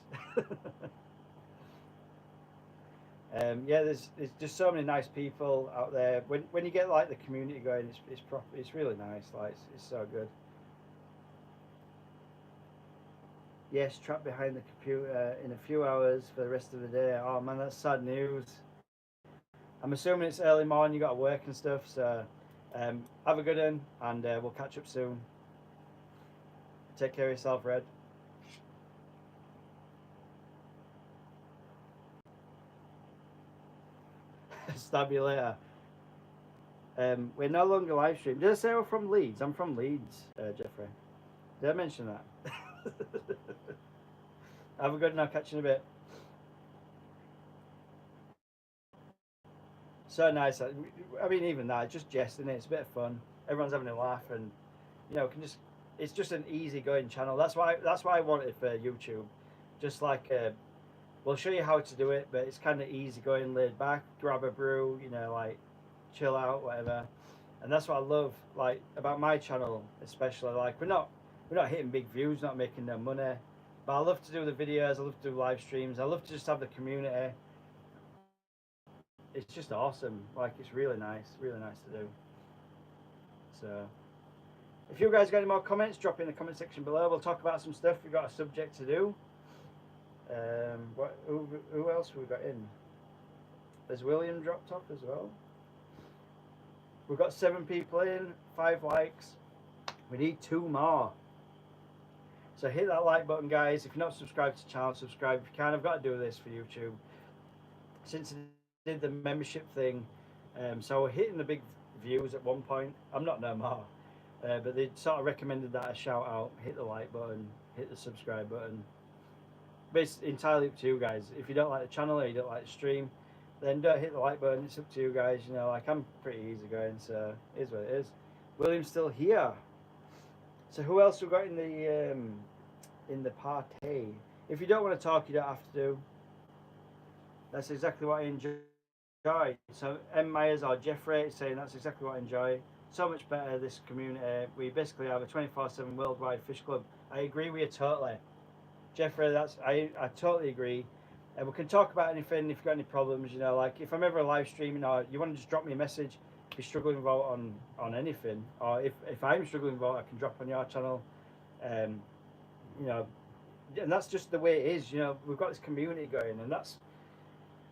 Yeah, there's just so many nice people out there. When you get like the community going, it's really nice. Like it's so good. Yes, trapped behind the computer in a few hours for the rest of the day. Oh man, that's sad news. I'm assuming it's early morning. You got to work and stuff. So have a good one, and we'll catch up soon. Take care of yourself, Red. Stab you later. We're no longer live streaming. Did I say we're from Leeds? I'm from Leeds, Jeffrey. Did I mention that? Have a good one. I'll catch you in a bit. So nice. I mean, even that, just jesting. It's a bit of fun. Everyone's having a laugh, and you know, can just. It's just an easy-going channel. That's why I wanted for YouTube. Just like we'll show you how to do it, but it's kind of easy-going, laid back. Grab a brew, you know, like chill out, whatever. And that's what I love, like about my channel, especially. Like we're not hitting big views, not making no money, but I love to do the videos. I love to do live streams. I love to just have the community. It's just awesome. Like it's really nice to do. So if you guys got any more comments, drop in the comment section below. We'll talk about some stuff. We've got a subject to do. Who else have we got in? Has William dropped off as well? We've got 7 people in, 5 likes. We need 2 more. So hit that like button, guys. If you're not subscribed to the channel, subscribe. If you can, I've got to do this for YouTube. Since I did the membership thing, so we're hitting the big views at one point. I'm not no more. But they sort of recommended that I shout out, hit the like button, hit the subscribe button. But it's entirely up to you guys. If you don't like the channel or you don't like the stream, then don't hit the like button. It's up to you guys. You know, like I'm pretty easygoing, so it is what it is. William's still here. So who else we got in the party? If you don't want to talk, you don't have to do. That's exactly what I enjoy. So M Myers or Jeffrey is saying that's exactly what I enjoy. So much better, this community. We basically have a 24/7 worldwide fish club. I agree with you totally, Jeffrey. I totally agree. And we can talk about anything. If you've got any problems, you know, like if I'm ever live streaming or you want to just drop me a message, if you're struggling with on anything, or if I'm struggling with I can drop on your channel. You know, and that's just the way it is. You know, we've got this community going, and that's,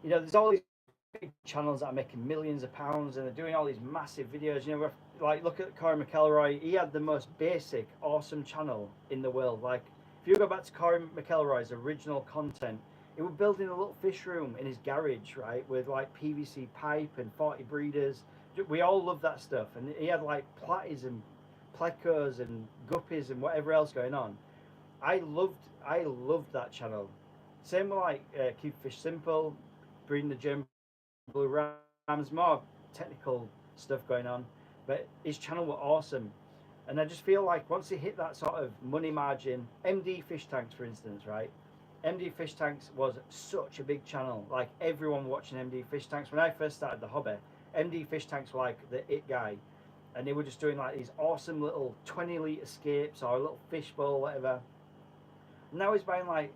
you know, there's all these big channels that are making millions of pounds and they're doing all these massive videos. You know, like look at Corey McElroy. He had the most basic, awesome channel in the world. Like if you go back to Corey McElroy's original content, he was building a little fish room in his garage, right, with like PVC pipe and 40 breeders. We all love that stuff, and he had like platies and plecos and guppies and whatever else going on. I loved that channel. Same with like Keep Fish Simple, Breeding the Gem, Blue Rams, more technical stuff going on, but his channel was awesome. And I just feel like once he hit that sort of money margin, MD Fish Tanks for instance, right? MD Fish Tanks was such a big channel. Like everyone watching MD Fish Tanks. When I first started the hobby, MD Fish Tanks were like the it guy, and they were just doing like these awesome little 20-litre escapes or a little fish bowl, whatever. Now he's buying like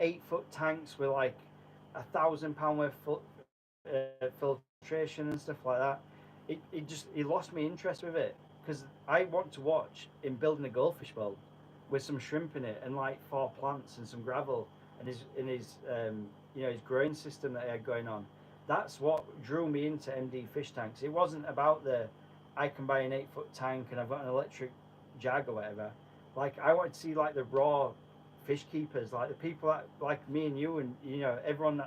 8-foot tanks with like £1,000 worth filtration and stuff like that. He lost me interest with it, because I want to watch him building a goldfish bowl with some shrimp in it and like 4 plants and some gravel and his you know, his growing system that he had going on. That's what drew me into MD Fish Tanks. It wasn't about I can buy an 8-foot tank and I've got an electric jag or whatever. Like I wanted to see like the raw fish keepers, like the people that, like me and you and, you know, everyone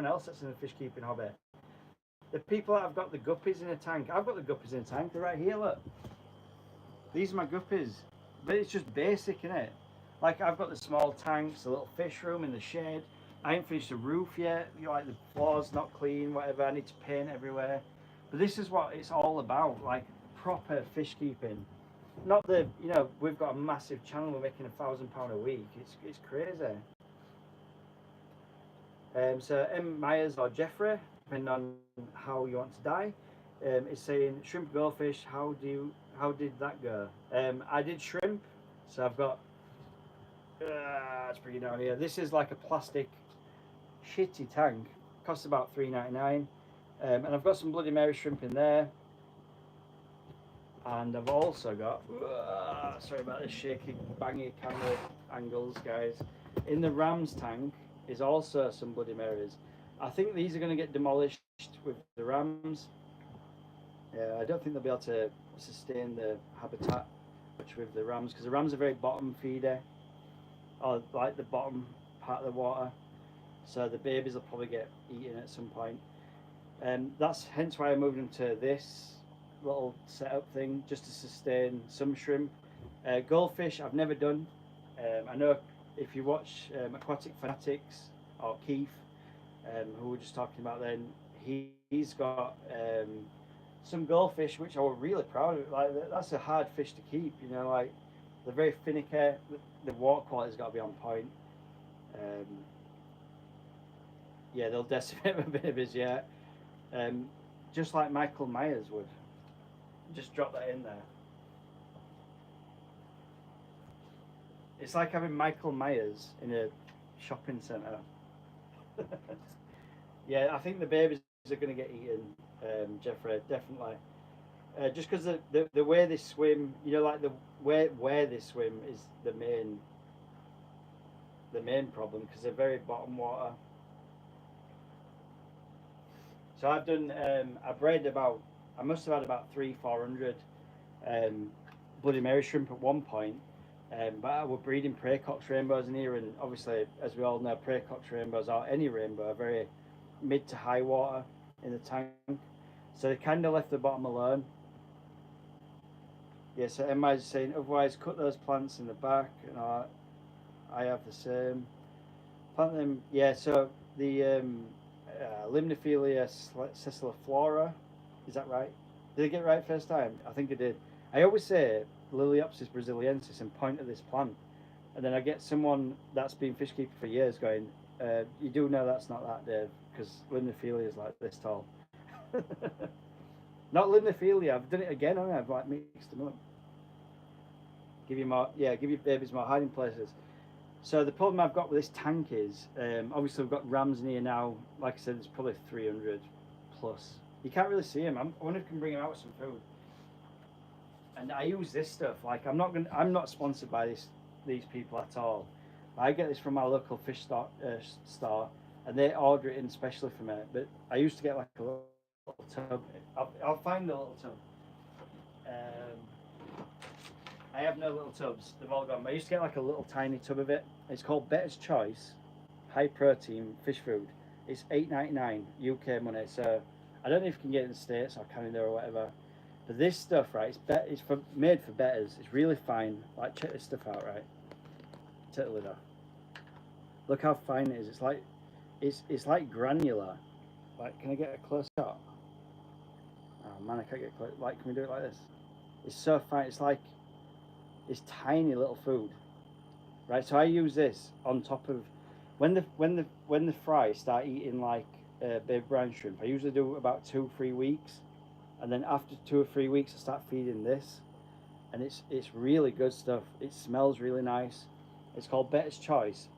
else that's in the fish keeping hobby. The people that have got the guppies in a tank. I've got the guppies in a tank. They're right here, look. These are my guppies. But it's just basic, innit? Like I've got the small tanks, the little fish room in the shed. I ain't finished the roof yet. You know, like the floor's not clean, whatever. I need to paint everywhere. But this is what it's all about, like proper fish keeping. Not the, you know, we've got a massive channel. We're making £1,000 a week. It's crazy. So M Myers or Jeffrey, depending on how you want to die, is saying shrimp goldfish. How did that go? I did shrimp, so I've got. Let's bring it down here. This is like a plastic, shitty tank. Costs about $3.99, and I've got some Bloody Mary shrimp in there. And I've also got. Sorry about this shaky, bangy camera angles, guys. In the Rams tank is also some Bloody Marys. I think these are going to get demolished with the Rams. I don't think they'll be able to sustain the habitat much with the Rams, because the Rams are very bottom feeder, or like the bottom part of the water. So the babies will probably get eaten at some point. That's hence why I moved them to this little setup thing, just to sustain some shrimp. Goldfish I've never done. I know if you watch Aquatic Fanatics or Keith, who we were just talking about then, he's got some goldfish which I was really proud of. Like that's a hard fish to keep, you know, like they're very finicky. The water quality's got to be on point. Yeah, they'll decimate my babies, yeah. Just like Michael Myers would. Just drop that in there. It's like having Michael Myers in a shopping centre. Yeah, I think the babies are going to get eaten, Jeffrey, definitely. Just because the way they swim, you know, like the where they swim is the main problem, because they're very bottom water. So I've done, I've bred about, I must have had about 400 Bloody Mary shrimp at one point. But I were breeding Praecox rainbows in here, and obviously, as we all know, Praecox rainbows, or any rainbow, are very mid to high water in the tank. So they kind of left the bottom alone. Yeah, so Emma's saying, otherwise cut those plants in the back, and I have the same. Plant them, yeah, so the Limnophilia sessiliflora, is that right? Did I get it right first time? I think I did. I always say Liliopsis brasiliensis and point at this plant, and then I get someone that's been fish keeping for years going, you do know that's not that, Dave, because Limnophilia is like this tall. Not Limnophilia, I've done it again, haven't I? I've like mixed them up. Give you more, yeah, give your babies more hiding places. So the problem I've got with this tank is, obviously we've got rams in here now. Like I said, there's probably 300 plus. You can't really see them. I wonder if I can bring them out with some food. And I use this stuff. Like I'm not sponsored by these people at all. I get this from my local fish store, and they order it in specially for me. But I used to get like a little tub. I'll find the little tub. I have no little tubs. They've all gone. I used to get like a little tiny tub of it. It's called Better's Choice, high protein fish food. It's $8.99 UK money. So I don't know if you can get it in the States or Canada or whatever. But this stuff, right? It's made for betters. It's really fine. Like check this stuff out, right? Take the lid off. Look how fine it is. It's like granular. Like, can I get a close shot? Oh man, I can't get close. Like, can we do it like this? It's so fine. It's like this tiny little food, right? So I use this on top of when the fry start eating like baby brown shrimp. I usually do about 2-3 weeks, and then after 2 or 3 weeks, I start feeding this, and it's really good stuff. It smells really nice. It's called Better's Choice.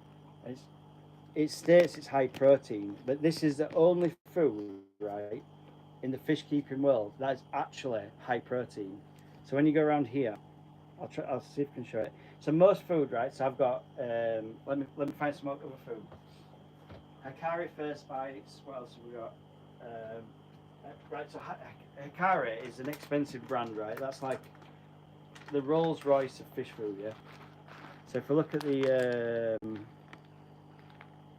It states it's high protein, but this is the only food, right, in the fish keeping world that is actually high protein. So when you go around here, I'll see if I can show it. So most food, right? So I've got let me find some other food. Hikari first bites. What else have we got? Right. So Hikari is an expensive brand, right? That's like the Rolls Royce of fish food, yeah. So if we look at the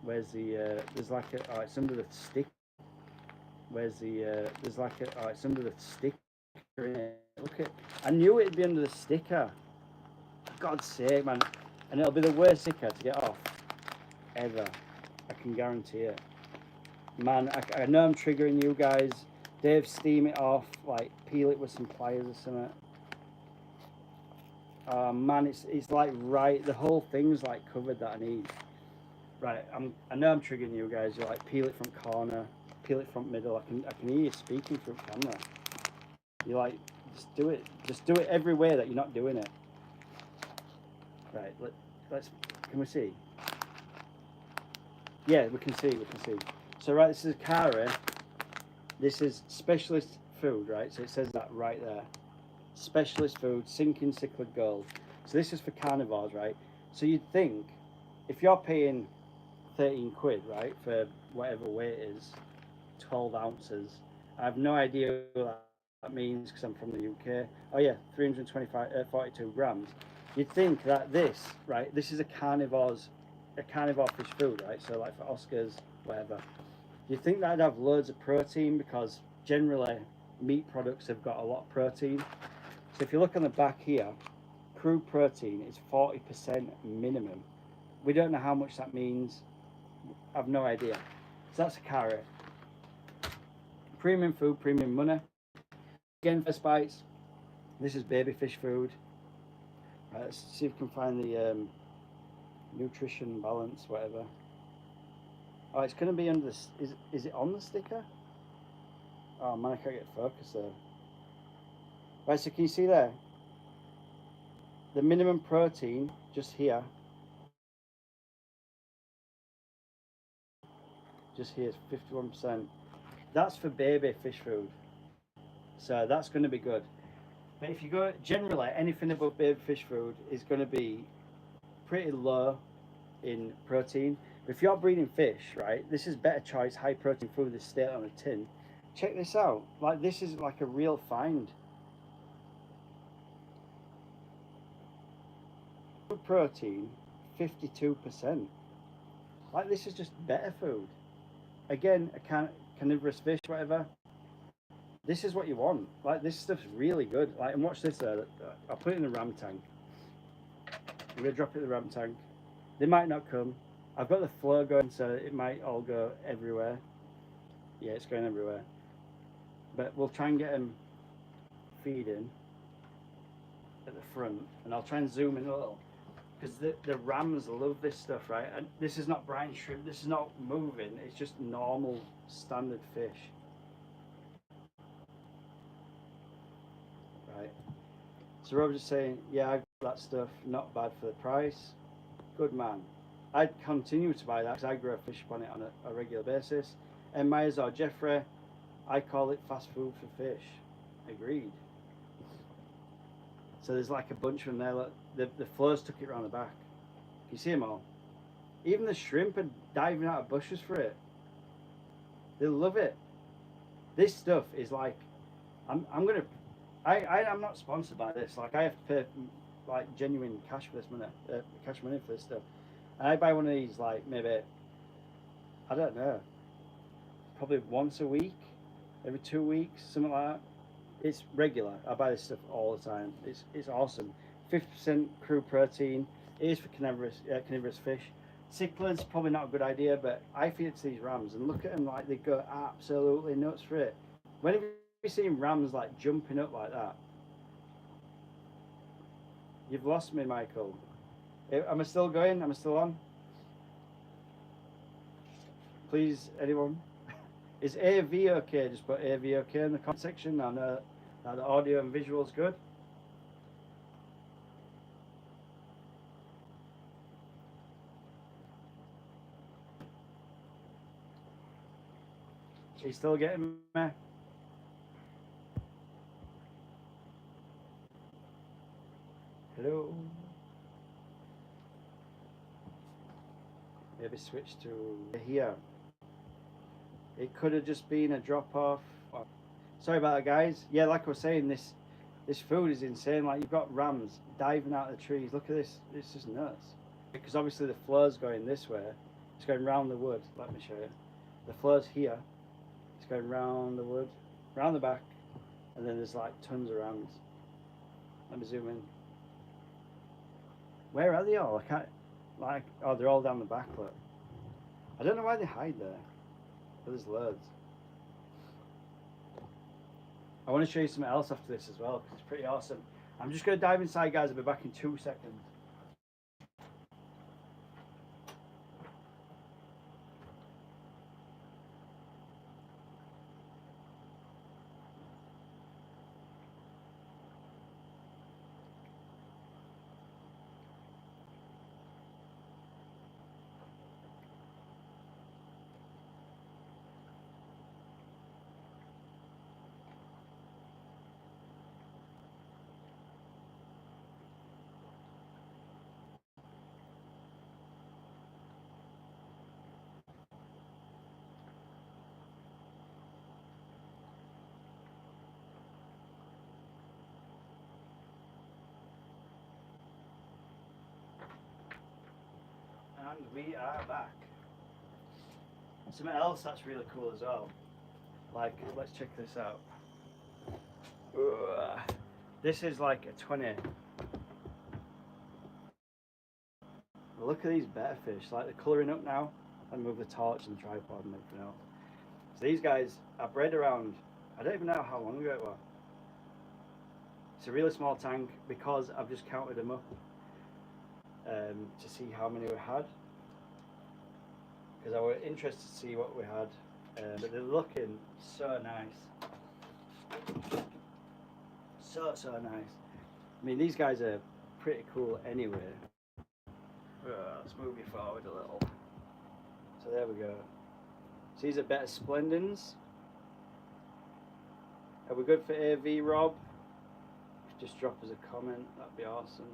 where's the there's like a it's under the stick. Where's the there's like a it's under the stick. Look at, I knew it'd be under the sticker. For God's sake, man. and it'll be the worst sticker to get off ever. I can guarantee it. Man, I know I'm triggering you guys. Dave, steam it off, like peel it with some pliers or something. Man, it's like right, the whole thing's like covered that I need. Right, I know I'm triggering you guys. You're like, peel it from corner, peel it from middle. I can hear you speaking through camera. You're like, just do it every way that you're not doing it. Right, let's, can we see? Yeah, we can see. So right, this is Kara. This is specialist food, right? So it says that right there. Specialist food, sinking cichlid gold. So this is for carnivores, right? So you'd think, if you're paying 13 quid, right, for whatever weight it is, 12 ounces. I have no idea what that means because I'm from the UK. Oh yeah, 42 grams. You'd think that this, right, this is a carnivore fish food, right? So like for Oscars, whatever. You'd think that'd have loads of protein because generally meat products have got a lot of protein. So if you look on the back here, crude protein is 40% minimum. We don't know how much that means. I've no idea. So that's a carrot. Premium food, premium money. Again, First Bites. This is baby fish food. Right, let's see if we can find the nutrition balance, whatever. Oh, it's going to be under this. Is it on the sticker? Oh man, I can't get focus there. Right, so can you see there? The minimum protein just here. Just here is 51%. That's for baby fish food. So that's going to be good. But if you go, generally, anything above baby fish food is going to be pretty low in protein. But if you're breeding fish, right, this is better choice, high protein food that's stated on a tin. Check this out. Like, this is like a real find. Protein, 52%. Like, this is just better food. Again, a carnivorous fish, whatever. This is what you want. Like, this stuff's really good. Like, and watch this there. I'll put it in the ram tank. I'm gonna drop it in the ram tank. They might not come. I've got the flow going, so it might all go everywhere. Yeah, it's going everywhere. But we'll try and get them feeding at the front, and I'll try and zoom in a little. Because the rams love this stuff, right? And this is not brine shrimp. This is not moving. It's just normal, standard fish. Right. So Rob's just saying, yeah, I've got that stuff. Not bad for the price. Good man. I'd continue to buy that because I grow fish on it on a regular basis. And Myers or Jeffrey, I call it fast food for fish. Agreed. So there's like a bunch of them there. Look, the flows took it around the back. You see them all? Even the shrimp are diving out of bushes for it. They love it. This stuff is like, I'm not sponsored by this. Like, I have to pay like genuine cash for this money, cash money for this stuff. And I buy one of these like maybe, I don't know, probably once a week, every 2 weeks, something like that. It's regular. I buy this stuff all the time. It's awesome. 50% crude protein. It is for carnivorous fish. Cichlids probably not a good idea, but I feed it to these rams and look at them like they go absolutely nuts for it. When have you seen rams like jumping up like that? You've lost me, Michael. Am I still going? Am I still on? Please, anyone? Is AV okay? Just put AV okay in the comment section. I know that the audio and visual is good. Are you still getting me? Hello? Maybe switch to here. It could have just been a drop off. Sorry about that, guys. Yeah, like I was saying, this food is insane. Like, you've got rams diving out of the trees. Look at this. It's just nuts. Because obviously the flow's going this way. It's going round the wood. Let me show you. The flow's here. It's going round the wood, round the back, and then there's like tons of rams. Let me zoom in. Where are they all? I can't, like, oh, they're all down the back, look. I don't know why they hide there, but there's loads. I want to show you something else after this as well, because it's pretty awesome. I'm just going to dive inside, guys. I'll be back in 2 seconds. And we are back. Something else that's really cool as well. Like, let's check this out. This is like a 20. Look at these betta fish. Like, they're colouring up now. I move the torch and the tripod and everything else. So these guys are bred around, I don't even know how long ago it was. It's a really small tank because I've just counted them up to see how many we had. Because I was interested to see what we had. But they're looking so nice. So nice. I mean, these guys are pretty cool anyway. Let's move you forward a little. So there we go. So these are betta splendens. Are we good for AV, Rob? Just drop us a comment, that'd be awesome.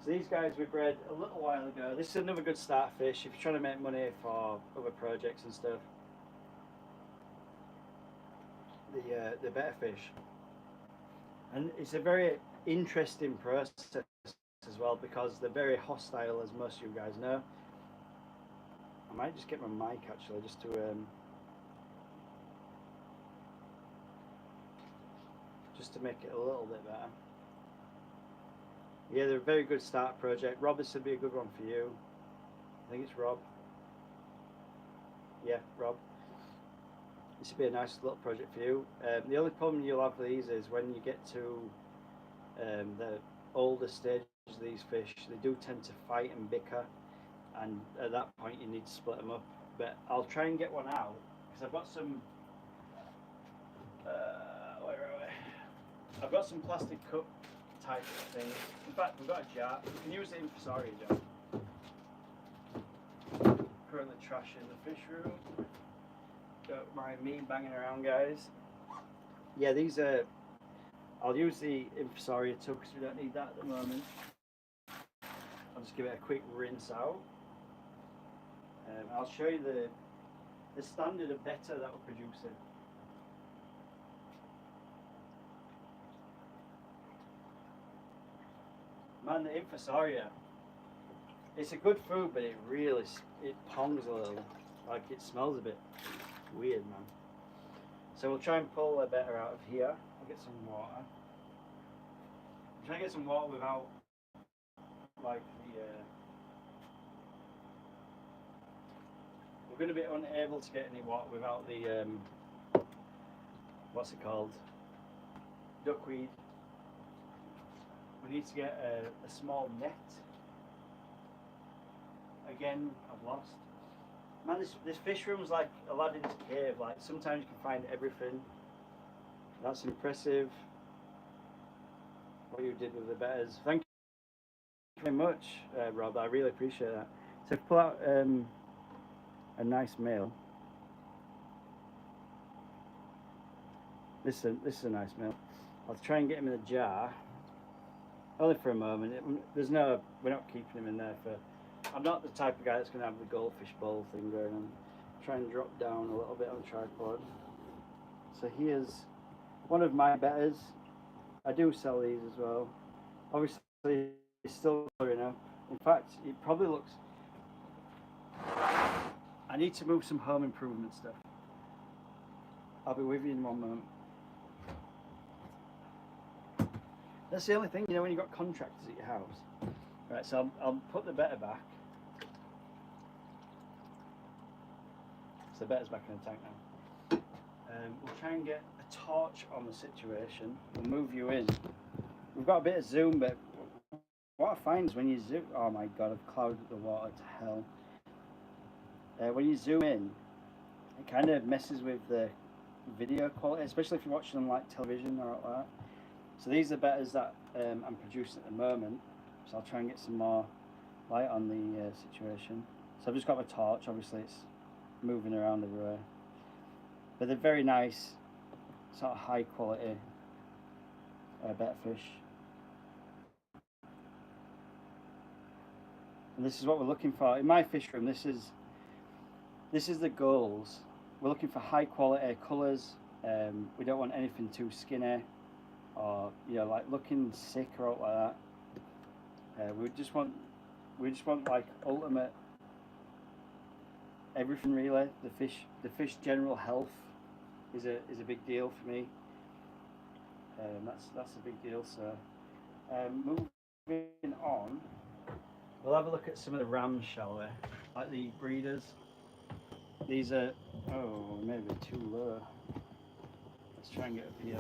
So these guys we bred a little while ago. This is another good start fish if you're trying to make money for other projects and stuff. The betta fish. And it's a very interesting process as well because they're very hostile, as most of you guys know. I might just get my mic actually just to make it a little bit better. Yeah, they're a very good start project. Rob, this would be a good one for you. I think it's Rob. Yeah, Rob. This would be a nice little project for you. The only problem you'll have with these is when you get to the older stages of these fish, they do tend to fight and bicker, and at that point you need to split them up. But I'll try and get one out because I've got some. Where are we? I've got some plastic cup type things. In fact, we've got a jar. We can use the infusoria jar. Currently trashing the fish room. Don't mind me banging around, guys. Yeah, these are. I'll use the infusoria tub because we don't need that at the moment. I'll just give it a quick rinse out. I'll show you the standard of betta that we're producing. Man, the infusoria, it's a good food, but it pongs a little. Like, it smells a bit weird, man. So we'll try and pull a betta out of here. I'll get some water. I'm trying to get some water without, like, we're going to be unable to get any water without the, what's it called? Duckweed. We need to get a small net. Again, I've lost. Man, this fish room's like Aladdin's cave. Like, sometimes you can find everything. That's impressive. What you did with the bettas. Thank you very much, Rob. I really appreciate that. So pull out a nice male. This is a nice male. I'll try and get him in a jar. Only for a moment. We're not keeping him in there for. I'm not the type of guy that's going to have the goldfish bowl thing going on. Try and drop down a little bit on the tripod. So here's one of my bettas. I do sell these as well. Obviously, it's still coloring up. In fact, it probably looks. I need to move some home improvement stuff. I'll be with you in one moment. That's the only thing, you know, when you've got contractors at your house. Right, so I'll put the better back. So the better's back in the tank now. We'll try and get a torch on the situation. We'll move you in. We've got a bit of zoom, but what I find is when you zoom... Oh my god, I've clouded the water to hell. When you zoom in, it kind of messes with the video quality, especially if you're watching on like television or like that. So these are betters that I'm producing at the moment. So I'll try and get some more light on the situation. So I've just got my torch, obviously it's moving around everywhere. But they're very nice, sort of high quality betta fish. And this is what we're looking for. In my fish room, this is the goals. We're looking for high quality colours. We don't want anything too skinny or, you know, like looking sick or out like that. We just want like ultimate everything really. The fish general health is a big deal for me. That's a big deal. So moving on, we'll have a look at some of the rams, shall we? Like the breeders. These are, oh, maybe too low. Let's try and get up here.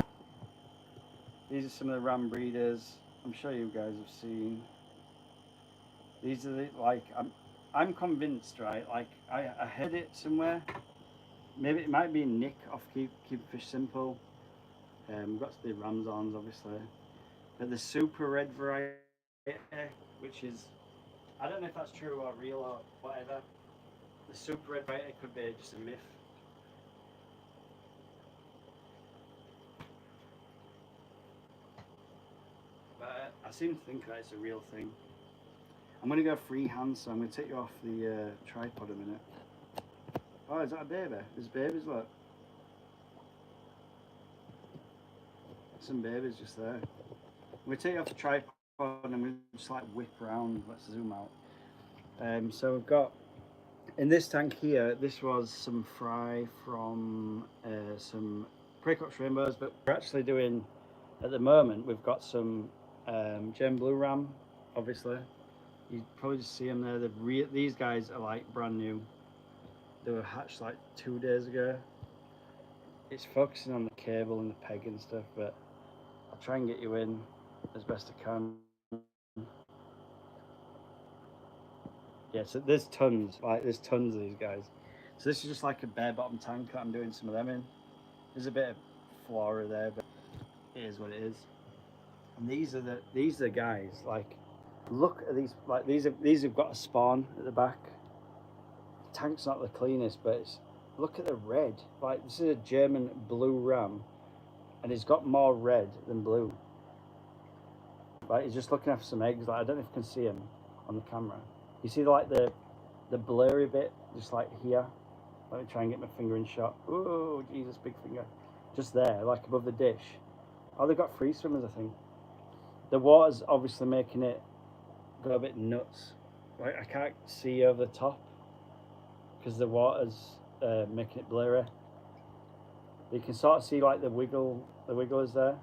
These are some of the ram breeders. I'm sure you guys have seen. These are the, like, I'm convinced, right? Like I heard it somewhere. Maybe it might be Nick off Keep Fish Simple. We've got the Ramsons, obviously. But the super red variety, which is, I don't know if that's true or real or whatever. The super red variety could be just a myth. But I seem to think that it's a real thing. I'm going to go freehand, so I'm going to take you off the tripod a minute. Oh, is that a baby? There's babies, look. Some babies just there. I'm going to take you off the tripod and I'm going to just like whip around. Let's zoom out. So we've got, in this tank here, this was some fry from some Praecox Rainbows, but we're actually doing, at the moment, we've got some Gem Blue Ram, obviously. You probably just see them there. These guys are like brand new. They were hatched like 2 days ago. It's focusing on the cable and the peg and stuff, but I'll try and get you in as best I can. Yeah, so there's tons of these guys. So this is just like a bare bottom tank that I'm doing some of them in. There's a bit of flora there, but it is what it is. And these are the guys, like, look at these, like these have got a spawn at the back. The tank's not the cleanest, but look at the red. Like, this is a German blue ram, and he's got more red than blue. Like, he's just looking after some eggs. Like, I don't know if you can see him on the camera. You see like the blurry bit, just like here. Let me try and get my finger in shot. Oh Jesus, big finger. Just there, like above the dish. Oh, they've got free swimmers, I think. The water's obviously making it go a bit nuts. Like, I can't see over the top because the water's making it blurry. You can sort of see like the wigglers there.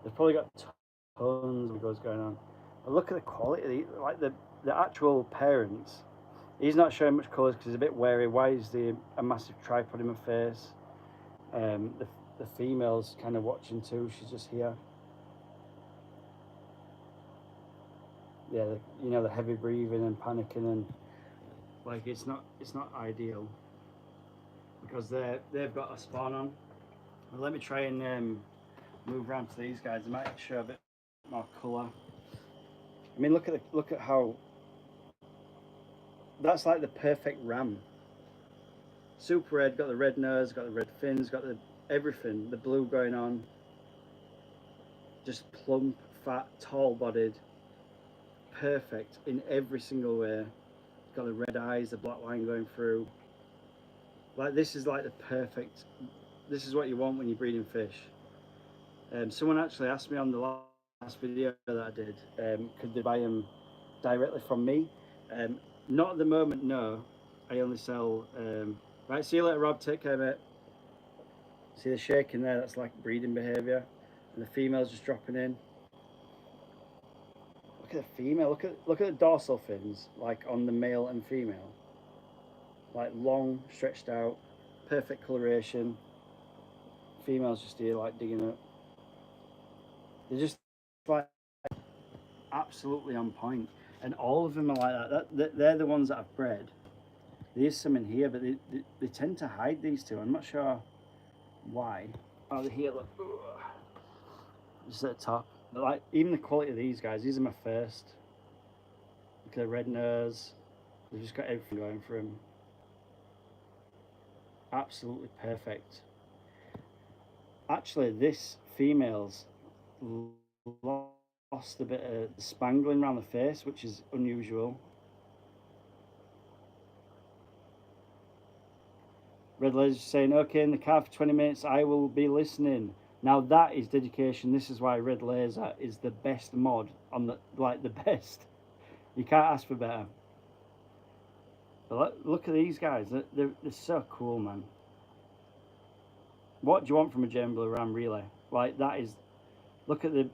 They've probably got tons of wigglers going on. But look at the quality, like the actual parents. He's not showing much colours because he's a bit wary. Why is a massive tripod in my face? The female's kind of watching too. She's just here. Yeah, you know, the heavy breathing and panicking, and like it's not ideal because they've got a spawn on. Well, let me try and move around to these guys. They might show a bit more colour. I mean, look at how that's like the perfect ram. Super red, got the red nose, got the red fins, got the everything, the blue going on. Just plump, fat, tall-bodied, perfect in every single way. Got the red eyes, the black line going through. Like, this is like the perfect. This is what you want when you're breeding fish. Someone actually asked me on the last video that I did, could they buy them directly from me? Not at the moment, no. I only sell. Right, see you later, Rob. Take care, mate. See the shaking there? That's like breeding behaviour, and the female's just dropping in. Look at the female. Look at the dorsal fins, like on the male and female. Like long, stretched out, perfect coloration. Females just here like digging up. They're just like absolutely on point, and all of them are like that. They're the ones that I've bred. There's some in here, but they tend to hide these two. I'm not sure why. Oh, they're here. Look, just at the top. But like even the quality of these guys. These are my first. Look at the red nose. They've just got everything going for them. Absolutely perfect. Actually, this female's lost a bit of spangling around the face, which is unusual. Red Laser saying, okay, in the car for 20 minutes, I will be listening. Now that is dedication. This is why Red Laser is the best mod on the best. You can't ask for better. But look at these guys. They're so cool, man. What do you want from a German Blue Ram, really? Like, that is... Look at the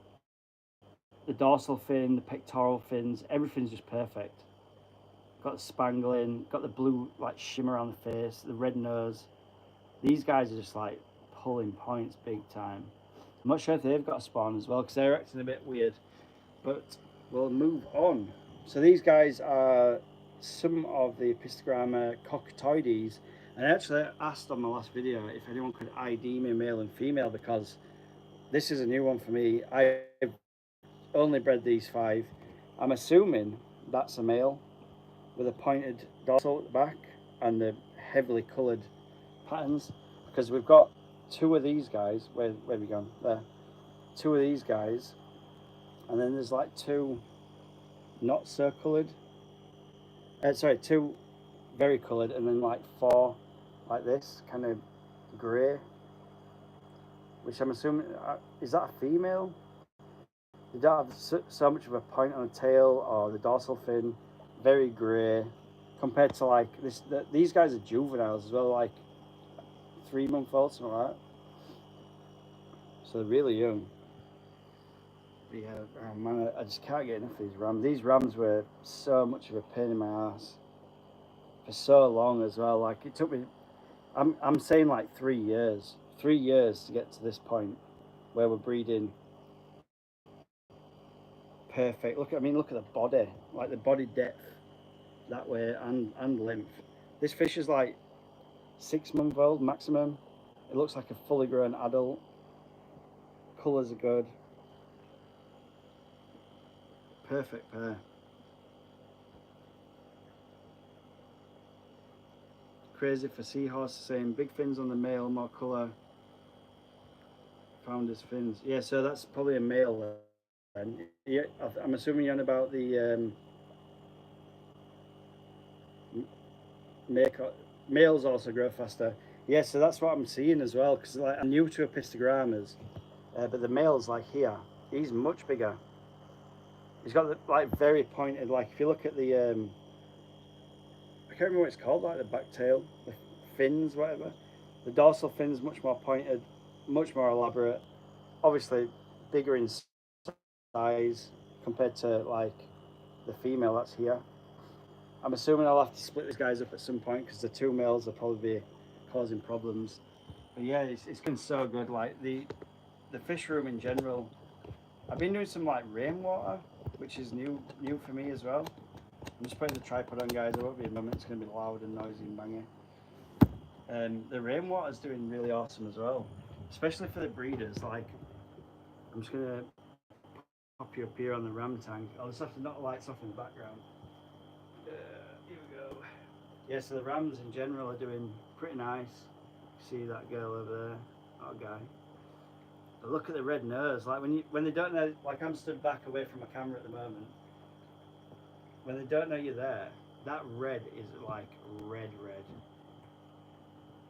dorsal fin, the pectoral fins. Everything's just perfect. Got the spangling, got the blue, like, shimmer on the face, the red nose. These guys are just, like, pulling points big time. I'm not sure if they've got a spawn as well, because they're acting a bit weird. But we'll move on. So these guys are some of the Apistogramma cockatoides. And I actually asked on my last video if anyone could ID me male and female, because this is a new one for me. I've only bred these 5. I'm assuming that's a male with a pointed dorsal at the back and the heavily coloured patterns, because we've got 2 of these guys. Where have we gone? There. 2 of these guys, and then there's like 2 not so coloured. Sorry, 2 very coloured, and then like 4 like this, kind of grey, which I'm assuming, is that a female? They don't have so much of a point on the tail or the dorsal fin. Very grey compared to like this. These guys are juveniles as well, like 3-month-old, something like that. So they're really young. But yeah, oh man, I just can't get enough of these rams. These rams were so much of a pain in my ass for so long as well. Like, it took me, I'm saying like 3 years. 3 years to get to this point where we're breeding perfect. Look at the body, like the body depth that way, and length. This fish is like 6-month-old maximum. It looks like a fully grown adult. Colours are good. Perfect pair. Crazy for Seahorse saying big fins on the male, more colour. Founder's fins. Yeah, so that's probably a male then. Yeah, I'm assuming you're on about the males also grow faster. Yeah, so that's what I'm seeing as well, because like, I'm new to Apistogrammas, but the male's like here, he's much bigger. He's got the, like, very pointed, like if you look at the I can't remember what it's called, like the back tail, the fins, whatever. The dorsal fin's much more pointed, much more elaborate, obviously bigger in size compared to like the female that's here. I'm assuming I'll have to split these guys up at some point, because the 2 males will probably be causing problems. But yeah, it's been so good. Like the fish room in general, I've been doing some like rainwater, which is new for me as well. I'm just putting the tripod on, guys. It won't be a moment. It's going to be loud and noisy and banging. And the rainwater's doing really awesome as well, especially for the breeders. Like, I'm just going to pop you up here on the ram tank. I'll just have to knock the lights off in the background. Here we go. Yeah, so the rams in general are doing pretty nice. See that girl over there, that guy. But look at the red nose. Like when they don't know, like I'm stood back away from my camera at the moment. When they don't know you're there, that red is like red.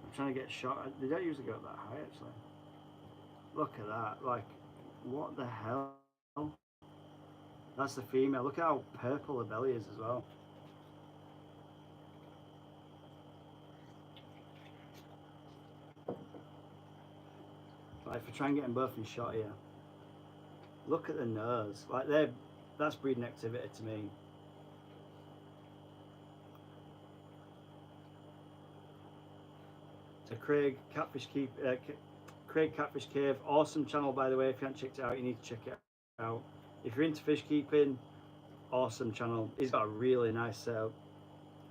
I'm trying to get a shot. They don't usually go that high actually. Look at that. Like, what the hell? That's the female. Look at how purple the belly is as well. Like, if I try and get them both in shot here, look at the nose. Like, they're that's breeding activity to me. So Craig Catfish Cave, awesome channel by the way. If you haven't checked it out, you need to check it out. If you're into fish keeping, awesome channel. He's got a really nice setup.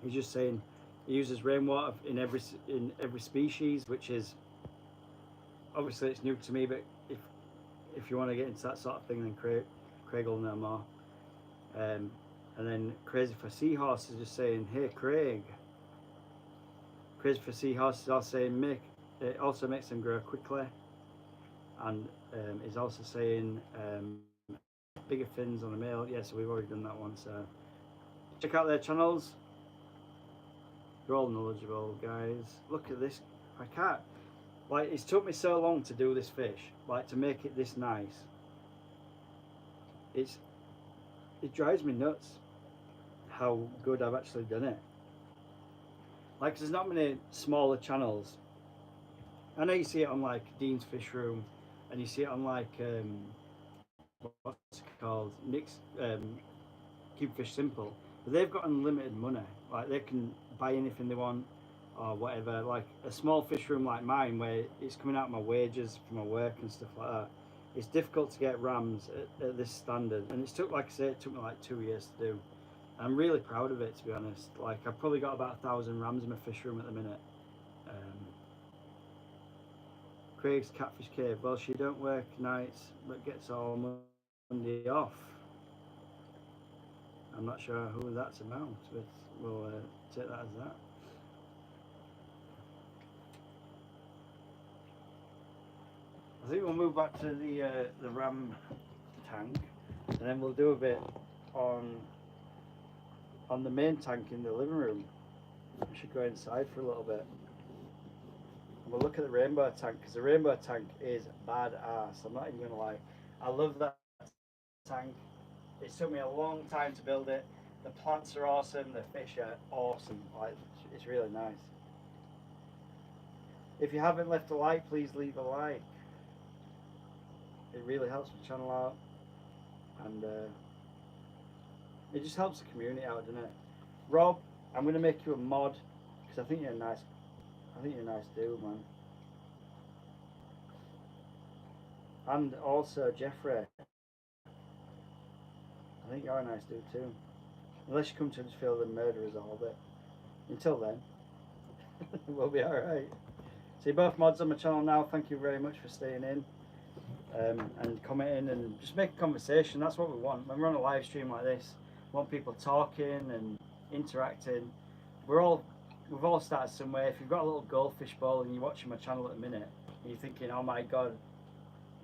He's just saying he uses rainwater in every species, which is obviously it's new to me, but if you want to get into that sort of thing, then Craig will know more. And then Crazy for Seahorse is just saying, hey Craig. Crazy for Seahorse is also saying it also makes them grow quickly, and is also saying bigger fins on the male. Yeah, so we've already done that one. So check out their channels. They're all knowledgeable guys. Look at this. I can't. Like, it's took me so long to do this fish, like to make it this nice. It drives me nuts how good I've actually done it. Like, there's not many smaller channels. I know you see it on like Dean's Fish Room, and you see it on like what's it called, Nick's Keep Fish Simple, but they've got unlimited money. Like, they can buy anything they want or whatever. Like a small fish room like mine, where it's coming out of my wages from my work and stuff like that, it's difficult to get rams at this standard, and it's took, like I say, it took me like 2 years to do. I'm really proud of it, to be honest. Like, I've probably got about 1,000 rams in my fish room at the minute. Craig's Catfish Cave. Well, she don't work nights, but gets all Monday off. I'm not sure who that's about, but we'll take that as that. I think we'll move back to the ram tank, and then we'll do a bit on the main tank in the living room. We should go inside for a little bit. And we'll look at the rainbow tank, because the rainbow tank is badass. I'm not even gonna lie. I love that tank. It took me a long time to build it. The plants are awesome. The fish are awesome. Like, it's really nice. If you haven't left a like, please leave a like. It really helps the channel out, and it just helps the community out, doesn't it? Rob, I'm gonna make you a mod, because I think you're a nice dude, man. And also Jeffrey, I think you're a nice dude too. Unless you come to feel the murderers all bit. Until then, we'll be alright. So you're both mods on my channel now. Thank you very much for staying in. And commenting and just make a conversation. That's what we want when we're on a live stream like this. We want people talking and interacting. We've all started somewhere. If you've got a little goldfish bowl and you're watching my channel at the minute and you're thinking, oh my god,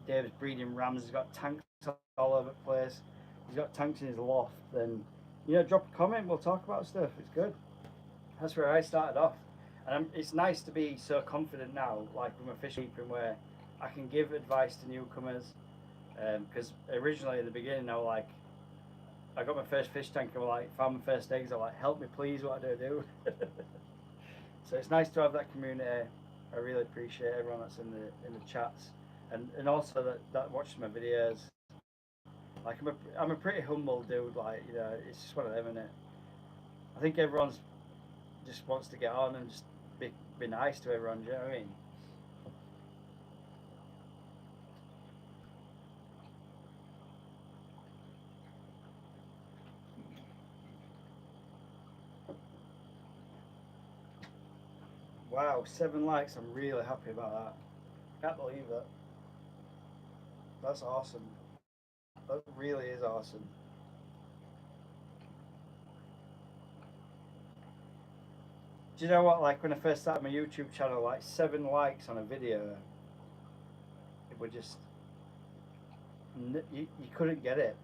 Dave's breeding rams, he's got tanks all over the place, he's got tanks in his loft, then, you know, drop a comment, we'll talk about stuff. It's good. That's where I started off, and it's nice to be so confident now, like with my fish keeping, where I can give advice to newcomers, because originally in the beginning I got my first fish tank and found my first eggs. I'm like, help me please, what do I do? So it's nice to have that community. I really appreciate everyone that's in the chats, and also that watches my videos. Like, I'm a pretty humble dude. Like, you know, it's just one of them, isn't it? I think everyone's just wants to get on and just be nice to everyone. Do you know what I mean? Wow, 7 likes. I'm really happy about that. Can't believe that. That's awesome. That really is awesome. Do you know what? Like, when I first started my YouTube channel, like 7 likes on a video, it would just, you couldn't get it.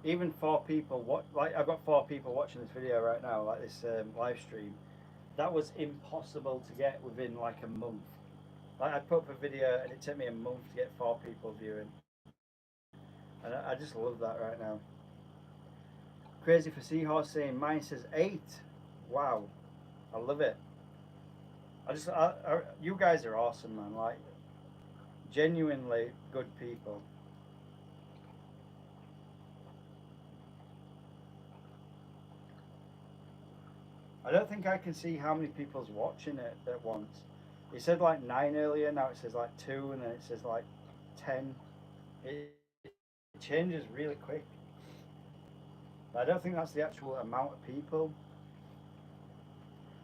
Even 4 people I've got 4 people watching this video right now, like this live stream. That was impossible to get within like a month. Like, I put up a video and it took me a month to get 4 people viewing. And I just love that right now. Crazy for Seahorse saying mine says 8. Wow, I love it. You guys are awesome, man. Like, genuinely good people. I don't think I can see how many people's watching it at once. It said like 9 earlier, now it says like 2, and then it says like 10. It changes really quick. But I don't think that's the actual amount of people.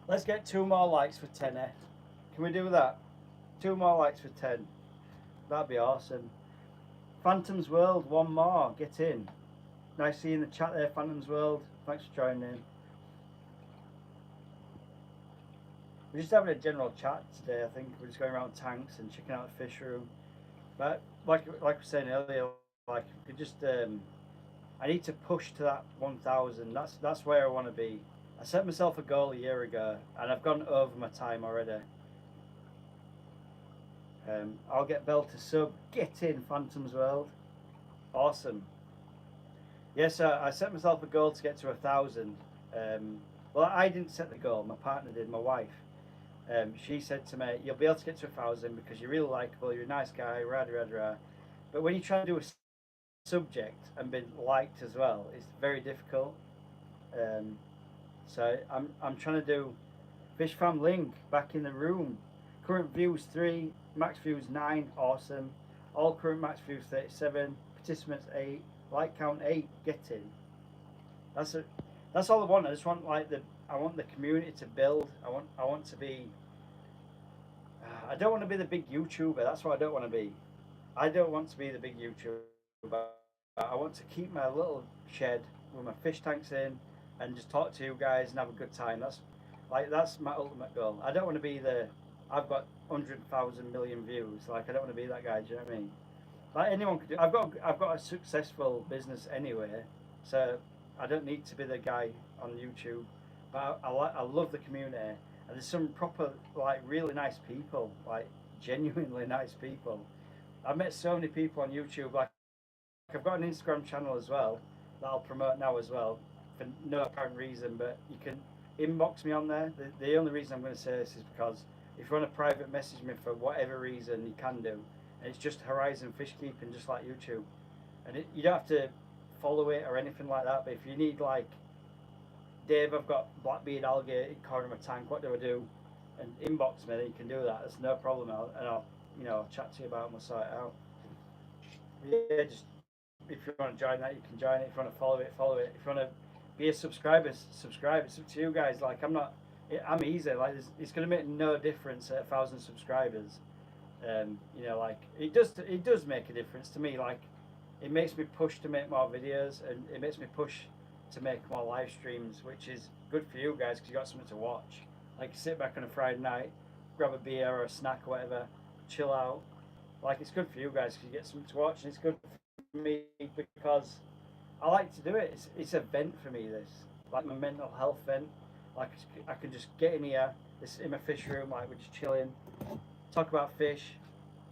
Let's get 2 more likes for 10, eh? Can we do that? 2 more likes for 10. That'd be awesome. Phantom's World, 1 more. Get in. Nice seeing the chat there, Phantom's World. Thanks for joining in. We're just having a general chat today, I think. We're just going around tanks and checking out the fish room. But like we were saying earlier, like we just I need to push to that 1,000. That's where I want to be. I set myself a goal a year ago, and I've gone over my time already. I'll get Bell to sub. Get in, Phantom's World. Awesome. Yes, I set myself a goal to get to 1,000. Well, I didn't set the goal. My partner did. My wife. She said to me, "You'll be able to get to 1,000 because you're really likable. You're a nice guy. Rah rah rah." But when you try to do a subject and be liked as well, it's very difficult. So I'm trying to do Fish Fam Link back in the room. Current views 3, max views 9, awesome. All current max views 37, participants 8, like count 8. Get in. That's all I want. I just want I want the community to build. I want to be. I don't want to be the big YouTuber. That's what I don't want to be. I don't want to be the big YouTuber. I want to keep my little shed with my fish tanks in and just talk to you guys and have a good time. That's my ultimate goal. I don't want to be I've got 100,000 million views. Like, I don't want to be that guy. Do you know what I mean? Like, anyone could do. I've got a successful business anyway, so I don't need to be the guy on YouTube. But I love the community, and there's some proper, like, really nice people, like genuinely nice people. I've met so many people on YouTube. Like, I've got an Instagram channel as well that I'll promote now as well for no apparent reason, but you can inbox me on there. The only reason I'm going to say this is because if you want to private message me for whatever reason, you can do. And it's just Horizon Fish Keeping, just like YouTube. And you don't have to follow it or anything like that, but if you need, like, Dave, I've got blackbeard algae in corner of my tank, what do I do? And inbox me, then you can do that. It's no problem. I'll chat to you about it and we'll sort it out. Yeah, just if you want to join that, you can join it. If you want to follow it, follow it. If you want to be a subscriber, subscribe. It's up to you guys. Like, I'm easy. Like, it's going to make no difference at 1,000 subscribers. Like, it does make a difference to me. Like, it makes me push to make more videos, and it makes me push to make more live streams, which is good for you guys because you got something to watch. Like, you sit back on a Friday night, grab a beer or a snack or whatever, chill out. Like, it's good for you guys because you get something to watch, and it's good for me because I like to do it. It's a vent for me. This, like, my mental health vent. Like, I can just get in here, this in my fish room, like, we're just chilling, talk about fish,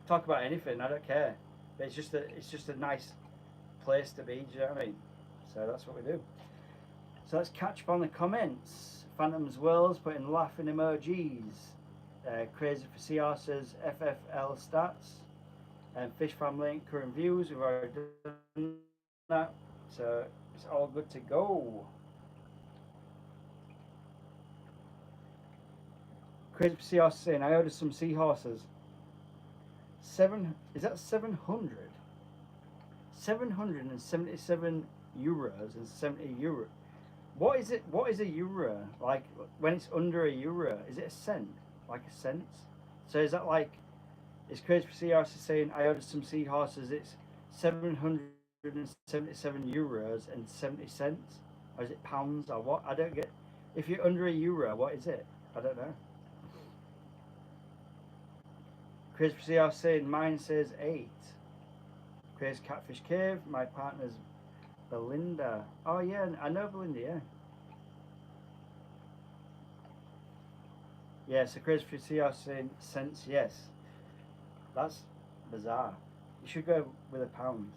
talk about anything. I don't care. But it's just a nice place to be. Do you know what I mean? So that's what we do. So let's catch up on the comments. Phantom's Worlds putting laughing emojis. Crazy for Seahorses, FFL stats, and Fish Fam Link current views. We've already done that, so it's all good to go. Crazy for Seahorses saying, I ordered some seahorses. Is that 700? 777 euros and 70 euro. What is it? What is a euro? Like, when it's under a euro, is it a cent? Like a cent? So is that like, it's Crazy for Seahorses saying, I ordered some seahorses, it's 777 euros and 70 cents? Or is it pounds or what? I don't get. If you're under a euro, what is it? I don't know. Crazy for Seahorses saying, mine says 8. Crazy Catfish Cave, my partner's Belinda. Oh yeah, I know Belinda, yeah. Yeah, so Crazy for Seahorses saying cents, yes. That's bizarre. You should go with a pound.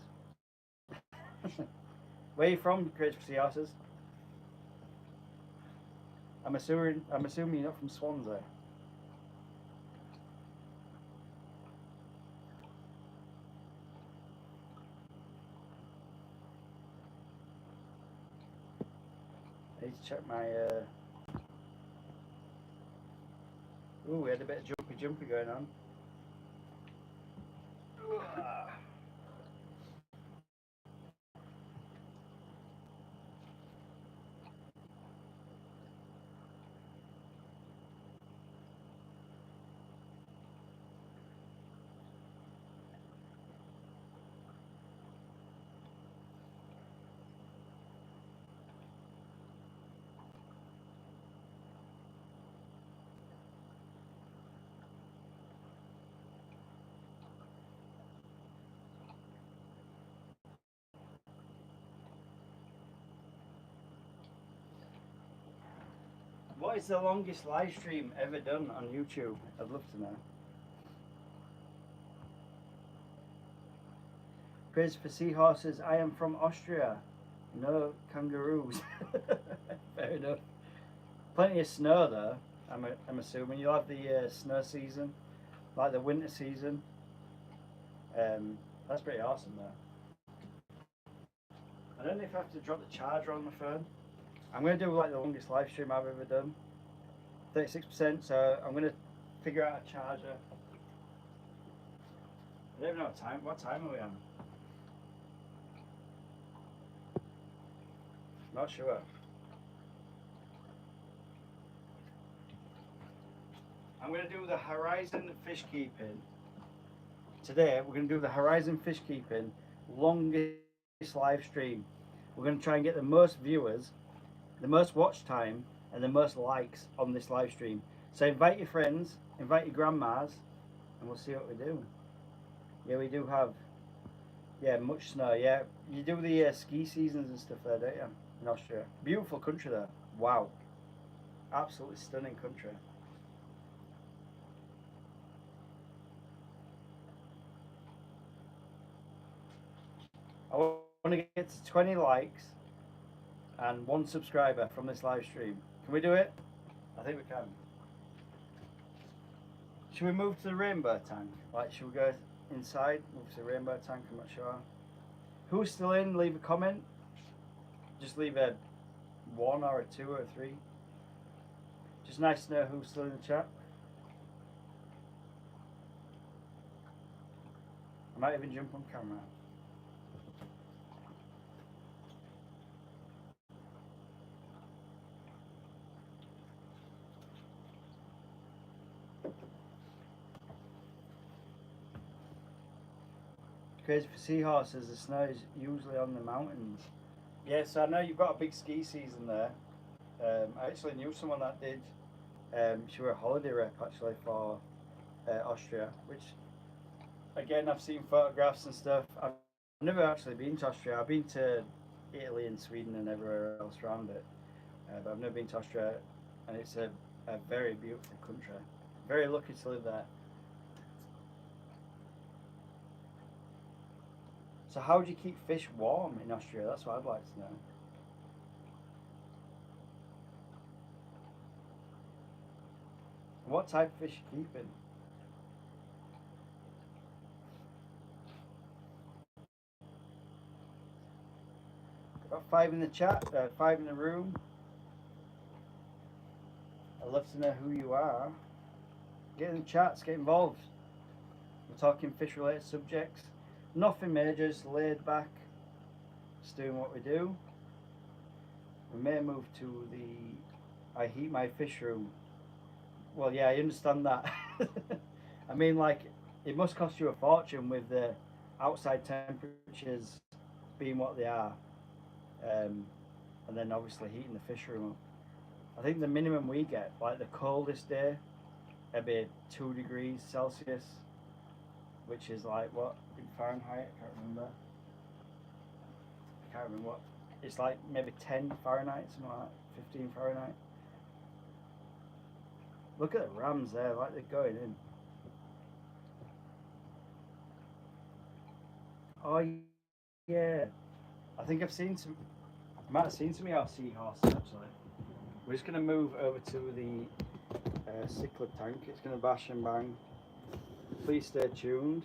Where are you from, Crazy for Seahorses? I'm assuming you're not from Swansea. I need to check my Ooh, we had a bit of jumpy going on. What is the longest live stream ever done on YouTube? I'd love to know. Praise for seahorses. I am from Austria. No kangaroos. Fair enough. Plenty of snow though. I'm assuming you'll have the snow season, like the winter season. That's pretty awesome though. I don't know if I have to drop the charger on my phone. I'm gonna do like the longest live stream I've ever done. 36%. So I'm gonna figure out a charger. I don't even know what time. What time are we on? Not sure. I'm going to do the Horizon Fish Keeping. Today we're going to do the Horizon Fish Keeping longest live stream. We're going to try and get the most viewers, the most watch time, and the most likes on this live stream. So invite your friends, invite your grandmas, and we'll see what we do. Yeah, we do have, much snow. Yeah, you do the ski seasons and stuff there, don't you? In Austria. Beautiful country there. Wow. Absolutely stunning country. I want to get to 20 likes and 1 subscriber from this live stream. Can we do it? I think we can. Should we move to the rainbow tank? Like, should we go inside, move to the rainbow tank? I'm not sure. Who's still in? Leave a comment. Just leave a 1 or a 2 or a 3. Just nice to know who's still in the chat. I might even jump on camera. Crazy for seahorses, the snow is usually on the mountains. Yes, I know you've got a big ski season there. I actually knew someone that did. She was a holiday rep actually for Austria, which again I've seen photographs and stuff. I've never actually been to Austria. I've been to Italy and Sweden and everywhere else around it, but I've never been to Austria, and it's a very beautiful country. Very lucky to live there. So how do you keep fish warm in Austria? That's what I'd like to know. What type of fish are you keeping? Got 5 in the chat, 5 in the room. I'd love to know who you are. Get in the chats, get involved. We're talking fish related subjects. Nothing major, just laid back, just doing what we do. We may move to the I heat my fish room. Well, yeah, I understand that. I mean, like, it must cost you a fortune with the outside temperatures being what they are, and then obviously heating the fish room up. I think the minimum we get, like the coldest day, it'd be 2 degrees Celsius, which is like what in Fahrenheit? I can't remember what. It's like maybe 10 Fahrenheit, something like that, 15 Fahrenheit. Look at the rams there, like they're going in. Oh yeah, I think I've seen some. I might have seen some of our seahorses actually. We're just gonna move over to the cichlid tank. It's gonna bash and bang. Please stay tuned.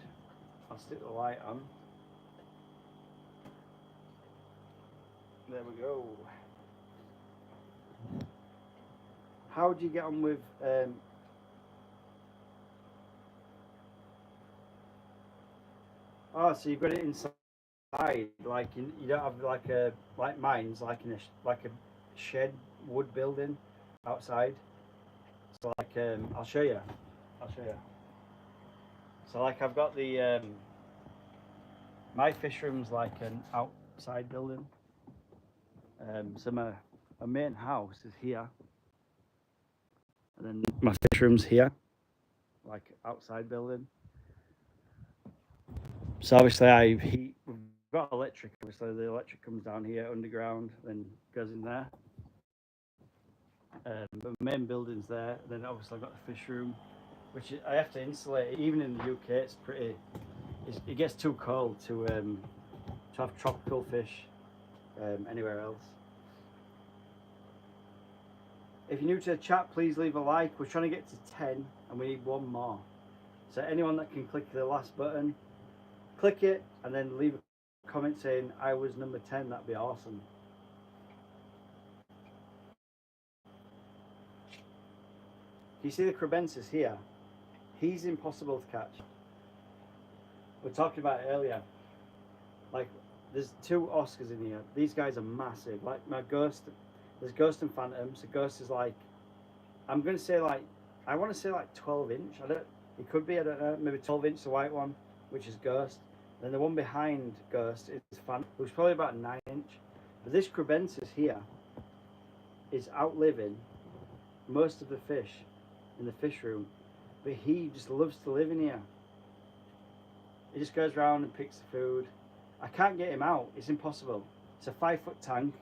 I'll stick the light on. There we go. How do you get on with Oh, so you've got it inside, like you don't have like mine's like in like a shed wood building outside. So like I'll show you. I'll show you. So like I've got the my fish room's like an outside building. So my main house is here, and then my fish room's here, like outside building. So obviously I heat. We've got electric. Obviously the electric comes down here underground, then goes in there. But the main building's there. Then obviously I've got the fish room, which I have to insulate. Even in the UK, it's pretty. It gets too cold to have tropical fish anywhere else. If you're new to the chat, please leave a like. We're trying to get to 10 and we need one more. So anyone that can click the last button, click it and then leave a comment saying I was number 10. That'd be awesome. You see the Crebensis here? He's impossible to catch. We talked about it earlier. Like, there's 2 Oscars in here. These guys are massive. Like my Ghost, there's Ghost and Phantom. So Ghost is like, I'm gonna say like, I want to say like 12 inch. It could be, I don't know, maybe 12 inch, the white one, which is Ghost. Then the one behind Ghost is Phantom, who's probably about 9 inch. But this Crebensis here is outliving most of the fish in the fish room, but he just loves to live in here. He just goes around and picks the food. I can't get him out. It's impossible. It's a 5-foot tank.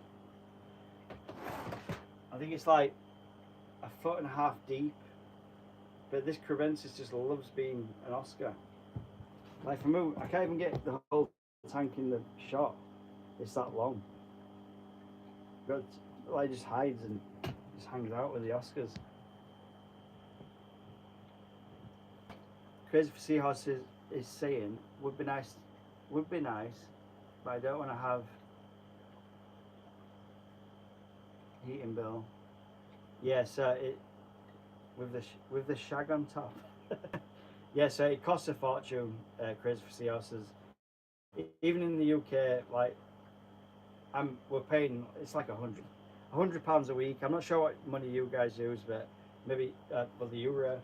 I think it's like 1.5 feet deep. But this Crebensis just loves being an Oscar. Like for me, I can't even get the whole tank in the shot. It's that long. But like just hides and just hangs out with the Oscars. Crazy for Seahorse is saying would be nice, but I don't want to have heating bill. Yeah, so it with the shag on top. Yeah, so it costs a fortune. Crazy for Seahorses. Even in the UK, like we're paying. It's like £100 a week. I'm not sure what money you guys use, but maybe for the euro.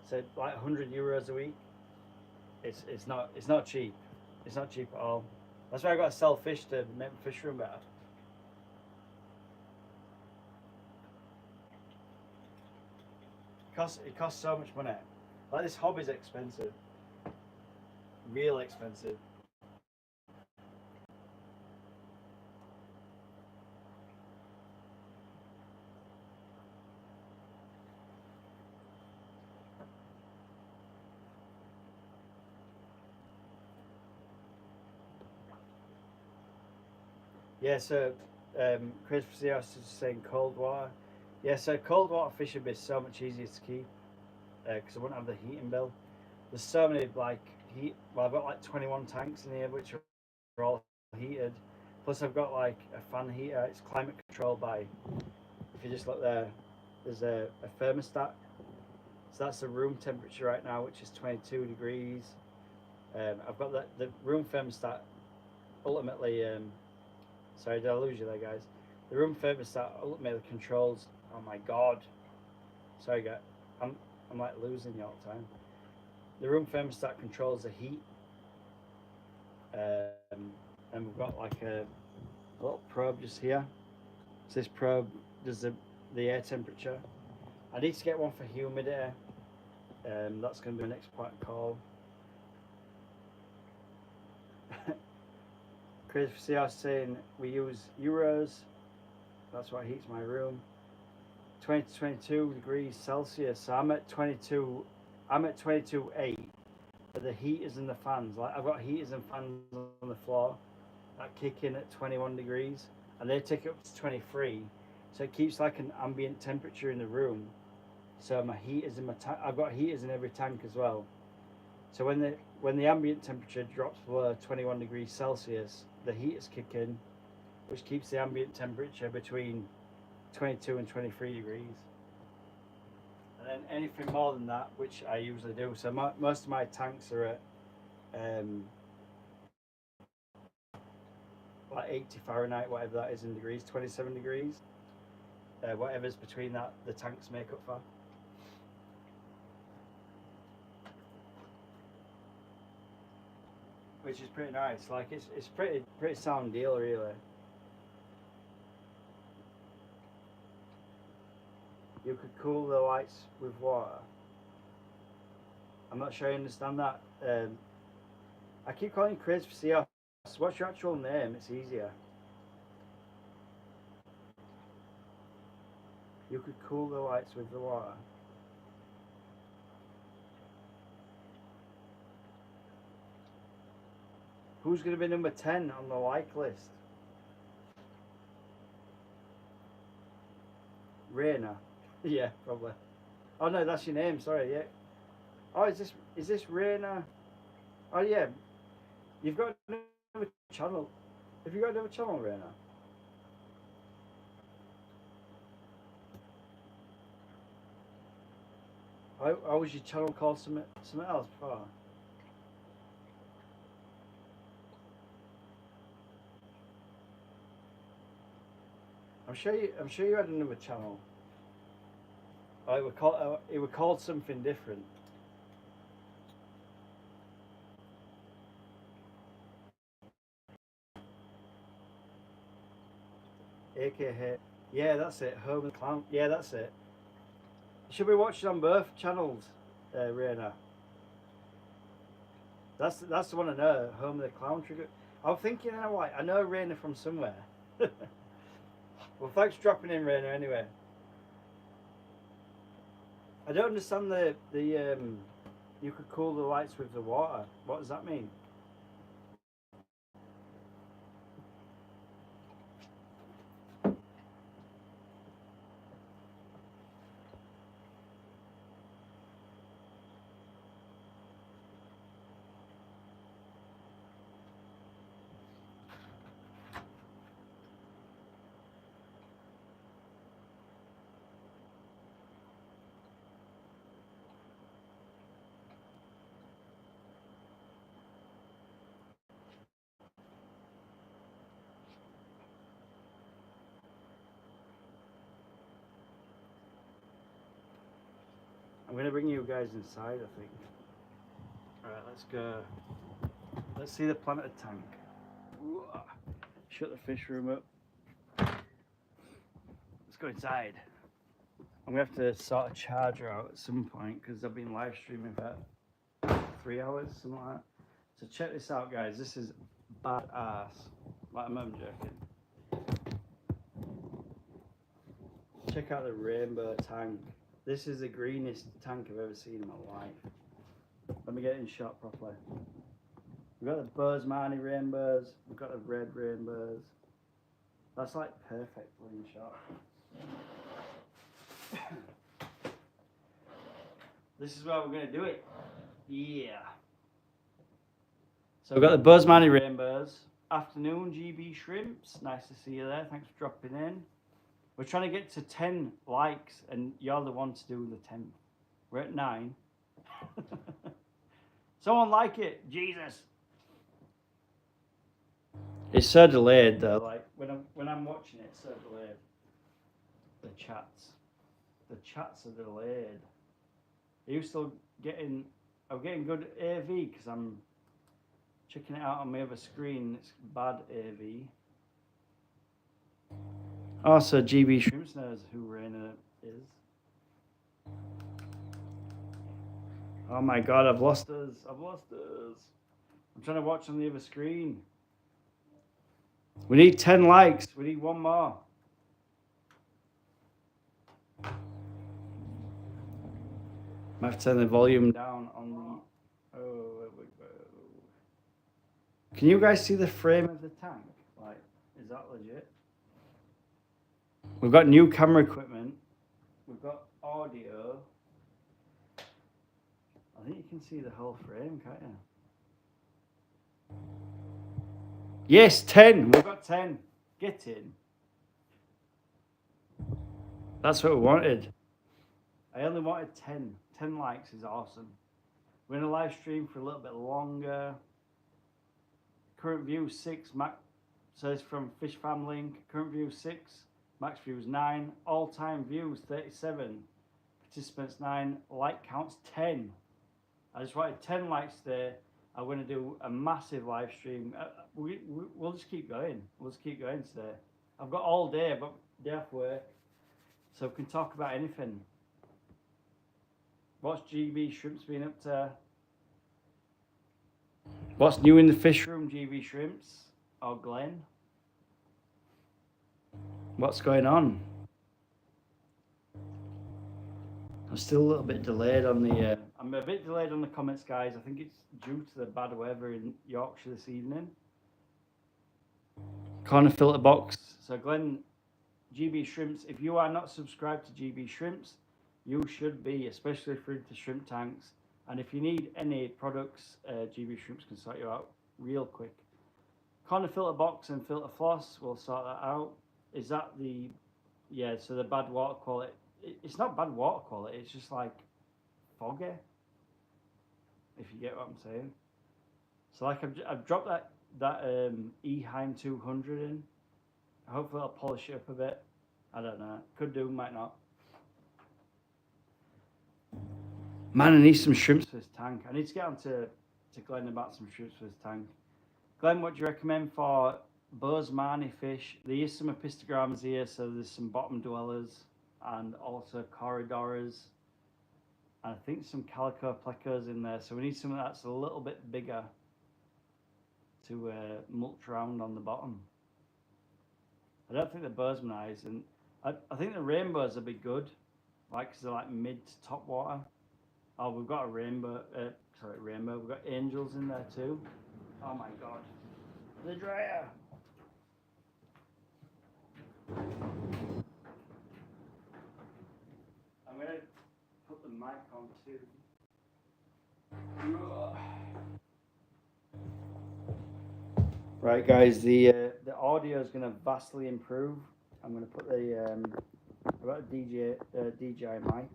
So like €100 a week. It's not cheap. It's not cheap at all. That's why I got to sell fish to make the fish room better. It costs so much money. Like this hob is expensive. Real expensive. Yeah, so Chris is saying cold water. Yeah, so cold water fish would be so much easier to keep because I wouldn't have the heating bill. There's so many like heat. Well, I've got like 21 tanks in here which are all heated. Plus, I've got like a fan heater. It's climate controlled by. If you just look there, there's a thermostat. So that's the room temperature right now, which is 22 degrees. I've got the room thermostat. Ultimately, sorry, did I lose you there, guys? The room thermostat ultimately controls. Oh my god! Sorry, guys. I'm like losing you all the time. The room thermostat controls the heat, and we've got like a little probe just here. So this probe does the air temperature. I need to get one for humidity. That's going to be my next point of call. Chris CR saying we use euros. That's what heats my room. 20 to 22 degrees Celsius. So I'm at 22. I'm at 22.8. But the heaters and the fans, like I've got heaters and fans on the floor that kick in at 21 degrees, and they take it up to 23. So it keeps like an ambient temperature in the room. So my heaters in my tank, I've got heaters in every tank as well. So when the ambient temperature drops below 21 degrees Celsius, the heaters kick in, which keeps the ambient temperature between 22 and 23 degrees. And then anything more than that, which I usually do. So most of my tanks are at like 80 Fahrenheit, whatever that is in degrees, 27 degrees. Whatever's between that, the tanks make up for. Which is pretty nice. Like it's pretty sound deal really. You could cool the lights with water. I'm not sure I understand that. I keep calling you Chris for CS. What's your actual name? It's easier. You could cool the lights with the water. Who's going to be number 10 on the like list? Raina. Yeah, probably. Oh no, that's your name. Sorry. Yeah. Oh, is this Raina? Oh yeah. You've got another channel. Have you got another channel, Raina? How was your channel called something else before? I'm sure you had another channel. Oh, it was called something different. AKA, yeah, that's it. Home of the Clown. Yeah, that's it. You should be watching on both channels, Raina. That's the one I know. Home of the Clown Trigger. I'm thinking, I know Raina from somewhere. Well, thanks for dropping in, Raina. Anyway, I don't understand the you could cool the lights with the water. What does that mean? I'm gonna bring you guys inside, I think. Alright, let's go. Let's see the planted tank. Shut the fish room up. Let's go inside. I'm gonna have to sort a charger out at some point because I've been live streaming for 3 hours, something like that. So check this out, guys. This is badass. Like, I'm joking. Check out the rainbow tank. This is the greenest tank I've ever seen in my life. Let me get it in shot properly. We've got the Bosemani rainbows. We've got the red rainbows. That's like perfectly in shot. This is where we're going to do it. Yeah. So we've got the Bosemani rainbows. Afternoon, GB Shrimps. Nice to see you there. Thanks for dropping in. We're trying to get to 10 likes, and you're the one to do the 10th. We're at 9. Someone like it, Jesus. It's so delayed though. Like when I'm watching it, it's so delayed. The chats are delayed. Are you still getting? I'm getting good AV because I'm checking it out on my other screen. It's bad AV. Also, GB Shrimps knows who Raina is. Oh my god, I've lost us. I'm trying to watch on the other screen. We need 10 likes. We need one more. I have to turn the volume down on the... Oh, there we go. Can you guys see the frame of the tank? Like, is that legit? We've got new camera equipment. We've got audio. I think you can see the whole frame, can't you? Yes, 10. We've got 10. Get in. That's what we wanted. I only wanted 10. 10 likes is awesome. We're in a live stream for a little bit longer. Current view 6, So it's from Fish Farm Link. Current views 6, max views 9, all-time views 37, participants 9, like counts 10. I just wanted 10 likes today. I'm going to do a massive live stream. We'll just keep going. We'll just keep going today. I've got all day, but day off work, so we can talk about anything. What's GB Shrimps been up to? What's new in the fish room, GB Shrimps? Or Glenn? What's going on? I'm still a little bit delayed on the. I'm a bit delayed on the comments, guys. I think it's due to the bad weather in Yorkshire this evening. Corner filter box. So Glenn, GB Shrimps. If you are not subscribed to GB Shrimps, you should be, especially if you're into shrimp tanks. And if you need any products, GB Shrimps can sort you out real quick. Corner filter box and filter floss, we'll sort that out. Is that the, yeah, so the bad water quality. It's not bad water quality, it's just like foggy, if you get what I'm saying. So like I've dropped that Eheim 200 in. Hopefully I'll polish it up a bit. I don't know, could do, might not. Man, I need some shrimps for this tank. I need to get on to Glenn about some shrimps for this tank. Glenn, what do you recommend for Boesemani fish? There is some epistograms here, so there's some bottom dwellers and also corridoras. And I think some calico plecos in there, so we need something that's a little bit bigger to mulch around on the bottom. I don't think the Boesemani, and I think the rainbows would be good, like because they're like mid to top water. Oh, we've got a rainbow. Rainbow. We've got angels in there too. Oh my god, the dryer. I'm gonna put the mic on too. Right, guys, the audio is gonna vastly improve. I'm gonna put the I've got a DJI mic.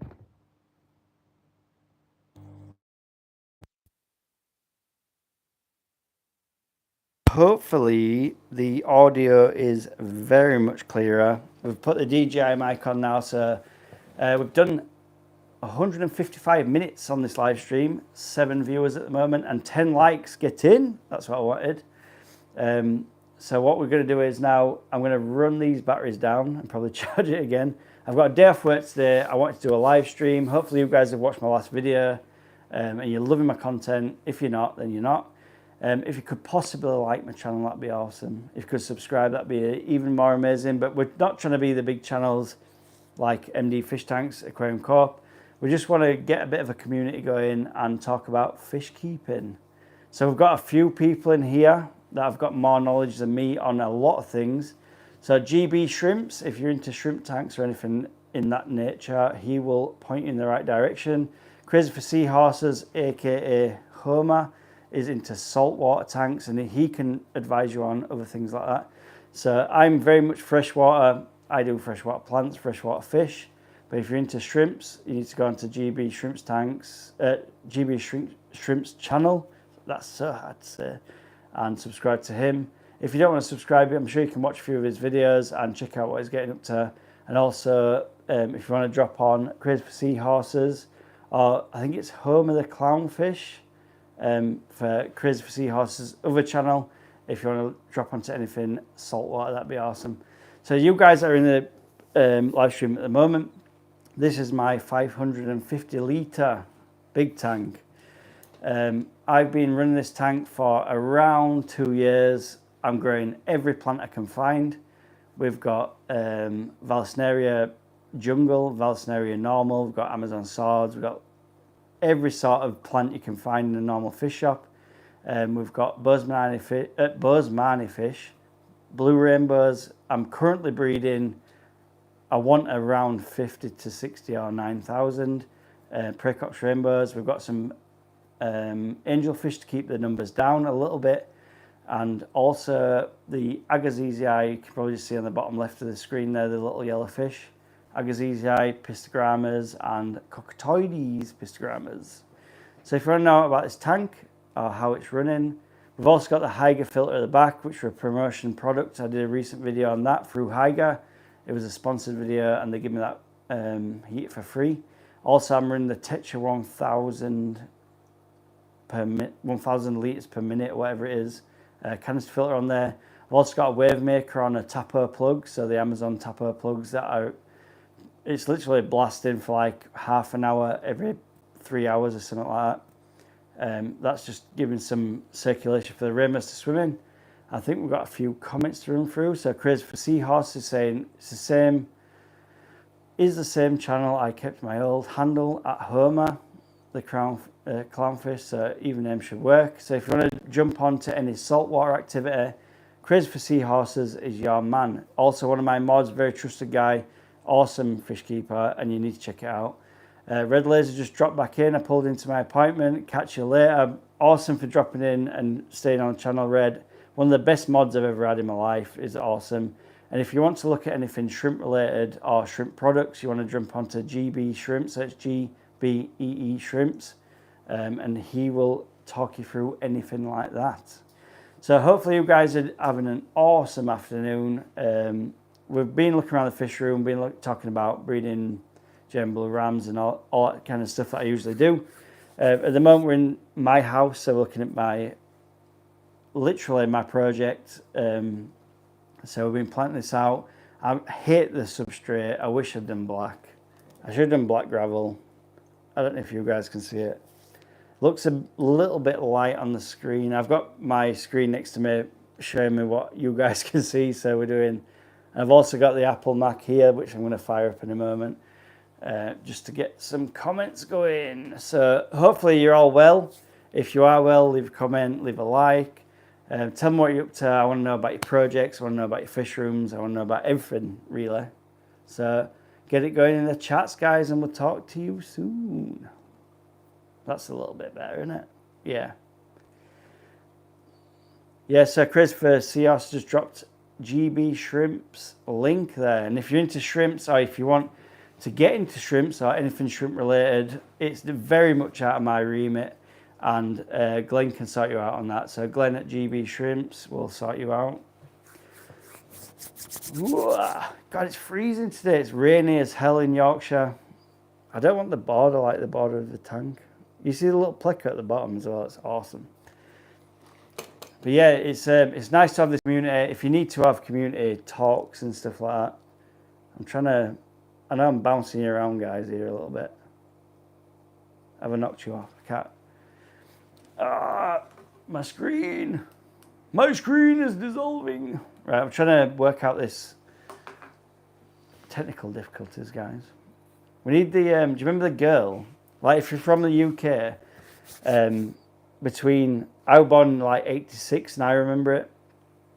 Hopefully the audio is very much clearer. We've put the DJI mic on now, so we've done 155 minutes on this live stream, 7 viewers at the moment, and 10 likes. Get in, that's what I wanted. So what we're going to do is now I'm going to run these batteries down and probably charge it again. I've got a day off work today. I wanted to do a live stream. Hopefully you guys have watched my last video and you're loving my content. If you're not, then you're not. If you could possibly like my channel, that'd be awesome. If you could subscribe, that'd be even more amazing. But we're not trying to be the big channels like MD Fish Tanks, Aquarium Corp. We just want to get a bit of a community going and talk about fish keeping. So we've got a few people in here that have got more knowledge than me on a lot of things. So GB Shrimps, if you're into shrimp tanks or anything in that nature, he will point you in the right direction. Crazy for Seahorses, aka Homer, is into saltwater tanks and he can advise you on other things like that. So I'm very much freshwater. I do freshwater plants, freshwater fish. But if you're into shrimps, you need to go onto GB Shrimps Tanks, GB Shrimps channel. That's so hard to say. And subscribe to him. If you don't want to subscribe, I'm sure you can watch a few of his videos and check out what he's getting up to. And also, if you want to drop on Crazy for Seahorses, or I think it's Homer the Clownfish, for Crazy for Seahorses other channel. If you want to drop onto anything saltwater, that'd be awesome. So you guys are in the live stream at the moment. This is my 550 litre big tank. I've been running this tank for around 2 years. I'm growing every plant I can find. We've got Vallisneria jungle, Vallisneria normal, we've got Amazon swords, we've got every sort of plant you can find in a normal fish shop. We've got Boesemani fish, blue rainbows. I'm currently breeding, I want around 50 to 60 or 9,000 Praecox rainbows. We've got some angelfish to keep the numbers down a little bit. And also the Agassizii, you can probably see on the bottom left of the screen there, the little yellow fish. Agassizii, pistogrammas, and Cockatoides pistogrammas. So if you want to know about this tank or how it's running, We've also got the Haiga filter at the back, which were a promotion product. I did a recent video on that through Haiga. It was a sponsored video and they give me that heat for free. Also, I'm running the Tetra 1000 litres per minute, or whatever it is, canister filter on there. I've also got a wave maker on a Tapo plug, so the Amazon Tapo plugs that are, it's literally blasting for like half an hour every 3 hours or something like that. That's just giving some circulation for the Rainmaster to swim in. I think we've got a few comments to run through. So Crazy for Seahorse is saying it's the same. Is the same channel I kept my old handle at Homer, the clownfish, so even name should work. So if you want to jump onto any saltwater activity, Crazy for Seahorses is your man. Also one of my mods, very trusted guy, awesome fish keeper, and you need to check it out. Red Laser just dropped back in. I pulled into my appointment. Catch you later. Awesome for dropping in and staying on the channel, Red. One of the best mods I've ever had in my life. Is awesome. And if you want to look at anything shrimp related or shrimp products, you want to jump onto GB Shrimps. So it's GBEE Shrimps. And he will talk you through anything like that. So hopefully you guys are having an awesome afternoon. We've been looking around the fish room, talking about breeding German blue rams and all that kind of stuff that I usually do. At the moment we're in my house, so we're looking at literally my project. So we've been planting this out. I hate the substrate. I wish I'd done black. I should have done black gravel. I don't know if you guys can see it. Looks a little bit light on the screen. I've got my screen next to me showing me what you guys can see. So we're doing, I've also got the Apple Mac here, which I'm going to fire up in a moment, just to get some comments going. So hopefully you're all well. If you are well, leave a comment, leave a like. Tell me what you're up to. I want to know about your projects. I want to know about your fish rooms. I want to know about everything, really. So get it going in the chats, guys, and we'll talk to you soon. That's a little bit better, isn't it? Yeah. Yeah, so Christopher Seahorse just dropped GB Shrimps link there. And if you're into shrimps, or if you want to get into shrimps or anything shrimp related, it's very much out of my remit. And Glenn can sort you out on that. So Glenn at GB Shrimps will sort you out. Ooh, God, it's freezing today. It's rainy as hell in Yorkshire. I don't want the border like the border of the tank. You see the little plicker at the bottom as well. It's awesome. But yeah, it's nice to have this community. If you need to have community talks and stuff like that. I know I'm bouncing you around, guys, here a little bit. Have I knocked you off? I can't. My screen is dissolving. Right, I'm trying to work out this technical difficulties, guys. We need the, do you remember the girl? Like if you're from the UK, between, I was born like 86 and I remember it.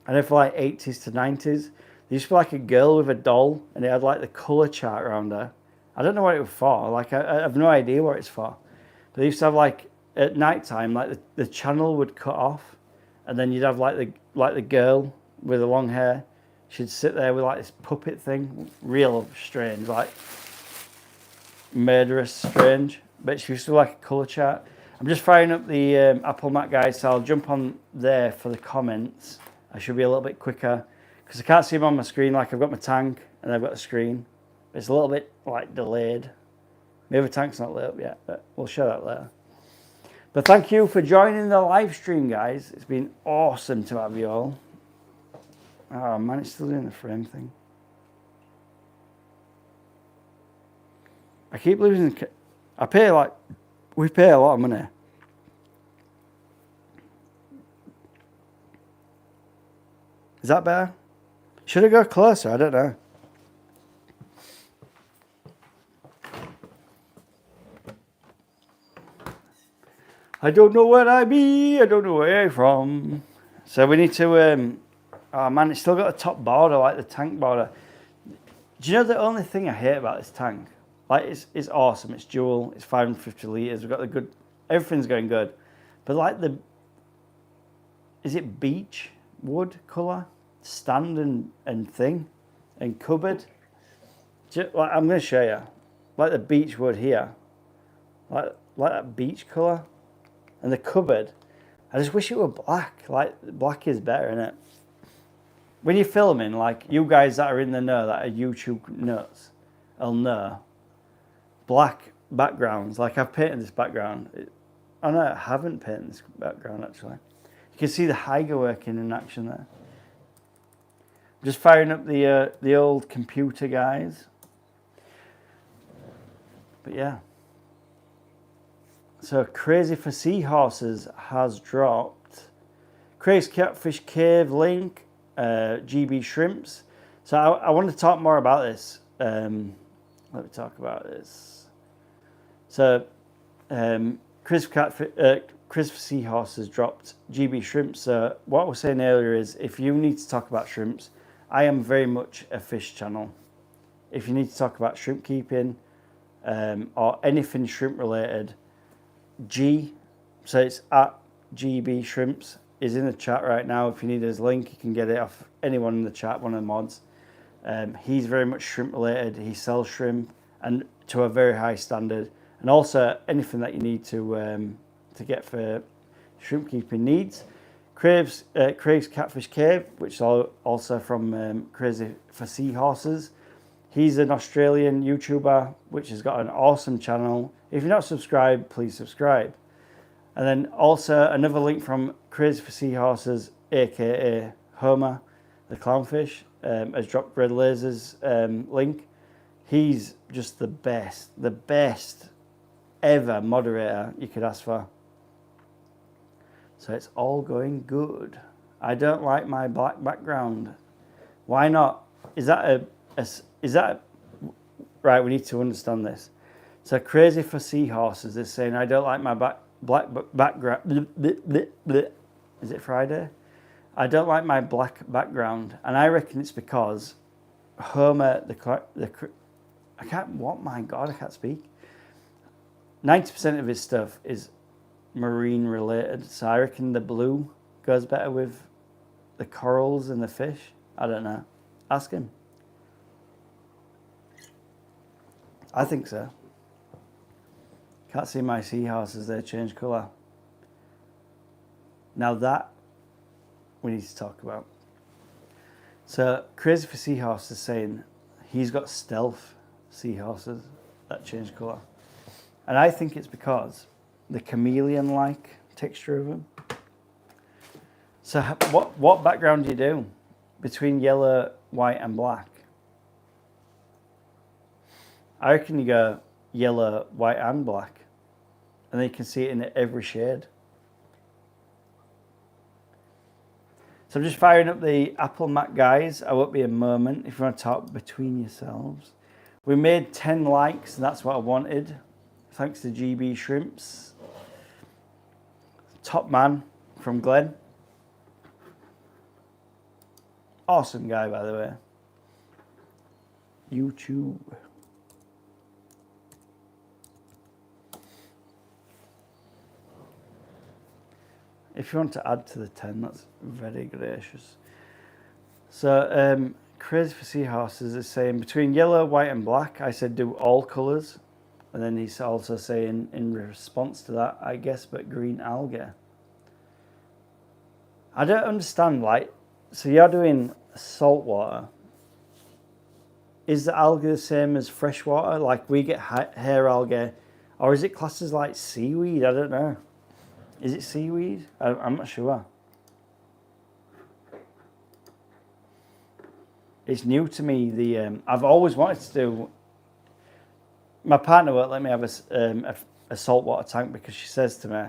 And if like 80s to 90s, there used to be like a girl with a doll and it had like the colour chart around her. I don't know what it was for. Like I have no idea what it's for. But they used to have like, at night time, like the channel would cut off, and then you'd have like the girl with the long hair. She'd sit there with like this puppet thing, real strange, like murderous strange. But she used to like a colour chart. I'm just firing up the Apple Mac, guys, so I'll jump on there for the comments. I should be a little bit quicker because I can't see them on my screen. Like I've got my tank and I've got the screen. It's a little bit like delayed. Maybe the tank's not lit up yet, but we'll show that later. But thank you for joining the live stream, guys. It's been awesome to have you all. Oh man, it's still doing the frame thing. I keep losing. We pay a lot of money. Is that better? Should I go closer? I don't know. I don't know where I be. I don't know where I'm from. So we need to. Oh man, it's still got a top border like the tank border. Do you know the only thing I hate about this tank? Like it's awesome. It's dual. It's 550 litres. We've got the good. Everything's going good. But like is it beech wood colour? Stand and thing and cupboard. Like, I'm going to show you. Like the beech wood here. Like that beech colour. And the cupboard. I just wish it were black. Like, black is better, innit? When you're filming, like, you guys that are in the know, that are YouTube nuts, will know. Black backgrounds, like I've painted this background. I haven't painted this background, actually. You can see the Haiger working in action there. Just firing up the old computer, guys. But yeah. So Crazy for Seahorses has dropped Crazy Catfish Cave link, GB Shrimps. So I want to talk more about this. Let me talk about this. So Crazy for Seahorses dropped GB Shrimps. So what I was saying earlier is, if you need to talk about shrimps, I am very much a fish channel. If you need to talk about shrimp keeping or anything shrimp related, so it's at GB Shrimps, is in the chat right now. If you need his link, you can get it off anyone in the chat, one of the mods. He's very much shrimp related. He sells shrimp, and to a very high standard, and also anything that you need to get for shrimp keeping needs. Craig's Catfish Cave, which is also from Crazy for Seahorses. He's an Australian YouTuber which has got an awesome channel. If you're not subscribed, please subscribe. And then also another link from Crazy for Seahorses, aka Homer the Clownfish, has dropped Red Laser's link. He's just the best ever moderator you could ask for. So it's all going good. I don't like my black background. Why not? Is that right? We need to understand this. So Crazy for Seahorses is saying, I don't like my black background. Is it Friday? I don't like my black background, and I reckon it's because Homer I can't speak. 90% of his stuff is marine related, so I reckon the blue goes better with the corals and the fish. I don't know. Ask him. I think so. Can't see my seahorses, they change colour. Now that we need to talk about. So Crazy for Seahorses is saying he's got stealth seahorses that change colour. And I think it's because the chameleon-like texture of them. So what background do you do between yellow, white and black? I reckon you go yellow, white and black. And then you can see it in every shade. So I'm just firing up the Apple Mac, guys. I won't be a moment if you want to talk between yourselves. We made 10 likes, and that's what I wanted. Thanks to GB Shrimps. Top man from Glen. Awesome guy, by the way. YouTube. If you want to add to the 10, that's very gracious. So, Crazy for Seahorses is saying, between yellow, white and black, I said do all colours. And then he's also saying, in response to that, I guess, but green algae. I don't understand, like, so you're doing saltwater. Is the algae the same as freshwater? Like, we get hair algae, or is it classed as, like, seaweed? I don't know. Is it seaweed? I'm not sure. It's new to me. I've always wanted to do. My partner won't let me have a saltwater tank because she says to me,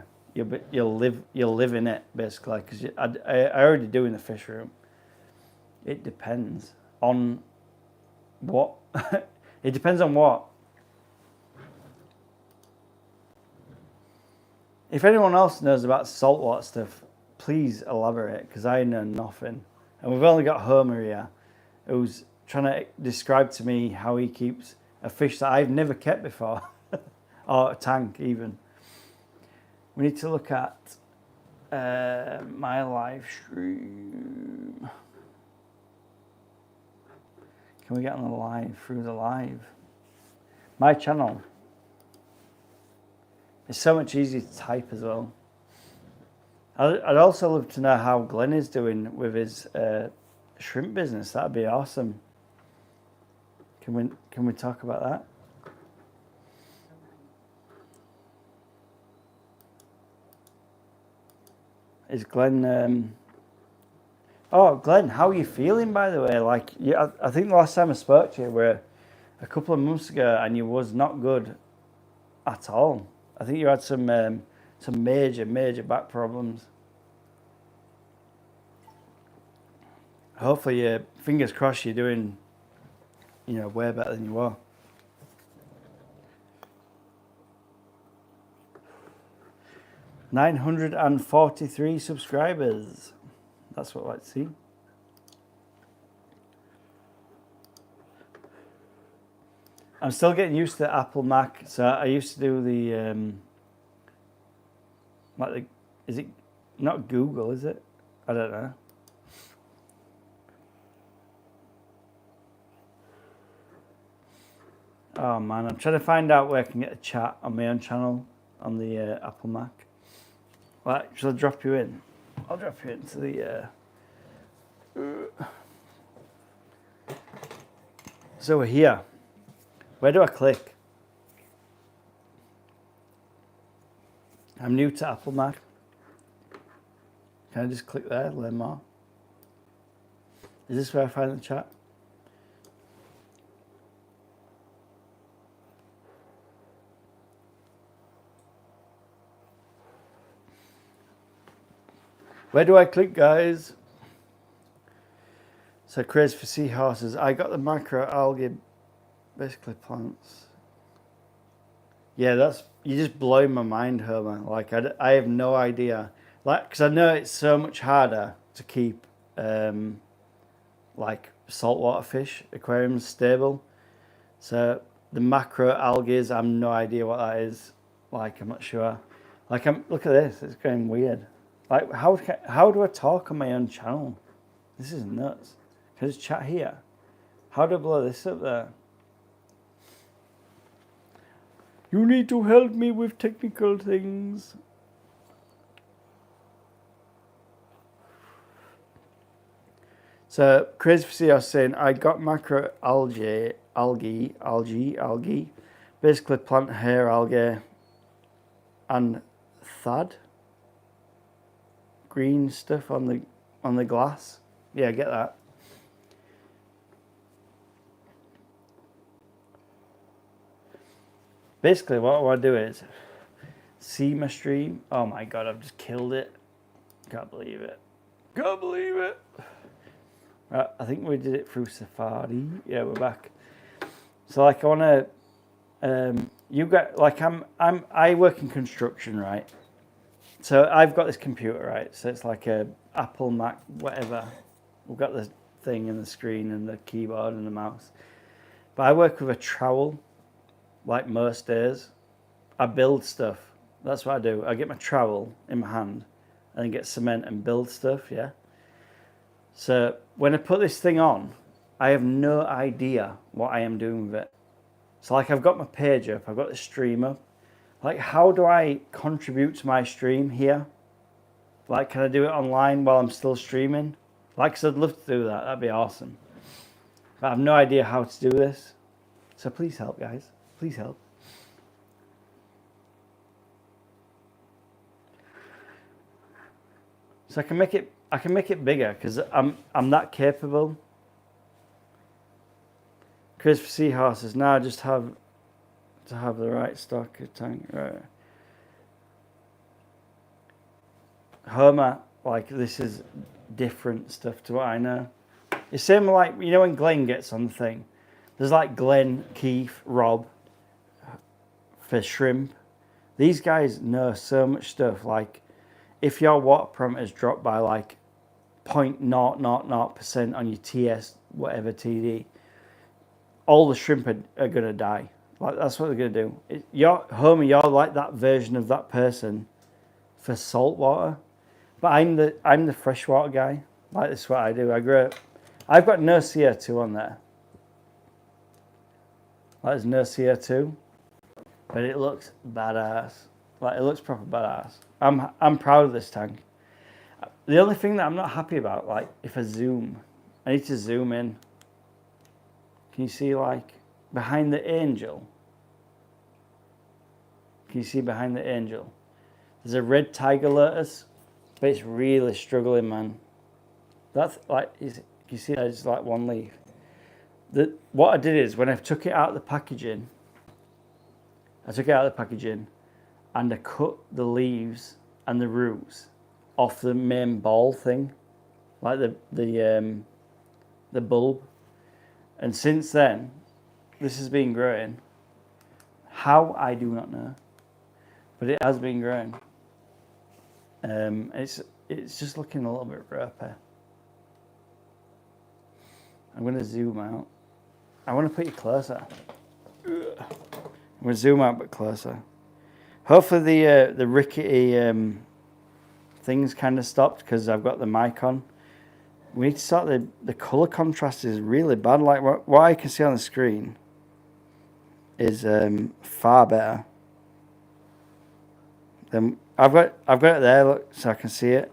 "You'll live in it," basically. Because I already do in the fish room. It depends on what. It depends on what. If anyone else knows about saltwater stuff, please elaborate, because I know nothing. And we've only got Homer here, who's trying to describe to me how he keeps a fish that I've never kept before, or a tank even. We need to look at my live stream. Can we get on the live, through the live? My channel. It's so much easier to type as well. I'd also love to know how Glenn is doing with his shrimp business. That'd be awesome. Can we talk about that? Is Glenn? Oh, Glenn, how are you feeling? By the way, like, yeah, I think the last time I spoke to you were a couple of months ago, and you was not good at all. I think you had some major back problems. Hopefully, fingers crossed, you're doing, way better than you were. 943 subscribers. That's what I like to see. I'm still getting used to Apple Mac. So I used to do the is it not Google, is it? I don't know. Oh man, I'm trying to find out where I can get a chat on my own channel on the Apple Mac. Right, shall I drop you in? I'll drop you into the. So we're here. Where do I click? I'm new to Apple Mac. Can I just click there, learn more? Is this where I find the chat? Where do I click, guys? So crazy for seahorses. I got the macroalgae, basically plants. Yeah, you're just blowing my mind, Homer. Like I have no idea. Like, because I know it's so much harder to keep like saltwater fish aquariums stable. So the macroalgae, I have no idea what that is. Like, I'm not sure. Like, look at this. It's going weird. Like, how do I talk on my own channel? This is nuts. Can I just chat here? How do I blow this up there? You need to help me with technical things. So, Crazy for Sea, I was saying, I got macroalgae, algae, basically plant hair algae, and thad, green stuff on the glass. Yeah, I get that. Basically, what I want to do is see my stream. Oh my god, I've just killed it. Can't believe it. Can't believe it. Right, I think we did it through Safari. Yeah, we're back. So, like, I want to. You got like I work in construction, right? So I've got this computer, right? So it's like a Apple Mac, whatever. We've got the thing and the screen and the keyboard and the mouse. But I work with a trowel, like most days. I build stuff. That's what I do. I get my trowel in my hand and then get cement and build stuff, yeah? So when I put this thing on, I have no idea what I am doing with it. So like I've got my page up, I've got the stream up. Like, how do I contribute to my stream here? Like, can I do it online while I'm still streaming? Like, 'cause I'd love to do that. That'd be awesome. But I have no idea how to do this. So please help, guys. Please help. So I can make it bigger because I'm that capable. Chris for seahorses. Now I just have to have the right stock tank. Right. Homer, like, this is different stuff to what I know. It's same like, you know, when Glenn gets on the thing. There's like Glenn, Keith, Rob for shrimp. These guys know so much stuff. Like, if your water parameters drop by like 0.000% on your TS, whatever TD, all the shrimp are going to die. Like, that's what they're going to do. Homer, you're like that version of that person for salt water. But I'm the freshwater guy. Like, this is what I do. I've got no CO2 on there. Like, there's no CO2. But it looks badass. Like, it looks proper badass. I'm proud of this tank. The only thing that I'm not happy about, like if I need to zoom in. Can you see like behind the angel? Can you see behind the angel? There's a red tiger lotus, but it's really struggling, man. That's like, can you see that? It's like one leaf. What I did is when I took it out of the packaging, and I cut the leaves and the roots off the main ball thing, like the bulb. And since then, this has been growing. How, I do not know, but it has been growing. It's just looking a little bit ropey. I'm going to zoom out. I want to put you closer. I'm going to zoom out a bit closer. Hopefully the rickety things kind of stopped because I've got the mic on. We need to start the colour contrast is really bad. Like what I can see on the screen is far better. Then I've got it there, look, so I can see it.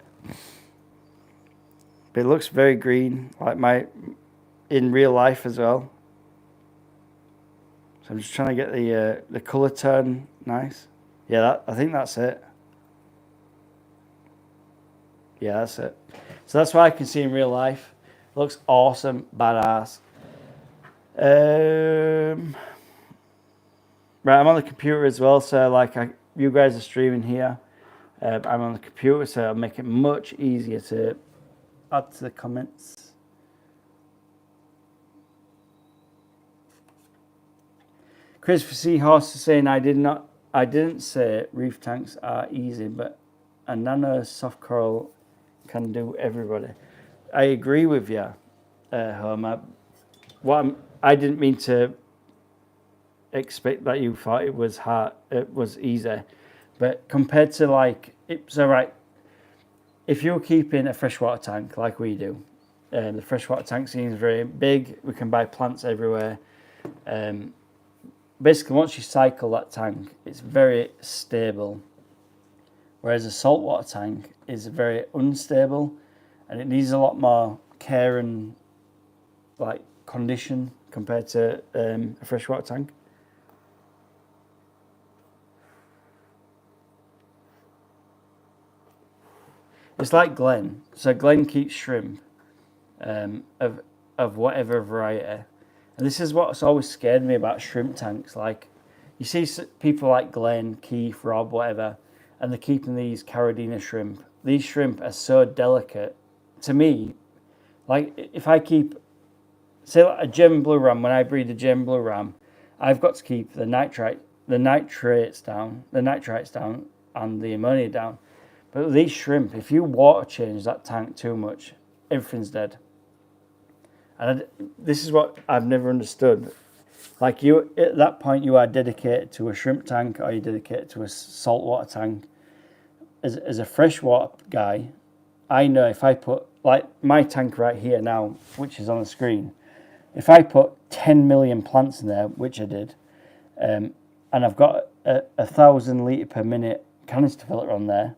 But it looks very green, like in real life as well. So I'm just trying to get the colour tone nice. Yeah, I think that's it. Yeah, that's it. So that's what I can see in real life. Looks awesome, badass. Right, I'm on the computer as well, so like you guys are streaming here. I'm on the computer, so it'll make it much easier to add to the comments. Christopher Seahorse is saying I didn't say reef tanks are easy, but a nano soft coral can do everybody. I agree with you, Homer. I didn't mean to expect that you thought it was hard. It was easy, but compared to like it's all right. If you're keeping a freshwater tank like we do, the freshwater tank scene is very big. We can buy plants everywhere. Basically, once you cycle that tank, it's very stable. Whereas a saltwater tank is very unstable, and it needs a lot more care and like condition compared to a freshwater tank. It's like Glen. So Glen keeps shrimp of whatever variety. And this is what's always scared me about shrimp tanks. Like, you see people like Glenn, Keith, Rob, whatever, and they're keeping these Caridina shrimp. These shrimp are so delicate. To me, like, if I keep, say, like a German blue ram, when I breed a German blue ram, I've got to keep the nitrates down, and the ammonia down. But these shrimp, if you water change that tank too much, everything's dead. And this is what I've never understood. Like you, at that point, you are dedicated to a shrimp tank, or you're dedicated to a saltwater tank. As a freshwater guy, I know if I put, like my tank right here now, which is on the screen, if I put 10 million plants in there, which I did, and I've got a 1,000 litre per minute canister filter on there,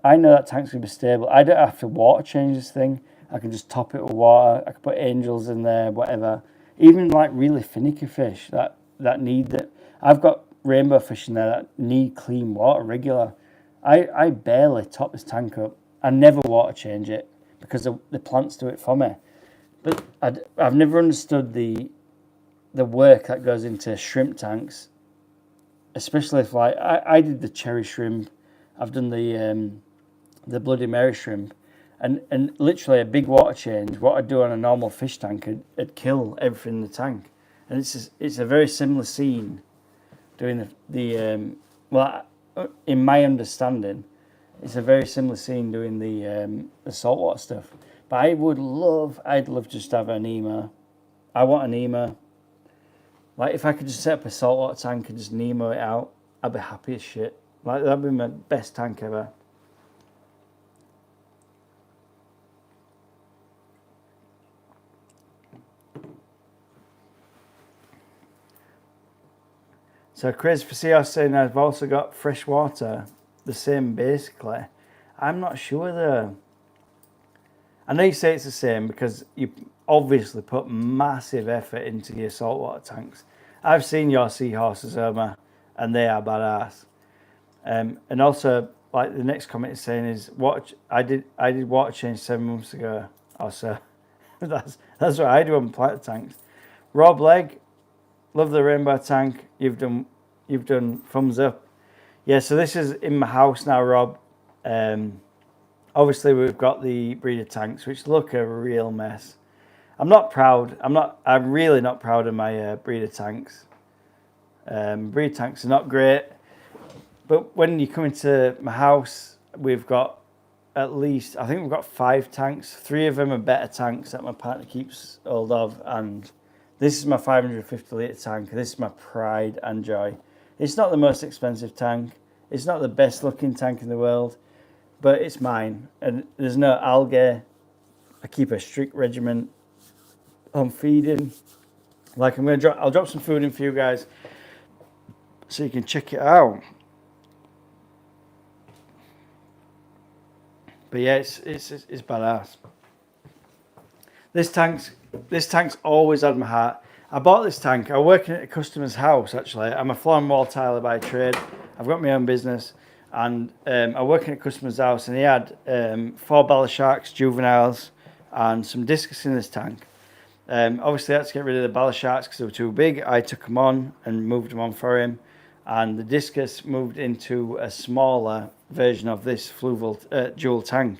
I know that tank's going to be stable. I don't have to water change this thing. I can just top it with water. I can put angels in there, whatever. Even like really finicky fish that need that. I've got rainbow fish in there that need clean water regular. I barely top this tank up. I never water change it because the plants do it for me. But I've never understood the work that goes into shrimp tanks, especially if like I did the cherry shrimp. I've done the Bloody Mary shrimp. And literally a big water change, what I'd do on a normal fish tank, it'd kill everything in the tank. And it's a very similar scene doing well, in my understanding, it's a very similar scene doing the saltwater stuff. But I'd love just to have an Nemo. I want a Nemo. Like if I could just set up a saltwater tank and just Nemo it out, I'd be happy as shit. Like that'd be my best tank ever. So Chris, for CR saying I've also got fresh water, the same basically. I'm not sure though. I know you say it's the same because you obviously put massive effort into your saltwater tanks. I've seen your seahorses, Omar, and they are badass. And also, like the next comment is saying is, I did water change 7 months ago or so. that's what I do on platter tanks. Rob Legg, love the rainbow tank. You've done thumbs up. Yeah, so this is in my house now, Rob. Obviously, we've got the breeder tanks, which look a real mess. I'm not proud. I'm really not proud of my breeder tanks. Breeder tanks are not great. But when you come into my house, we've got at least, I think we've got 5 tanks. 3 of them are better tanks that my partner keeps hold of. And this is my 550 litre tank. This is my pride and joy. It's not the most expensive tank. It's not the best looking tank in the world. But it's mine, and there's no algae. I keep a strict regimen on feeding. Like I'll drop some food in for you guys, so you can check it out. But yeah, it's badass. This tank's always had my heart. I bought this tank. I was working at a customer's house actually. I'm a floor and wall tiler by trade. I've got my own business. And I work in a customer's house, and he had 4 bala sharks, juveniles, and some discus in this tank. Obviously, I had to get rid of the bala sharks because they were too big. I took them on and moved them on for him. And the discus moved into a smaller version of this fluval dual tank.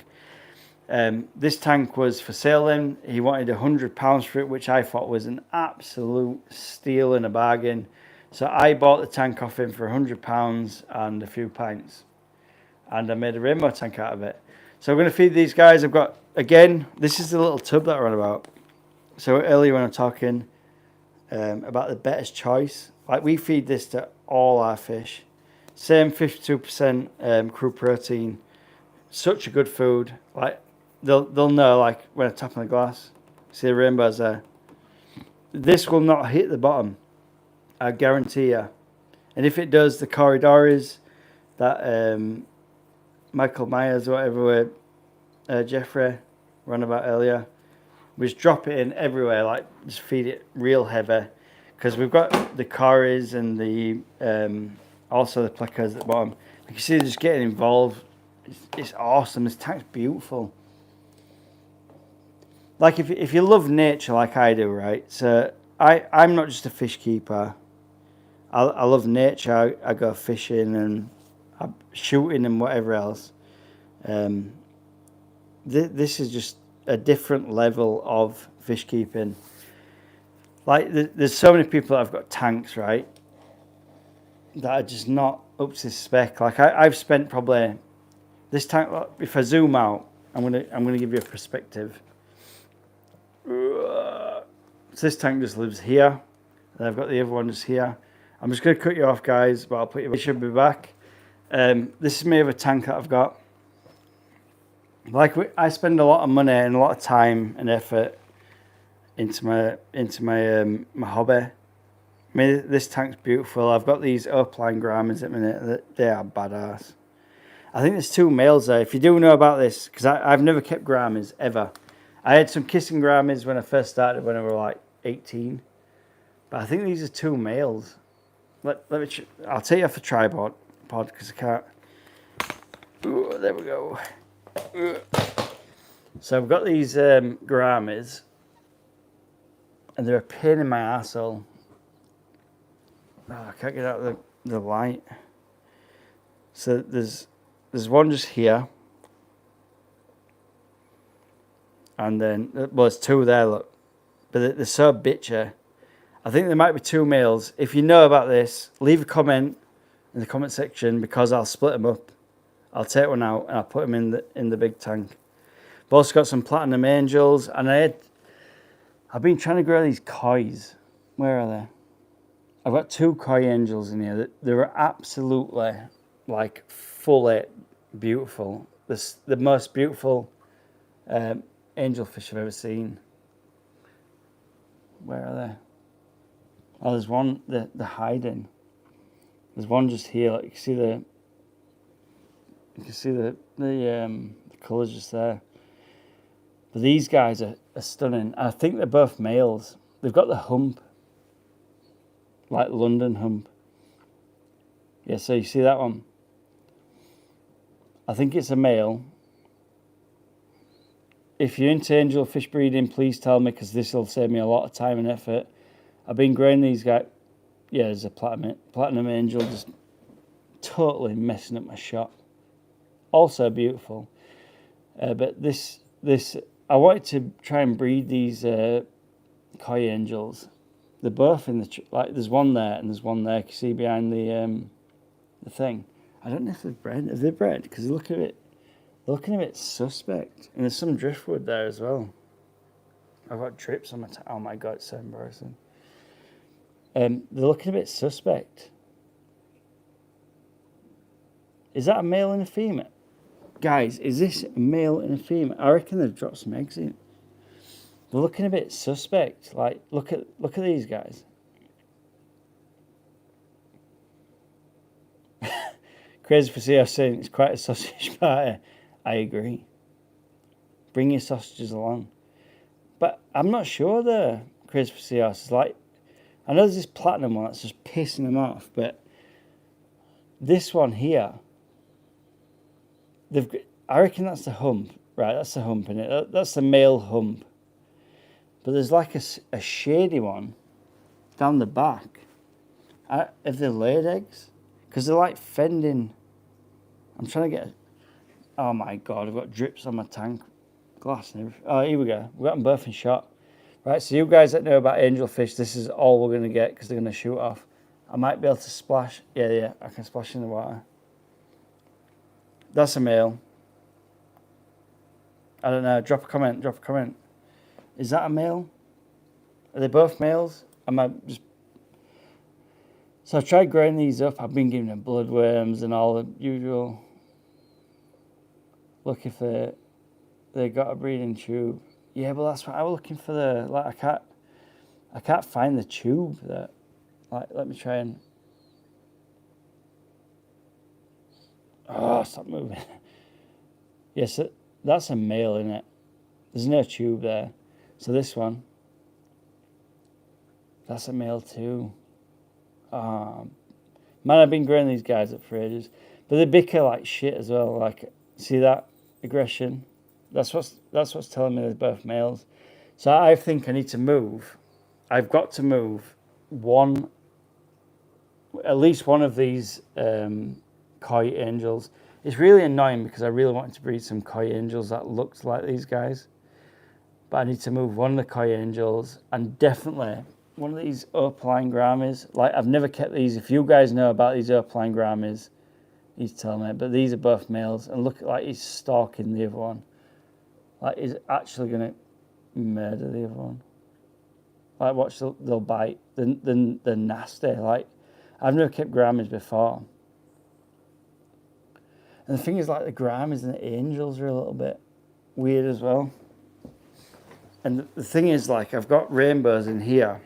This tank was for sale then. He wanted £100 for it, which I thought was an absolute steal and a bargain. So I bought the tank off him for £100 and a few pints. And I made a rainbow tank out of it. So I'm going to feed these guys. I've got, again, this is the little tub that I ran about. So earlier when I'm talking about the Better's Choice, like we feed this to all our fish. Same 52% crude protein. Such a good food. Like they'll know, like when I tap on the glass, see the rainbows there. This will not hit the bottom. I guarantee you. And if it does, the corridors that Michael Myers or whatever, Jeffrey ran about earlier, we just drop it in everywhere, like just feed it real heavy, because we've got the corries and the also the plecos at the bottom. You can see they're just getting involved. It's awesome. This tank's beautiful. Like if you love nature like I do, right? So I'm not just a fish keeper. I love nature. I go fishing and I'm shooting and whatever else. This is just a different level of fish keeping. Like there's so many people that have got tanks, right, that are just not up to spec. Like I've spent probably this tank. If I zoom out, I'm gonna give you a perspective. So this tank just lives here. And I've got the other one just here. I'm just going to cut you off, guys, but I'll put you. Should be back. This is me of a tank that I've got. Like I spend a lot of money and a lot of time and effort into my hobby. I mean, this tank's beautiful. I've got these Opaline Grammies at the minute. They are badass. I think there's 2 males there. If you do know about this, because I've never kept Grammies ever. I had some kissing Grammies when I first started when I was like 18. But I think these are 2 males. Let me. I'll take you off the tripod because I can't. Ooh, there we go. So I've got these Grammies, and they're a pain in my arsehole. Oh, I can't get out of the light. So there's one just here, and then there's 2 there. Look, but they're so bitchy. I think there might be 2 males. If you know about this, leave a comment in the comment section because I'll split them up. I'll take one out and I'll put them in the big tank. I've also got some platinum angels, and I've been trying to grow these kois. Where are they? I've got 2 koi angels in here. They're absolutely like fully beautiful. The most beautiful angelfish I've ever seen. Where are they? Oh, there's one, they're hiding. There's one just here. Like, you can see the colours just there. But these guys are stunning. I think they're both males. They've got the hump, like London hump. Yeah, so you see that one? I think it's a male. If you're into angelfish breeding, please tell me, because this will save me a lot of time and effort. I've been growing these guys. Yeah, there's a platinum angel just totally messing up my shot. Also beautiful. But this I wanted to try and breed these koi angels. They're both in the like. There's one there and there's one there. You can see behind the thing. I don't know if they're bred. Have they bred? Because they look a bit suspect. And there's some driftwood there as well. I've got drips on my. Oh my god, it's so embarrassing. They're looking a bit suspect. Is that a male and a female? Guys, is this a male and a female? I reckon they've dropped some eggs in. They're looking a bit suspect. Like, look at these guys. Crazy for CF saying it's quite a sausage party. I agree. Bring your sausages along. But I'm not sure the Crazy for CF is like. I know there's this platinum one that's just pissing them off, but this one here, I reckon that's the hump, right? That's the hump in it. That's the male hump. But there's like a shady one down the back. Have they laid eggs? Because they're like fending. I'm trying to get. Oh my god! I've got drips on my tank glass and everything. Oh, here we go. We've got them both in shot. Right, so you guys that know about angelfish, this is all we're going to get because they're going to shoot off. I might be able to splash. Yeah, I can splash in the water. That's a male. I don't know. Drop a comment. Is that a male? Are they both males? I might just... So I've tried growing these up. I've been giving them bloodworms and all the usual. Look if they got a breeding tube. Yeah, but that's what I was looking for. I can't find the tube that. Like, let me try and. Oh, stop moving. Yes, that's a male, isn't it? There's no tube there. So this one. That's a male too. Man, I've been growing these guys up for ages, but they bicker like shit as well. Like, see that aggression? That's what's telling me they're both males. So I think I need to move. I've got to move at least one of these koi angels. It's really annoying because I really wanted to breed some koi angels that looked like these guys. But I need to move one of the koi angels and definitely one of these opaline grammies. Like, I've never kept these. If you guys know about these opaline grammies, he's telling me. But these are both males. And look, like, he's stalking the other one. Like, he's actually going to murder the other one. Like, watch, they'll bite. They're nasty. Like, I've never kept grammies before. And the thing is, like, the grammies and the angels are a little bit weird as well. And the thing is, like, I've got rainbows in here,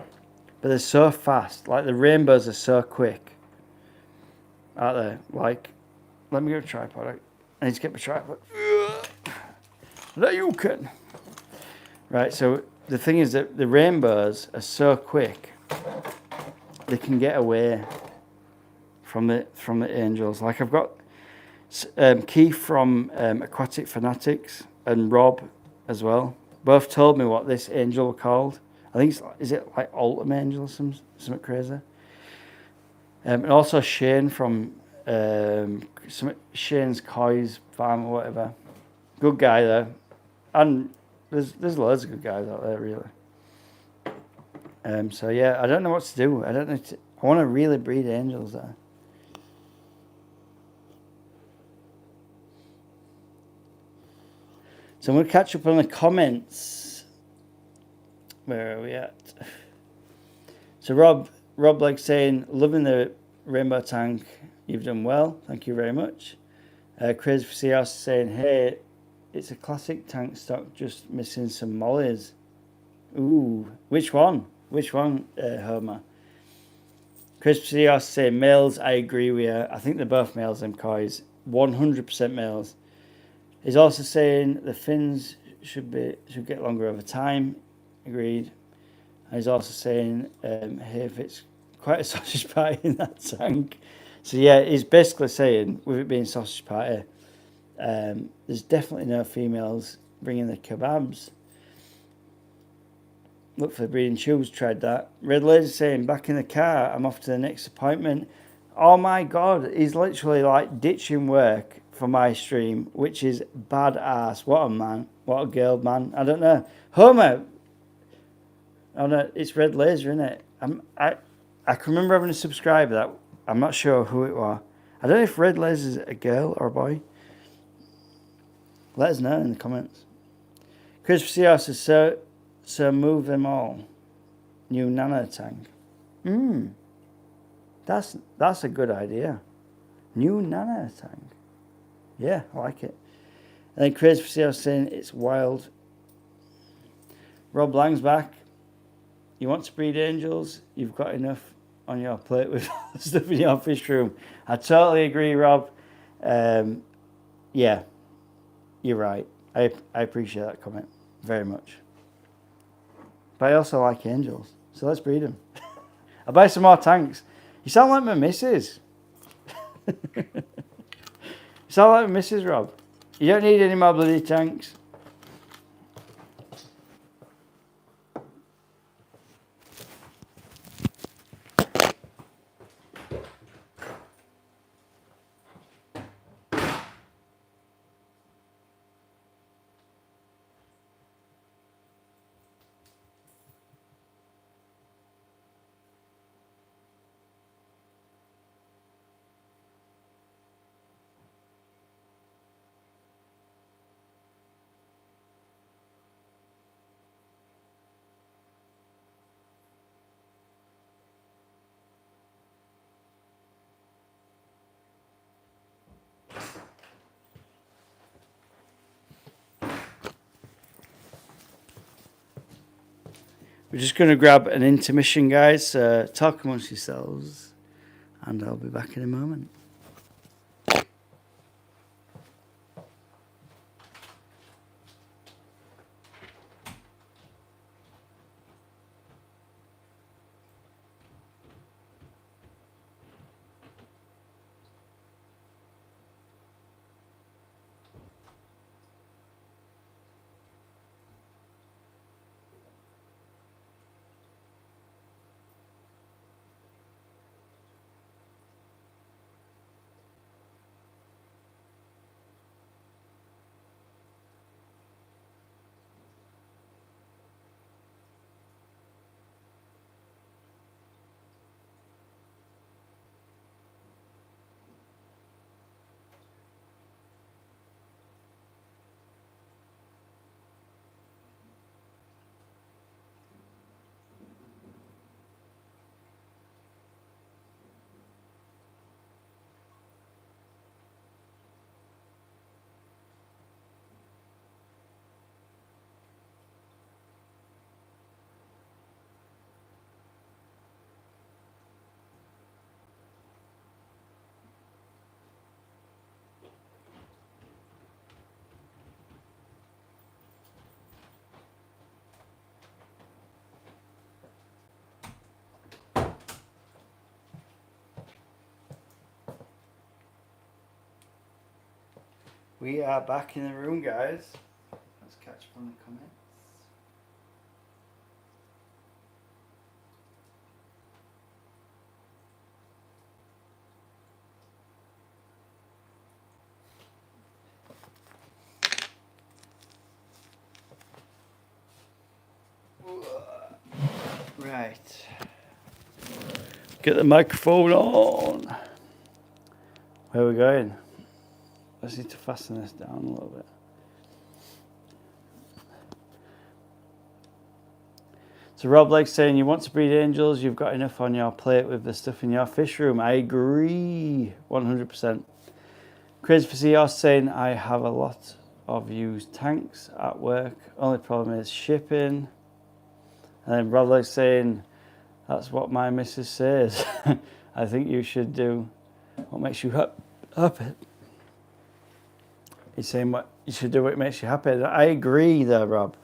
but they're so fast. Like, the rainbows are so quick. Aren't they? Like, let me get a tripod. I need to get my tripod. There you can. Right, so the thing is that the rainbows are so quick, they can get away from the angels. Like, I've got Keith from Aquatic Fanatics and Rob as well. Both told me what this angel was called. I think is it like Ultim Angel or something crazy. And also Shane from Shane's Koi's farm or whatever. Good guy there. And there's loads of good guys out there, really. So yeah, I don't know what to do. I want to really breed angels there. So I'm going to catch up on the comments. Where are we at? So Rob like saying, loving the rainbow tank. You've done well. Thank you very much. Crazy for CR saying, hey, it's a classic tank stock, just missing some mollies. Ooh, which one? Homer? Crazy for CR saying, males, I agree with you. I think they're both males, them kois. 100% males. He's also saying the fins should get longer over time. Agreed. And he's also saying here if it's quite a sausage party in that tank. So yeah, he's basically saying with it being sausage party, there's definitely no females bringing the kebabs. Look for the breeding tubes, tried that. Red Laser saying, back in the car, I'm off to the next appointment. Oh my god, he's literally like ditching work for my stream, which is badass. What a man. What a girl, man. I don't know. Homer! Oh no, it's Red Laser, isn't it? I can remember having a subscriber that, I'm not sure who it was. I don't know if Red Laser is a girl or a boy. Let us know in the comments. Christopher Seahorse says, so move them all. New nano tank. That's a good idea. New nano tank. Yeah, I like it. And then Christopher Seahorse saying it's wild. Rob Lang's back. You want to breed angels? You've got enough on your plate with all the stuff in your fish room. I totally agree, Rob. Yeah, you're right. I appreciate that comment very much. But I also like angels, so let's breed them. I'll buy some more tanks. You sound like my missus. You sound like my missus, Rob. You don't need any more bloody tanks. We're just going to grab an intermission, guys. Talk amongst yourselves, and I'll be back in a moment. We are back in the room, guys. Let's catch up on the comments. Right. Get the microphone on. Where are we going? I just need to fasten this down a little bit. So Rob Lake's saying, you want to breed angels, you've got enough on your plate with the stuff in your fish room. I agree, 100%. Crazy for Seahorse saying, I have a lot of used tanks at work. Only problem is shipping. And then Rob Lake's saying, that's what my missus says. I think you should do what makes you happy. He's saying what you should do, what makes you happy. I agree there, Rob.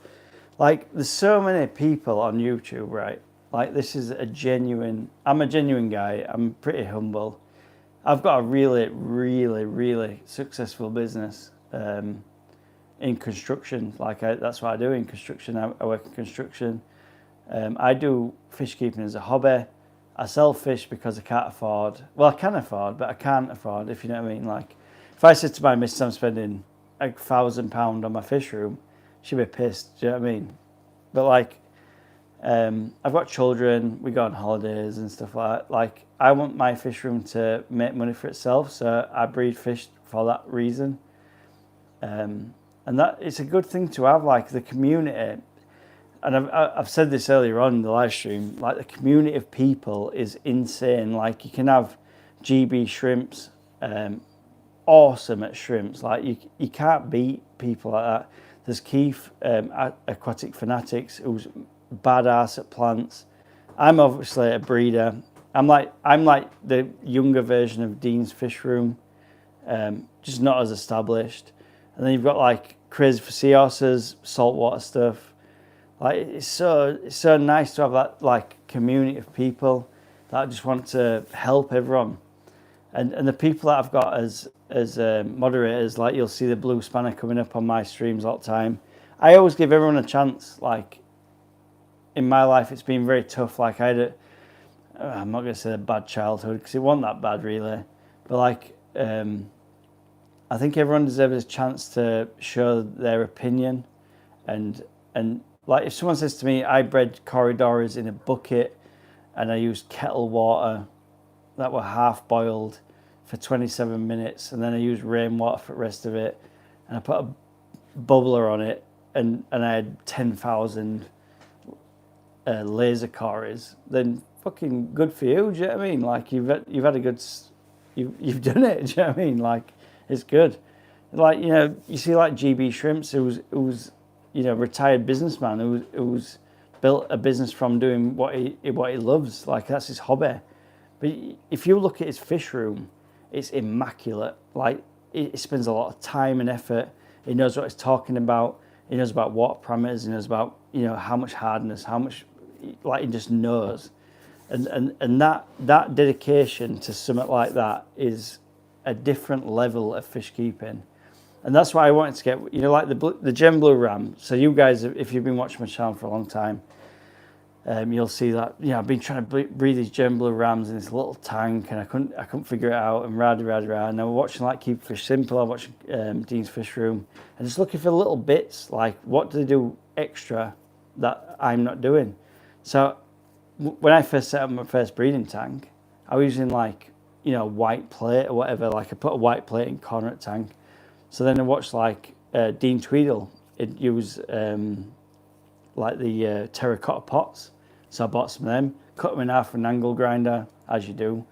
Like, there's so many people on YouTube, right? Like, this is I'm a genuine guy. I'm pretty humble. I've got a really, really, really successful business in construction. That's what I do in construction. I work in construction. I do fish keeping as a hobby. I sell fish because I can't afford. Well, I can afford, but I can't afford, if you know what I mean. Like, if I said to my missus I'm spending £1,000 on my fish room, she'd be pissed. Do you know what I mean? But like, I've got children. We go on holidays and stuff like that. Like, I want my fish room to make money for itself, so I breed fish for that reason. And that it's a good thing to have, like the community. And I've said this earlier on in the live stream, like the community of people is insane. Like, you can have GB Shrimps, awesome at shrimps. Like, you can't beat people like that. There's Keith, Aquatic Fanatics, who's badass at plants. I'm obviously a breeder. I'm like the younger version of Dean's Fish Room, just not as established. And then you've got like Crazy for Seahorses, saltwater stuff. Like, it's so nice to have that like community of people that just want to help everyone. And the people that I've got as moderators, like, you'll see the Blue Spanner coming up on my streams all the time. I always give everyone a chance. Like, in my life, it's been very tough. Like, I'm not going to say a bad childhood, because it wasn't that bad really. But like, I think everyone deserves a chance to show their opinion. And like, if someone says to me, I bred corridors in a bucket and I used kettle water that were half boiled for 27 minutes, and then I used rainwater for the rest of it, and I put a bubbler on it, and I had 10,000 laser cories, then fucking good for you. Do you know what I mean? Like, you've had a good, you've done it. Do you know what I mean? Like, it's good. Like, you know, you see like GB Shrimps, who was you know, retired businessman who's built a business from doing what he loves. Like, that's his hobby. But if you look at his fish room, it's immaculate. Like, he spends a lot of time and effort. He knows what he's talking about. He knows about water parameters. He knows about, you know, how much hardness, how much, like, he just knows. And that dedication to something like that is a different level of fish keeping. And that's why I wanted to get, you know, like the Gem Blue Ram. So you guys, if you've been watching my channel for a long time, you'll see that, you know, I've been trying to breed these Gem Blue Rams in this little tank, and I couldn't figure it out, and rah. And I was watching like Keep Fish Simple, I watched Dean's Fish Room, and just looking for little bits, like what do they do extra that I'm not doing. So when I first set up my first breeding tank, I was using like, you know, white plate or whatever. Like, I put a white plate in corner of the tank. So then I watched like Dean Tweedle. It used like the terracotta pots. So I bought some of them, cut them in half with an angle grinder, as you do.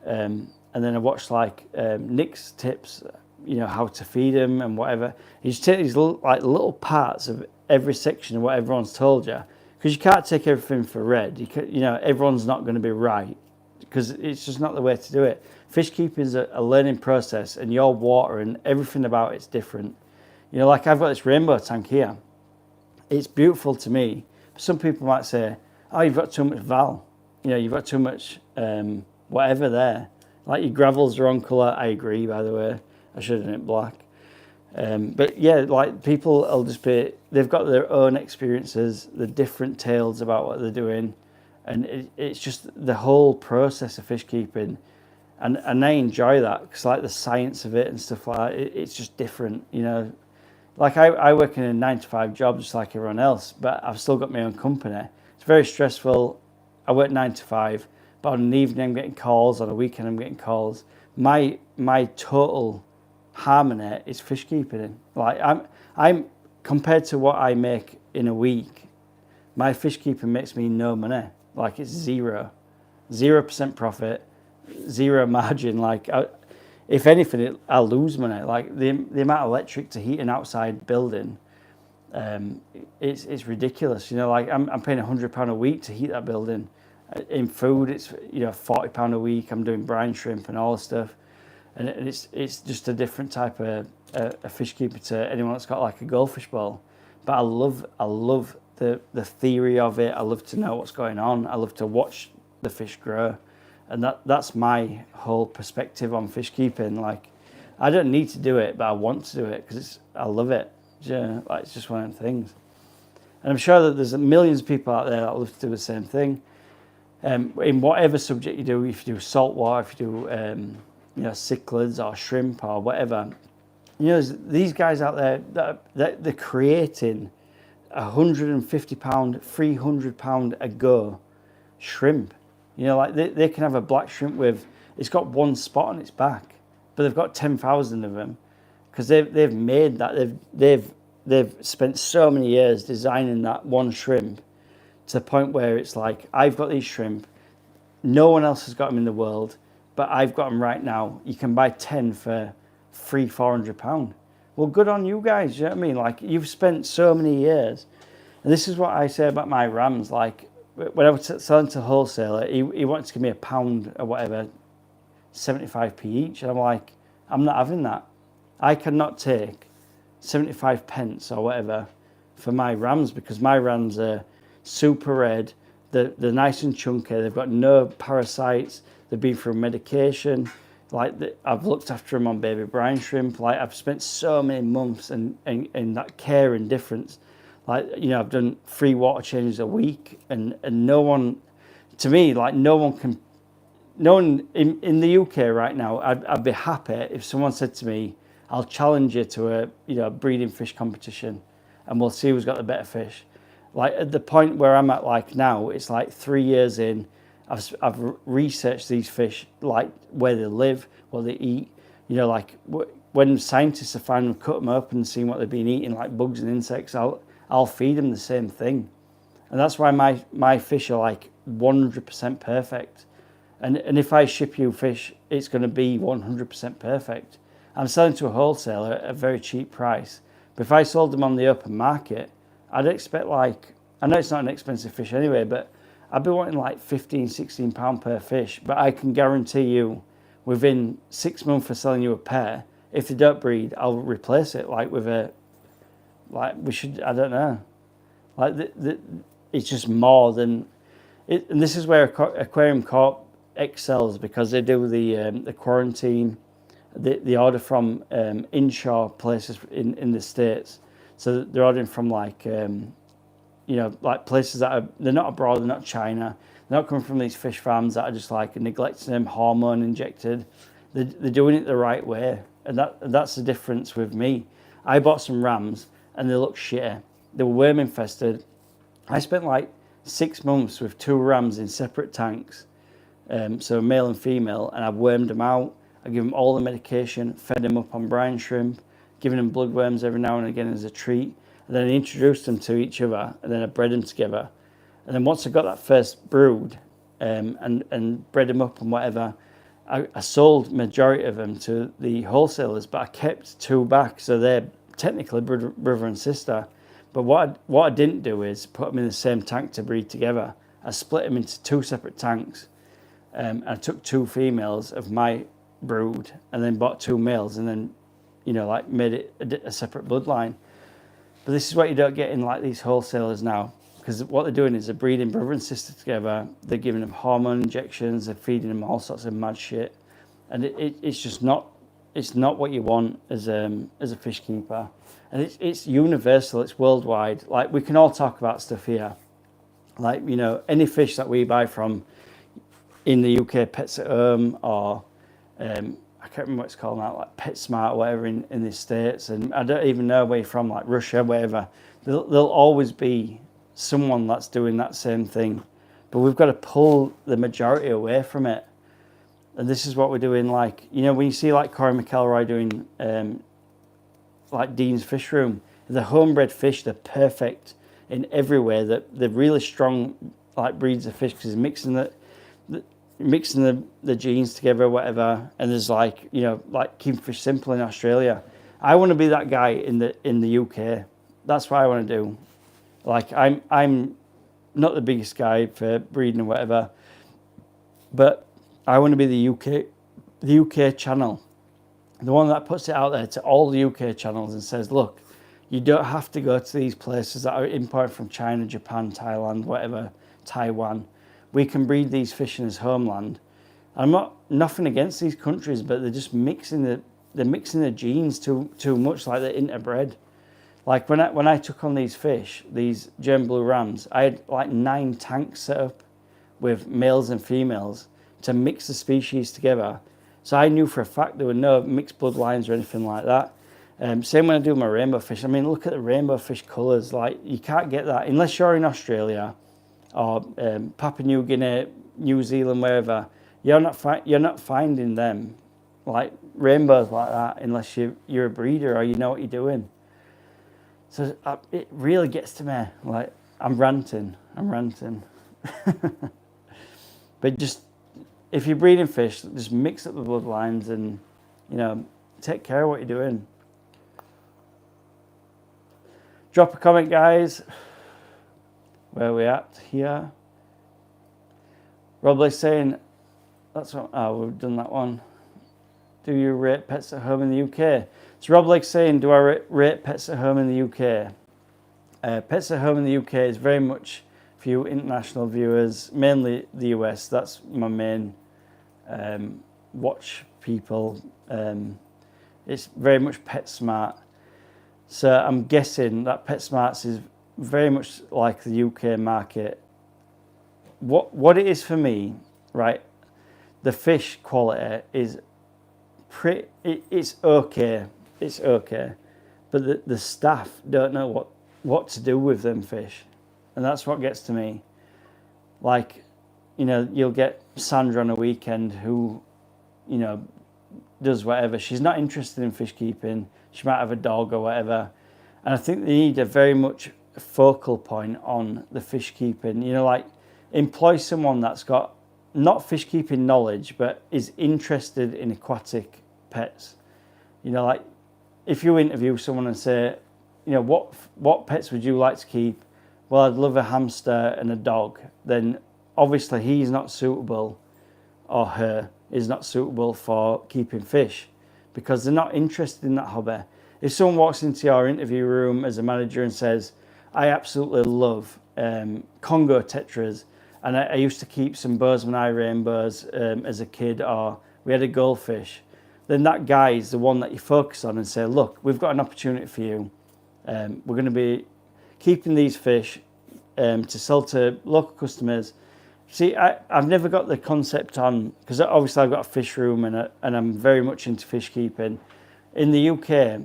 And then I watched like Nick's tips, you know, how to feed them and whatever. You just take these little parts of every section of what everyone's told you, because you can't take everything for red. You know, everyone's not going to be right, because it's just not the way to do it. Fish keeping is a learning process, and your water and everything about it's different. You know, like, I've got this rainbow tank here. It's beautiful to me. Some people might say, oh, you've got too much val. You know, you've got too much whatever there. Like, your gravel's the wrong colour. I agree, by the way. I should have done it black. But yeah, like, people will just be, they've got their own experiences, the different tales about what they're doing. And it's just the whole process of fish keeping. And I enjoy that, because like the science of it and stuff like that, it's just different, you know. Like, I work in a 9-to-5 job just like everyone else, but I've still got my own company. It's very stressful. I work 9-to-5, but on an evening I'm getting calls, on a weekend I'm getting calls. My total harmony is fish keeping. Like, I'm compared to what I make in a week, my fish keeping makes me no money. Like, it's 0% profit, 0 margin. Like, if anything, I'll lose money. Like, the amount of electric to heat an outside building, it's ridiculous. You know, like, I'm paying £100 a week to heat that building. In food, it's, you know, £40 a week. I'm doing brine shrimp and all this stuff. and it's just a different type of a fish keeper to anyone that's got like a goldfish bowl. But I love the theory of it. I love to know what's going on. I love to watch the fish grow, and that's my whole perspective on fish keeping. Like, I don't need to do it, but I want to do it because I love it. Yeah, like, it's just one of the things. And I'm sure that there's millions of people out there that love to do the same thing. In whatever subject you do, if you do saltwater, if you do cichlids or shrimp or whatever, there's these guys out there that they're creating £150, £300 a go shrimp. Like they can have a black shrimp with, it's got one spot on its back, but they've got 10,000 of them because they've made that. They've spent so many years designing that one shrimp to the point where it's like, I've got these shrimp, no one else has got them in the world, but I've got them right now. You can buy 10 for £300-400. Well, good on you guys. You know what I mean? Like, you've spent so many years, and this is what I say about my rams. Like, when I was selling to a wholesaler, he wanted to give me a pound or whatever, 75p each, and I'm like, I'm not having that. I cannot take 75 pence or whatever for my rams, because my rams are super red, they're nice and chunky, they've got no parasites, they've been through medication. Like, I've looked after them on baby brine shrimp. Like, I've spent so many months in that care and difference. Like, I've done 3 water changes a week, and no one, to me, like, no one in the UK right now, I'd be happy if someone said to me, I'll challenge you to a breeding fish competition, and we'll see who's got the better fish. Like, at the point where I'm at, like, now, it's like 3 years in, I've researched these fish, like where they live, what they eat. Like when scientists are finding them, cut them open and seeing what they've been eating, like bugs and insects, I'll feed them the same thing. And that's why my fish are like 100% perfect. And if I ship you fish, it's going to be 100% perfect. I'm selling to a wholesaler at a very cheap price. But if I sold them on the open market, I'd expect, like, I know it's not an expensive fish anyway, but I'd be wanting like £15-16 per fish. But I can guarantee you, within 6 months of selling you a pair, if they don't breed, I'll replace it I don't know. Like, it's just more than it. And this is where Aquarium Corp excels, because they do the quarantine. They order from inshore places in the States. So they're ordering from like places that they're not abroad, they're not China, they're not coming from these fish farms that are just like neglecting them, hormone injected. They're doing it the right way, and that's the difference with me. I bought some rams and they look shitty. They were worm infested. I spent like 6 months with 2 rams in separate tanks, so male and female, and I wormed them out. I give them all the medication, fed them up on brine shrimp, giving them blood worms every now and again as a treat. And then I introduced them to each other, and then I bred them together. And then once I got that first brood and bred them up and whatever, I sold majority of them to the wholesalers, but I kept 2 back, so they're technically brother and sister. But what I didn't do is put them in the same tank to breed together. I split them into 2 separate tanks, and I took 2 females of my brood and then bought 2 males, and then made it a separate bloodline. But this is what you don't get in like these wholesalers now, because what they're doing is they're breeding brother and sister together. They're giving them hormone injections, they're feeding them all sorts of mad shit, and it's just not, it's not what you want as a fish keeper. And it's universal, it's worldwide. Like, we can all talk about stuff here, like, any fish that we buy from in the UK, Pets at Home, or I can't remember what it's called now, like PetSmart or whatever in the States, and I don't even know where you're from, like Russia, wherever. There'll always be someone that's doing that same thing, but we've got to pull the majority away from it. And this is what we're doing. Like, when you see like Corey McElroy doing like Dean's Fish Room, the homebred fish, they're perfect in every way. They're really strong, like, breeds of fish, because mixing the genes together or whatever. And there's like Kingfish Simple in Australia. I want to be that guy in the UK. That's what I want to do. Like, I'm not the biggest guy for breeding or whatever, but I want to be the UK channel the one that puts it out there to all the UK channels and says, look, you don't have to go to these places that are imported from China, Japan, Thailand, whatever, Taiwan. We can breed these fish in this homeland. I'm not nothing against these countries, but they're just mixing the genes too much, like they're interbred. Like when I took on these fish, these German blue rams, I had like 9 tanks set up with males and females to mix the species together. So I knew for a fact there were no mixed bloodlines or anything like that. Same when I do my rainbow fish. I mean, look at the rainbow fish colours. Like, you can't get that unless you're in Australia or Papua New Guinea, New Zealand, wherever. You're not finding them like rainbows like that unless you're a breeder or you know what you're doing. So it really gets to me. Like, I'm ranting. But just, if you're breeding fish, just mix up the bloodlines and, you know, take care of what you're doing. Drop a comment, guys. Where are we at here? Robley's saying, that's what, we've done that one. Do you rate pets at home in the UK? So Rob Lake's saying, do I rate pets at home in the UK? Pets at home in the UK is very much for you international viewers, mainly the US. That's my main watch people. It's very much PetSmart. So I'm guessing that PetSmart is very much like the UK market. What it is for me, right? The fish quality is it's okay. It's okay. But the staff don't know what to do with them fish. And that's what gets to me. Like, you know, you'll get Sandra on a weekend who, you know, does whatever. She's not interested in fish keeping. She might have a dog or whatever. And I think they need a very much focal point on the fish keeping. You know, like, employ someone that's got not fish keeping knowledge, but is interested in aquatic pets. You know, like, if you interview someone and say, you know, what pets would you like to keep? Well, I'd love a hamster and a dog. Then obviously he's not suitable, or her is not suitable for keeping fish, because they're not interested in that hobby. If someone walks into your interview room as a manager and says, I absolutely love Congo tetras, and I used to keep some Bozeman eye rainbows as a kid, or we had a goldfish, then that guy is the one that you focus on and say, look, we've got an opportunity for you. We're going to be keeping these fish to sell to local customers. See, I've never got the concept on, because obviously I've got a fish room and I'm very much into fish keeping. In the UK,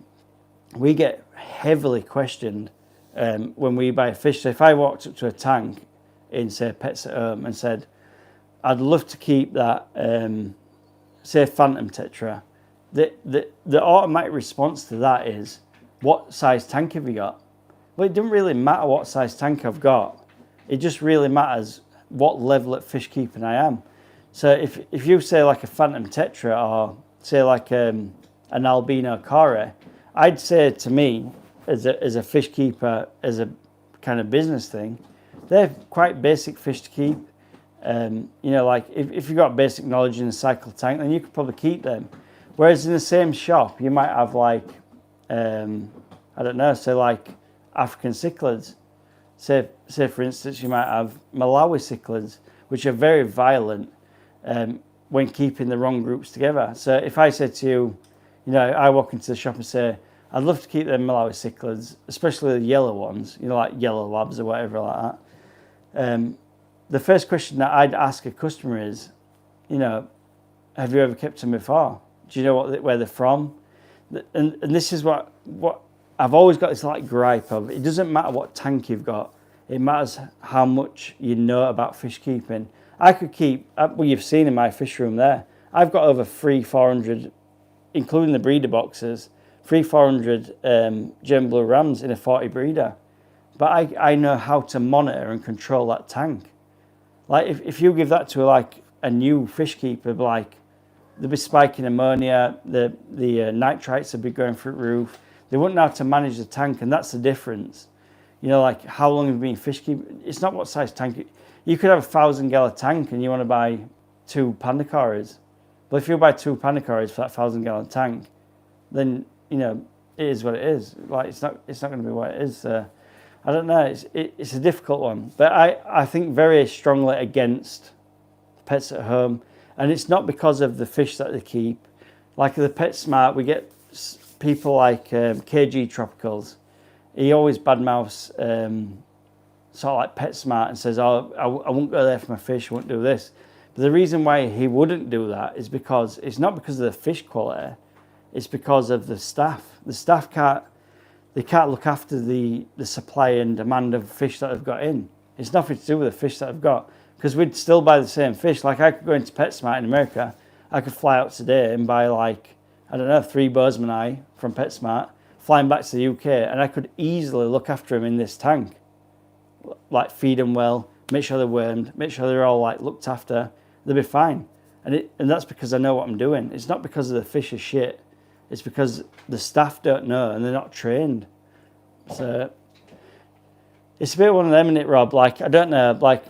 we get heavily questioned when we buy fish. So if I walked up to a tank in, say, Pets at Home and said, I'd love to keep that, say, Phantom Tetra, the automatic response to that is, what size tank have you got? Well, it doesn't really matter what size tank I've got. It just really matters what level of fish keeping I am. So if you say like a Phantom Tetra, or say like an albino Kore, I'd say, to me, as a fish keeper, as a kind of business thing, they're quite basic fish to keep. You know, like if you've got basic knowledge in a cycle tank, then you could probably keep them. Whereas in the same shop, you might have like, I don't know, say like African cichlids. Say for instance, you might have Malawi cichlids, which are very violent when keeping the wrong groups together. So if I said to you, you know, I walk into the shop and say, I'd love to keep them Malawi cichlids, especially the yellow ones, you know, like yellow labs or whatever like that. The first question that I'd ask a customer is, you know, have you ever kept them before? Do you know where they're from? And this is what I've always got this like gripe of. It doesn't matter what tank you've got. It matters how much you know about fish keeping. I could keep, well, you've seen in my fish room there, I've got over 400, including the breeder boxes, 400 German blue rams in a 40 breeder. But I know how to monitor and control that tank. Like if you give that to like a new fish keeper, like they'll be spiking ammonia, the nitrites will be going through the roof. They wouldn't know how to manage the tank, and that's the difference. You know, like how long have you been fish keeping? It's not what size tank. You could have a 1,000-gallon tank and you want to buy 2 panda cories. But if you buy 2 panda cories for that 1,000-gallon tank, then you know it is what it is. Like it's not going to be what it is. I don't know. It's a difficult one, but I think very strongly against pets at home, and it's not because of the fish that they keep. Like the PetSmart, we get people like KG Tropicals. He always badmouths sort of like PetSmart and says, "Oh, I won't go there for my fish. I won't do this." But the reason why he wouldn't do that is because it's not because of the fish quality. It's because of the staff. The staff can't look after the supply and demand of fish that they've got in. It's nothing to do with the fish that I've got, because we'd still buy the same fish. Like I could go into PetSmart in America, I could fly out today and buy like, I don't know, 3 Bozeman from PetSmart, flying back to the UK, and I could easily look after them in this tank. Like feed them well, make sure they're wormed, make sure they're all like looked after, they'll be fine. And that's because I know what I'm doing. It's not because of the fish are shit. It's because the staff don't know and they're not trained. So it's a bit one of them, isn't it, Rob? Like, I don't know, like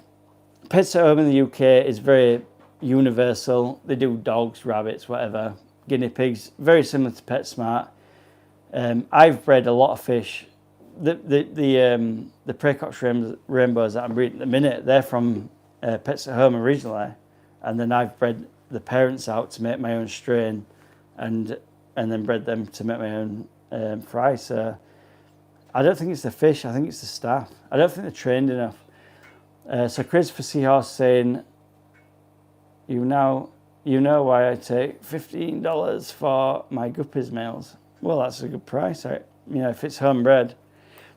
Pets at Home in the UK is very universal. They do dogs, rabbits, whatever, guinea pigs, very similar to PetSmart. I've bred a lot of fish. The Praecox rainbows that I'm breeding at the minute, they're from Pets at Home originally, and then I've bred the parents out to make my own strain, and then bred them to make my own fry. So I don't think it's the fish. I think it's the staff. I don't think they're trained enough. So Christopher Seahorse saying, you know why I take $15 for my guppies males. Well, that's a good price. If it's homebred.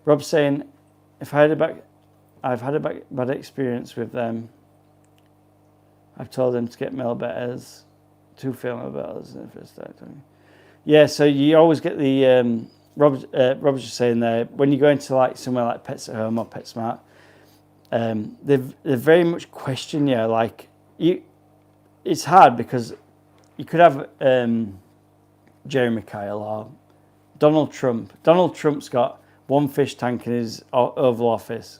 Rob's saying, I've had a bad experience with them. I've told them to get male betters, 2 female betters in the first time. Yeah, so you always get the Rob's just saying there, when you go into like somewhere like Pets at Home or PetSmart, they very much question you. Like it's hard because you could have Jeremy Kyle or Donald Trump. Donald Trump's got 1 fish tank in his Oval Office,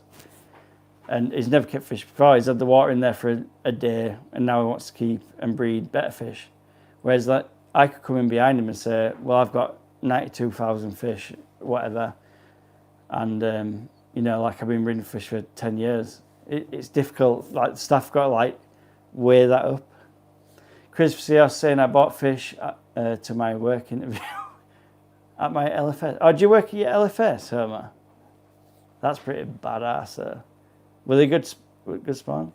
and he's never kept fish before. He's had the water in there for a day, and now he wants to keep and breed better fish. Whereas like I could come in behind him and say, well, I've got 92,000 fish, whatever, and like I've been breeding fish for 10 years. It's difficult. Like the staff got to like weigh that up. Chris Seahorse saying I bought fish to my work interview at my LFS. Oh, do you work at your LFS, Homer? That's pretty badass. Were they good spawn?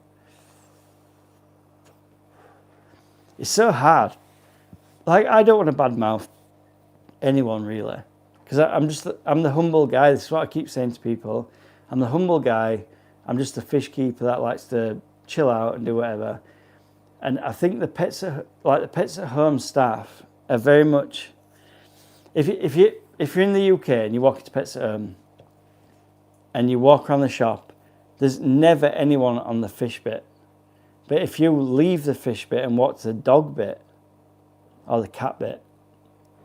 It's so hard. Like I don't want to badmouth anyone really, because I'm the humble guy. This is what I keep saying to people. I'm the humble guy. I'm just a fish keeper that likes to chill out and do whatever. And I think the Pets at Home staff are very much. If you're in the UK and you walk into Pets at Home and you walk around the shop, there's never anyone on the fish bit. But if you leave the fish bit and walk to the dog bit or the cat bit,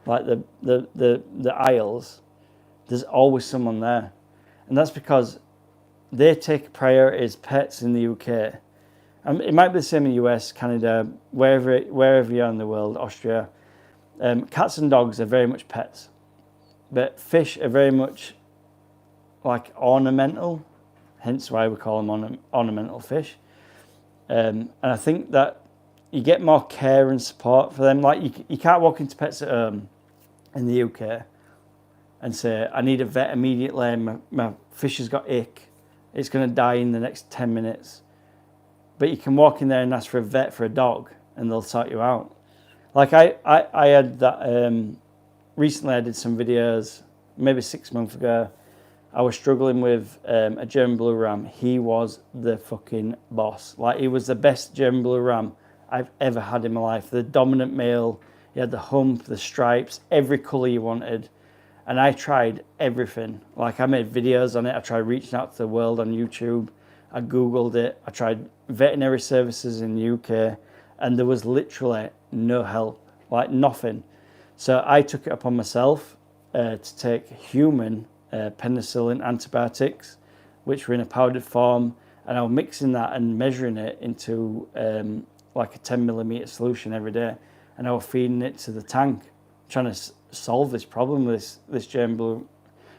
like the aisles, there's always someone there. And that's because they take priority as pets in the UK. It might be the same in the US, Canada, wherever you are in the world, Austria. Cats and dogs are very much pets, but fish are very much like ornamental, hence why we call them ornamental fish. And I think that you get more care and support for them. Like you can't walk into Pets at Home in the UK and say, I need a vet immediately, my fish has got ick, it's going to die in the next 10 minutes. But you can walk in there and ask for a vet for a dog and they'll sort you out. Like I had that, recently I did some videos, maybe 6 months ago. I was struggling with a German Blue Ram. He was the fucking boss. Like he was the best German Blue Ram I've ever had in my life. The dominant male, he had the hump, the stripes, every colour you wanted. And I tried everything. Like I made videos on it. I tried reaching out to the world on YouTube. I Googled it. I tried veterinary services in the UK. And there was literally no help, like nothing. So I took it upon myself to take human penicillin antibiotics, which were in a powdered form. And I was mixing that and measuring it into like a 10 millimeter solution every day. And I was feeding it to the tank trying to solve this problem with this germ blue.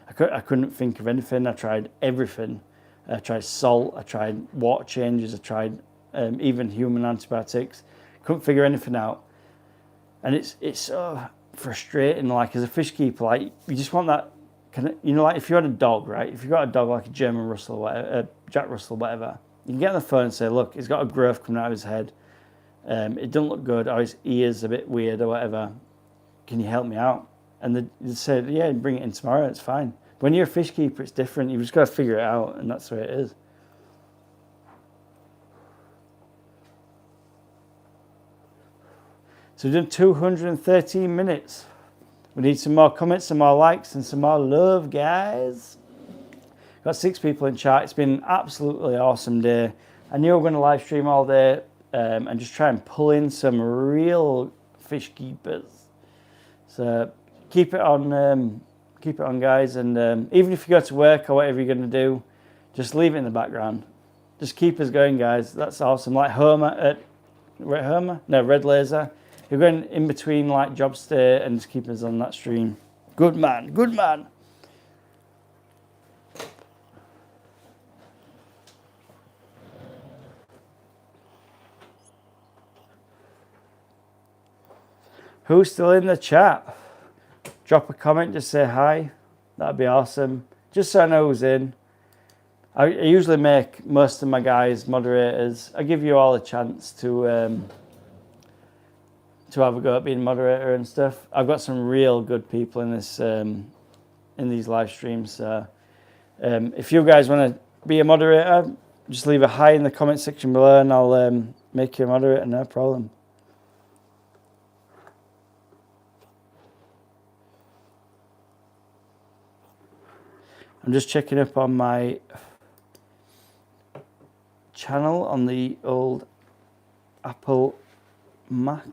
I couldn't think of anything. I tried everything. I tried salt. I tried water changes. I tried even human antibiotics. Couldn't figure anything out. And it's so frustrating. Like as a fish keeper, like you just want that. Like if you had a dog, right? If you got a dog like a German Russell, whatever, Jack Russell, whatever, you can get on the phone and say, look, he's got a growth coming out of his head. It doesn't look good, or his ears a bit weird, or whatever. Can you help me out? And they said, yeah, bring it in tomorrow. It's fine. When you're a fish keeper, it's different. You've just got to figure it out, and that's the way it is. So we've done 213 minutes. We need some more comments, some more likes, and some more love, guys. Got 6 people in chat. It's been an absolutely awesome day. I knew we were going to live stream all day and just try and pull in some real fish keepers. So keep it on, guys. And even if you go to work or whatever you're going to do, just leave it in the background. Just keep us going, guys. That's awesome. Like Red Laser. You're going in between like job stay and just keep us on that stream. Good man, good man. Who's still in the chat? Drop a comment, just say hi. That'd be awesome. Just so I know who's in. I usually make most of my guys moderators. I give you all a chance to have a go at being moderator and stuff. I've got some real good people in this in these live streams. So if you guys want to be a moderator, just leave a hi in the comment section below, and I'll make you a moderator. No problem. I'm just checking up on my channel on the old Apple Mac.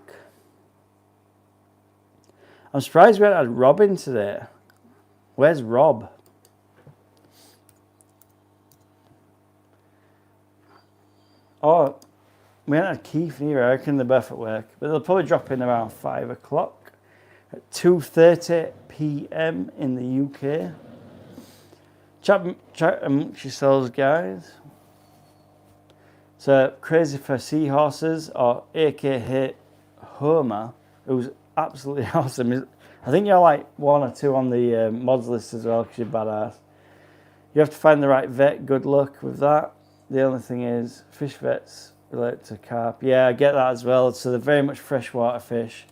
I'm surprised we haven't had Rob in today. Where's Rob? Oh, we haven't had Keith either. I reckon they're both at work. But they'll probably drop in around 5 o'clock at 2:30 p.m. in the UK. Chat amongst yourselves, guys. So, Crazy for Seahorses, or AKA Homer, who's absolutely awesome. I think you're like 1 or 2 on the mods list as well, because you're badass. You have to find the right vet. Good luck with that. The only thing is, fish vets relate to carp. Yeah, I get that as well. So they're very much freshwater fish.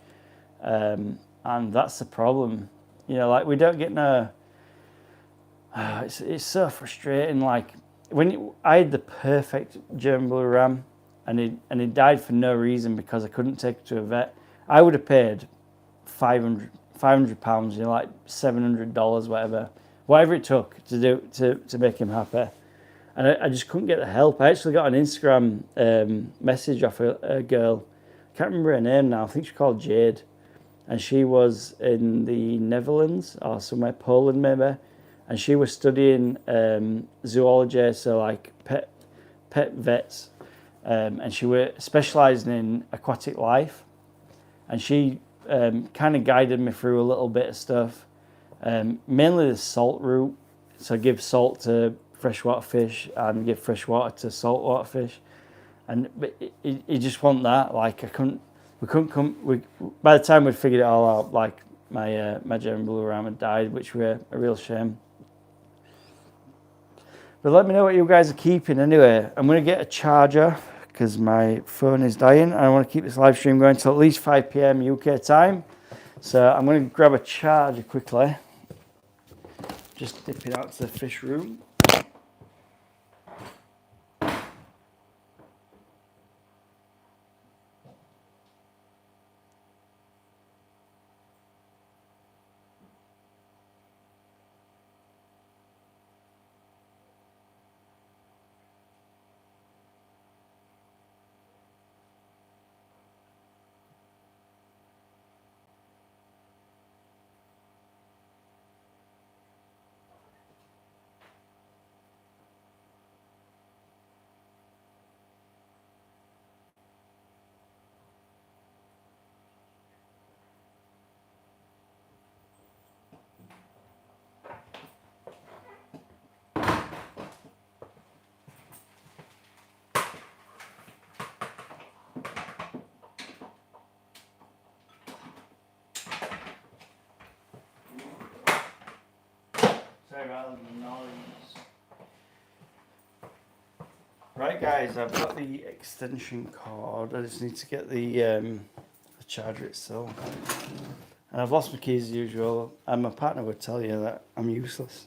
And that's the problem. You know, like we don't get no... it's so frustrating. Like I had the perfect German blue ram, and he died for no reason because I couldn't take it to a vet. I would have paid £500, you know, like $700, whatever it took to make him happy. And I just couldn't get the help. I actually got an Instagram message off a girl. I can't remember her name now. I think she's called Jade, and she was in the Netherlands or somewhere, Poland maybe. And she was studying zoology, so like pet vets, and she was specialising in aquatic life. And she kind of guided me through a little bit of stuff, mainly the salt route. So give salt to freshwater fish and give freshwater to saltwater fish. And you just want that. Like by the time we'd figured it all out, like my German blue ram had died, which were a real shame. But let me know what you guys are keeping anyway. I'm going to get a charger because my phone is dying. I want to keep this live stream going till at least 5 p.m. UK time. So I'm going to grab a charger quickly. Just dipping out to the fish room. Sorry about the noise. Right, guys, I've got the extension cord. I just need to get the charger itself. And I've lost my keys as usual, and my partner would tell you that I'm useless.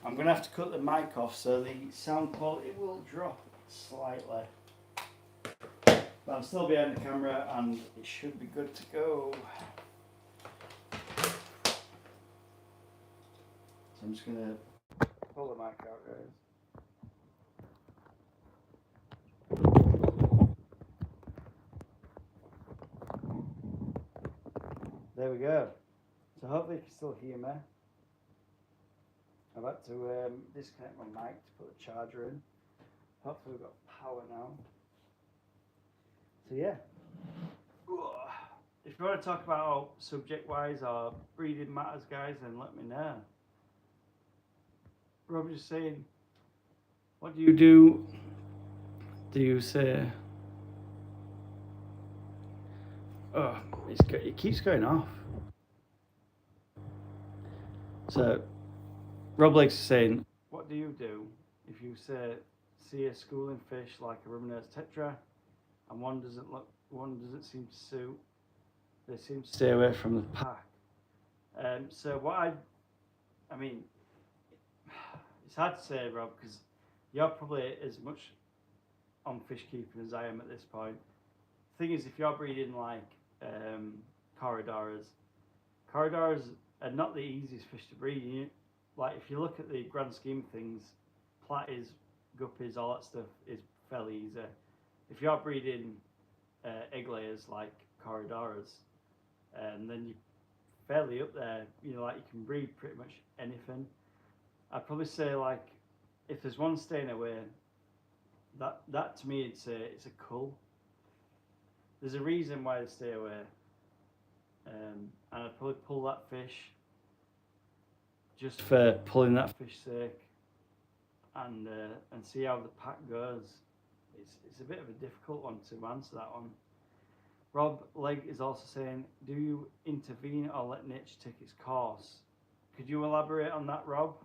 I'm going to have to cut the mic off so the sound quality will drop slightly. But I'm still behind the camera and it should be good to go. So I'm just going to pull the mic out, guys. There we go. So hopefully you can still hear me. I've had to disconnect my mic to put the charger in. Hopefully we've got power now. So yeah. If you want to talk about subject-wise or breeding matters, guys, then let me know. Rob just saying, what do you do? Do you say? Oh, it keeps going off. So, Rob Lakes is saying, what do you do if you see a schooling fish like a ribbon-nosed tetra, and one doesn't seem to suit? They seem to stay away from the pack. So what I mean, it's hard to say, Rob, because you're probably as much on fish keeping as I am at this point. The thing is, if you're breeding like corridoras are not the easiest fish to breed. Like if you look at the grand scheme of things, platies, guppies, all that stuff is fairly easy. If you're breeding egg layers like corridoras, then you're fairly up there. You know, like you can breed pretty much anything. I'd probably say like if there's one staying away, that to me it's a cull. There's a reason why they stay away, and I'd probably pull that fish just for pulling that fish sake, and see how the pack goes. It's a bit of a difficult one to answer that one. Rob Legg is also saying, do you intervene or let nature take its course? Could you elaborate on that, Rob?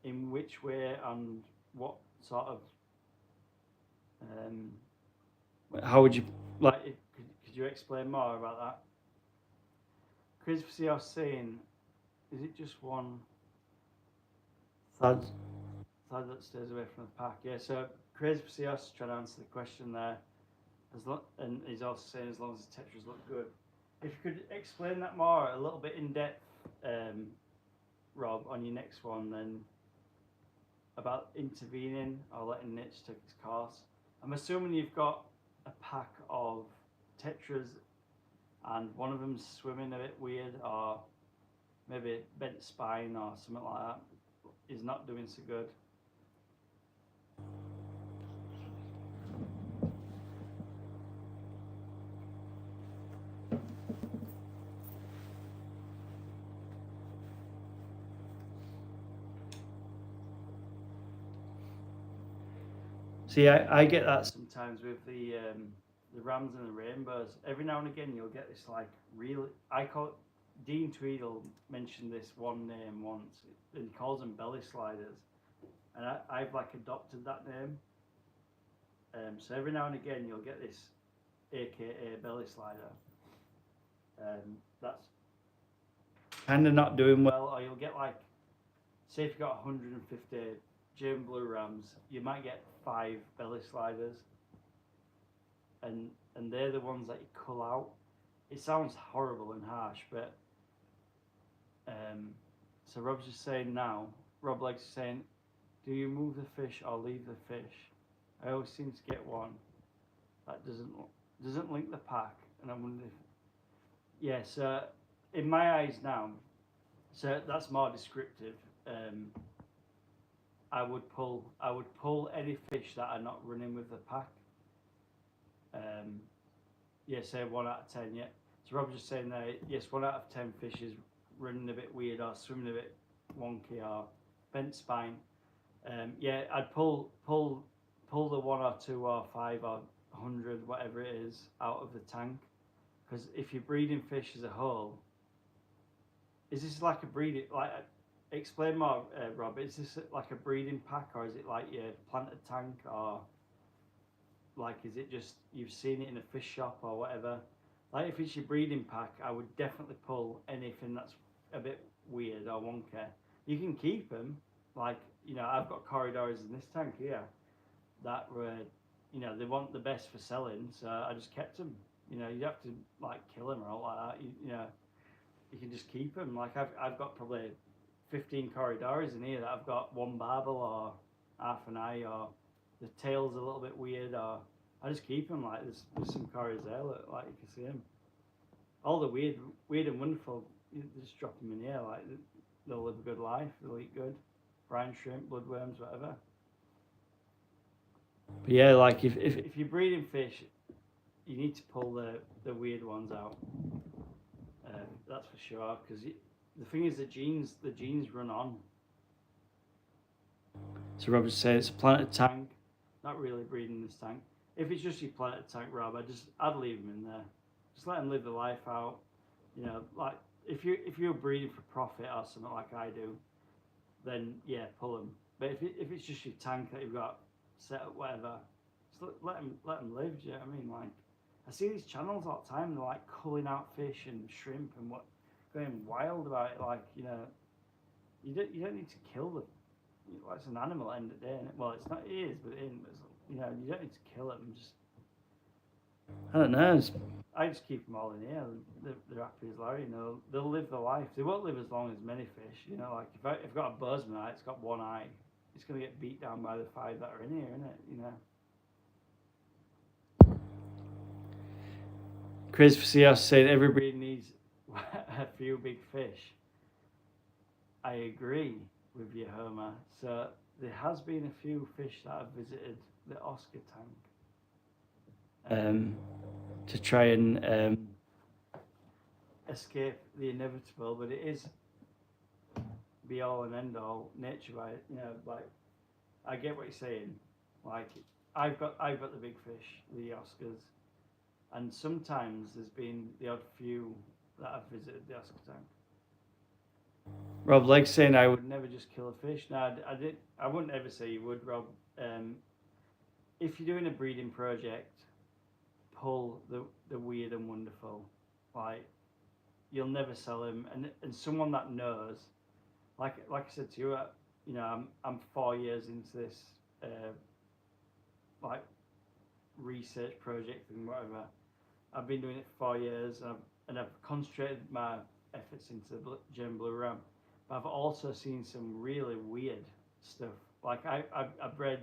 In which way and what sort of how would you like? Could you explain more about that? Chris Seos saying, is it just one thud that stays away from the pack? Yeah. So Chris Seos trying to answer the question there, and he's also saying as long as the tetras look good. If you could explain that more, a little bit in depth, Rob, on your next one, then about intervening or letting nature take its course. I'm assuming you've got a pack of tetras and one of them's swimming a bit weird, or maybe bent spine or something like that, is not doing so good. See, I get that sometimes with the rams and the rainbows. Every now and again, you'll get this like real. I call it, Dean Tweedle mentioned this one name once, and he calls them belly sliders, and I've like adopted that name. So every now and again, you'll get this, AKA belly slider. That's kind of not doing well, or you'll get like, say if you've got 150 German blue rams, you might get 5 belly sliders, and they're the ones that you cull out. It sounds horrible and harsh, but so Rob's just saying now, Rob Legg's saying, do you move the fish or leave the fish? I always seem to get one that doesn't link the pack, and I wonder if, yeah, so in my eyes now, so that's more descriptive. I would pull any fish that are not running with the pack. Yeah, say 1 out of 10. Yeah. So Rob's just saying there, yes, 1 out of 10 fish is running a bit weird or swimming a bit wonky or bent spine. Yeah, I'd pull the 1 or 2 or 5 or 100, whatever it is, out of the tank. Because if you're breeding fish as a whole, is this like a breeding, like, explain more, Rob, is this like a breeding pack, or is it like your planted tank, or like, is it just you've seen it in a fish shop or whatever? Like, if it's your breeding pack, I would definitely pull anything that's a bit weird or wonky. You can keep them, like, you know, I've got corridors in this tank here that were, you know, they want the best for selling, so I just kept them. You know, you have to like kill them or all like that. You know, you can just keep them. Like, I've got probably 15 corridors in here that I've got one barbel or half an eye, or the tail's a little bit weird, or I just keep them. Like, there's some corridors there, look, like you can see them. All the weird and wonderful, you just drop them in here. Like, they'll live a good life. They'll eat good, brine shrimp, bloodworms, whatever. But yeah, like if you're breeding fish, you need to pull the weird ones out. That's for sure. Because the thing is, the genes run on. So Rob was saying it's a planted tank, not really breeding this tank. If it's just your planted tank, Rob, I'd leave them in there. Just let them live the life out. You know, like if you're breeding for profit or something like I do, then yeah, pull them. But if it's just your tank that you've got set up, whatever, just let them live. Do you know what I mean? Like, I see these channels all the time. They're like culling out fish and shrimp and what, going wild about it. Like, you know, you don't need to kill them. Well, it's an animal at the end of the day. Well, it's not. It is, but it isn't. You know, you don't need to kill them. Just, I don't know. I just keep them all in here. They're happy as Larry. You know, they'll live their life. They won't live as long as many fish. You know, like if I've got a bozeman, it's got one eye. It's gonna get beat down by the 5 that are in here, isn't it? You know. Chris Cios said every breed needs a few big fish. I agree with you, Homer. So there has been a few fish that have visited the Oscar tank to try and escape the inevitable, but it is be all and end all nature by it. You know, like, I get what you're saying. Like, I've got the big fish, the Oscars, and sometimes there's been the odd few that have visited the Oscar tank. Rob Legg saying I would never just kill a fish. No, I wouldn't ever say you would, Rob. If you're doing a breeding project, pull the weird and wonderful. Like, you'll never sell them, and someone that knows, like I said to you, you know, I'm 4 years into this like research project and whatever. I've been doing it for 4 years, and I've concentrated my efforts into the German blue ram. But I've also seen some really weird stuff. Like I bred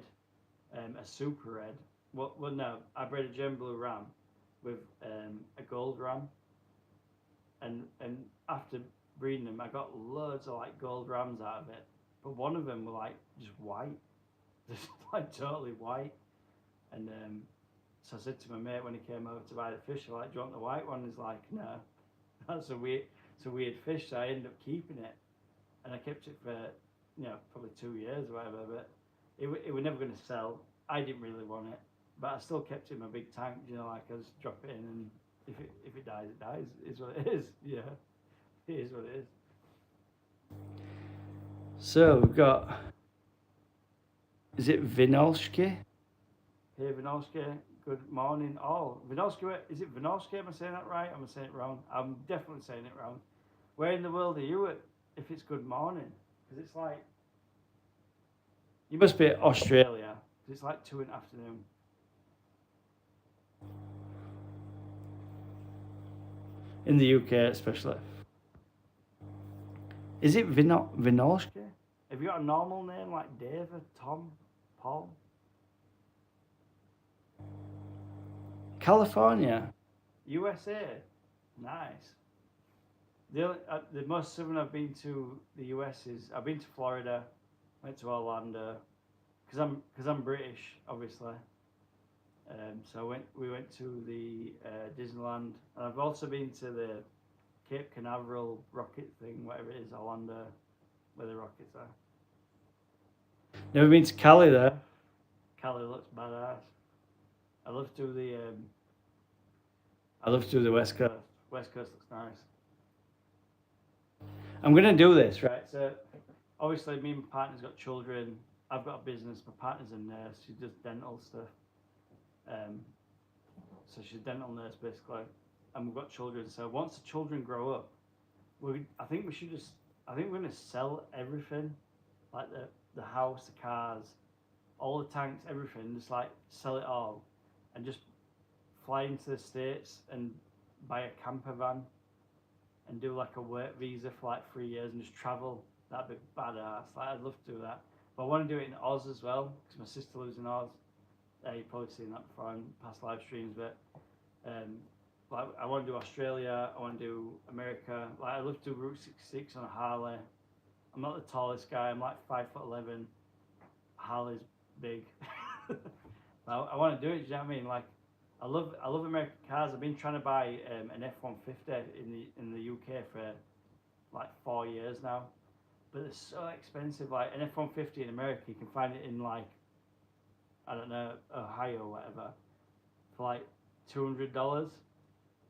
a super red. Well, no, I bred a German blue ram with a gold ram, and after breeding them, I got loads of like gold rams out of it. But one of them were like just white, just like totally white. And so I said to my mate when he came over to buy the fish, I'm like, "Do you want the white one?" He's like, "No, that's a weird fish." So I ended up keeping it, and I kept it for, you know, probably 2 years or whatever. But it was never going to sell. I didn't really want it, but I still kept it in my big tank. You know, like I just drop it in, and if it dies, it dies. It's what it is. Yeah, it is what it is. So we've got. Is it Vinolski? Hey Vinolski, good morning all. Vinolski, is it Vinolski? Am I saying that right? Am I saying it wrong? I'm definitely saying it wrong. Where in the world are you at if it's good morning? Because it's like, you must be at Australia, because it's like 2 in the afternoon. In the UK especially. Is it Vinolski? Have you got a normal name like David, Tom, Paul? California, USA, nice. The most southern I've been to the US is I've been to Florida, went to Orlando, because I'm British, obviously. So we went to the Disneyland, and I've also been to the Cape Canaveral rocket thing, whatever it is, Orlando, where the rockets are. Never been to Cali though. Cali looks badass. I love to do the West Coast. West Coast looks nice. I'm gonna do this, right? So obviously me and my partner's got children. I've got a business. My partner's a nurse. She does dental stuff. So she's a dental nurse basically, and we've got children. So once the children grow up, I think we should just. I think we're gonna sell everything, like the house, the cars, all the tanks, everything. Just like sell it all, and just fly into the States and buy a camper van, and do like a work visa for like 3 years and just travel. That'd be badass. Like I'd love to do that. But I want to do it in Oz as well because my sister lives in Oz. You've probably seen that before in past live streams, but like I want to do Australia. I want to do America. Like I love to do Route 66 on a Harley. I'm not the tallest guy. I'm like 5'11". Harley's big. I want to do it. Do you know what I mean? Like I love American cars. I've been trying to buy an F-150 in the UK for like 4 years now, but it's so expensive. Like an F-150 in America, you can find it in like, I don't know, Ohio or whatever, for like $200.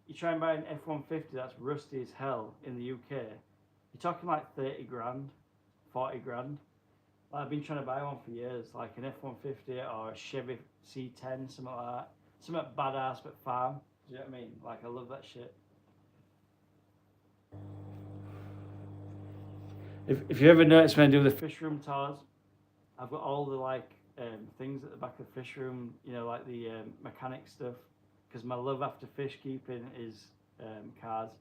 You try and buy an F-150 that's rusty as hell in the UK, you're talking like 30 grand, 40 grand. Like I've been trying to buy one for years, like an F-150 or a Chevy C10, something like that. Something badass but farm. Do you know what I mean? Like I love that shit. If you ever notice when I do the fish room tours, I've got all the like things at the back of the fish room, you know, like the mechanic stuff. Because my love after fish keeping is cars.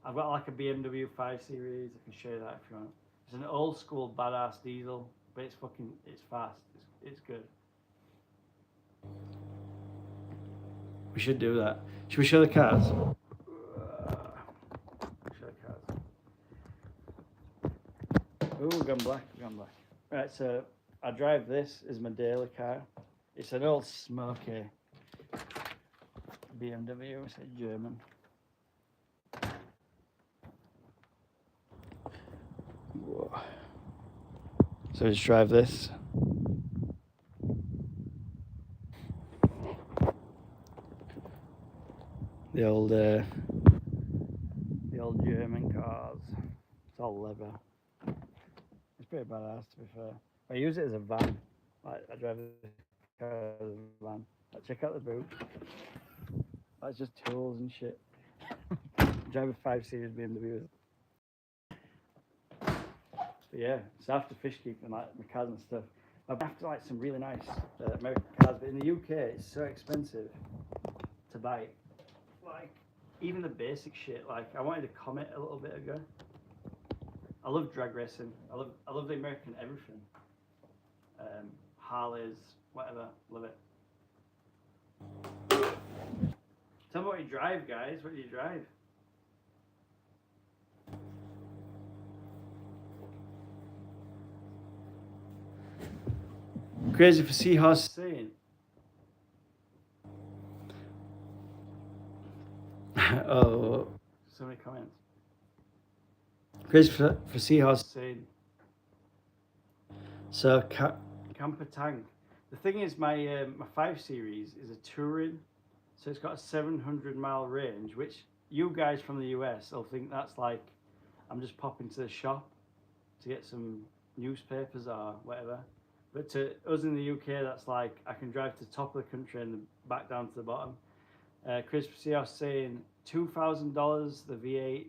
I've got like a BMW 5 Series. I can show you that if you want. It's an old school badass diesel, but it's fast. It's good. We should do that. Should we show the cars? Show the cars. Oh, gone black. Right, so I drive this as my daily car. It's an old smoky BMW. It's a German. Whoa. So just drive this. The old German cars. It's all leather. It's pretty badass to be fair. I use it as a van. Like I drive the car as a van. Like, check out the boot. That's just tools and shit. Drive a 5 Series BMW. But yeah, so after fish keeping, like my cars and stuff, I'm after like some really nice American cars. But in the UK, it's so expensive to buy. Like even the basic shit. Like I wanted a Comet a little bit ago. I love drag racing. I love the American everything. Harleys, whatever. Love it. Tell me what you drive, guys. What do you drive? Crazy for Seahorse saying. Oh, so many comments. Crazy for Seahorse saying. So camper tank. The thing is, my 5 Series is a touring, so it's got a 700-mile range, which you guys from the US will think that's like I'm just popping to the shop to get some newspapers or whatever. But to us in the UK, that's like I can drive to the top of the country and back down to the bottom. Chris Seahorse saying $2,000 the V8,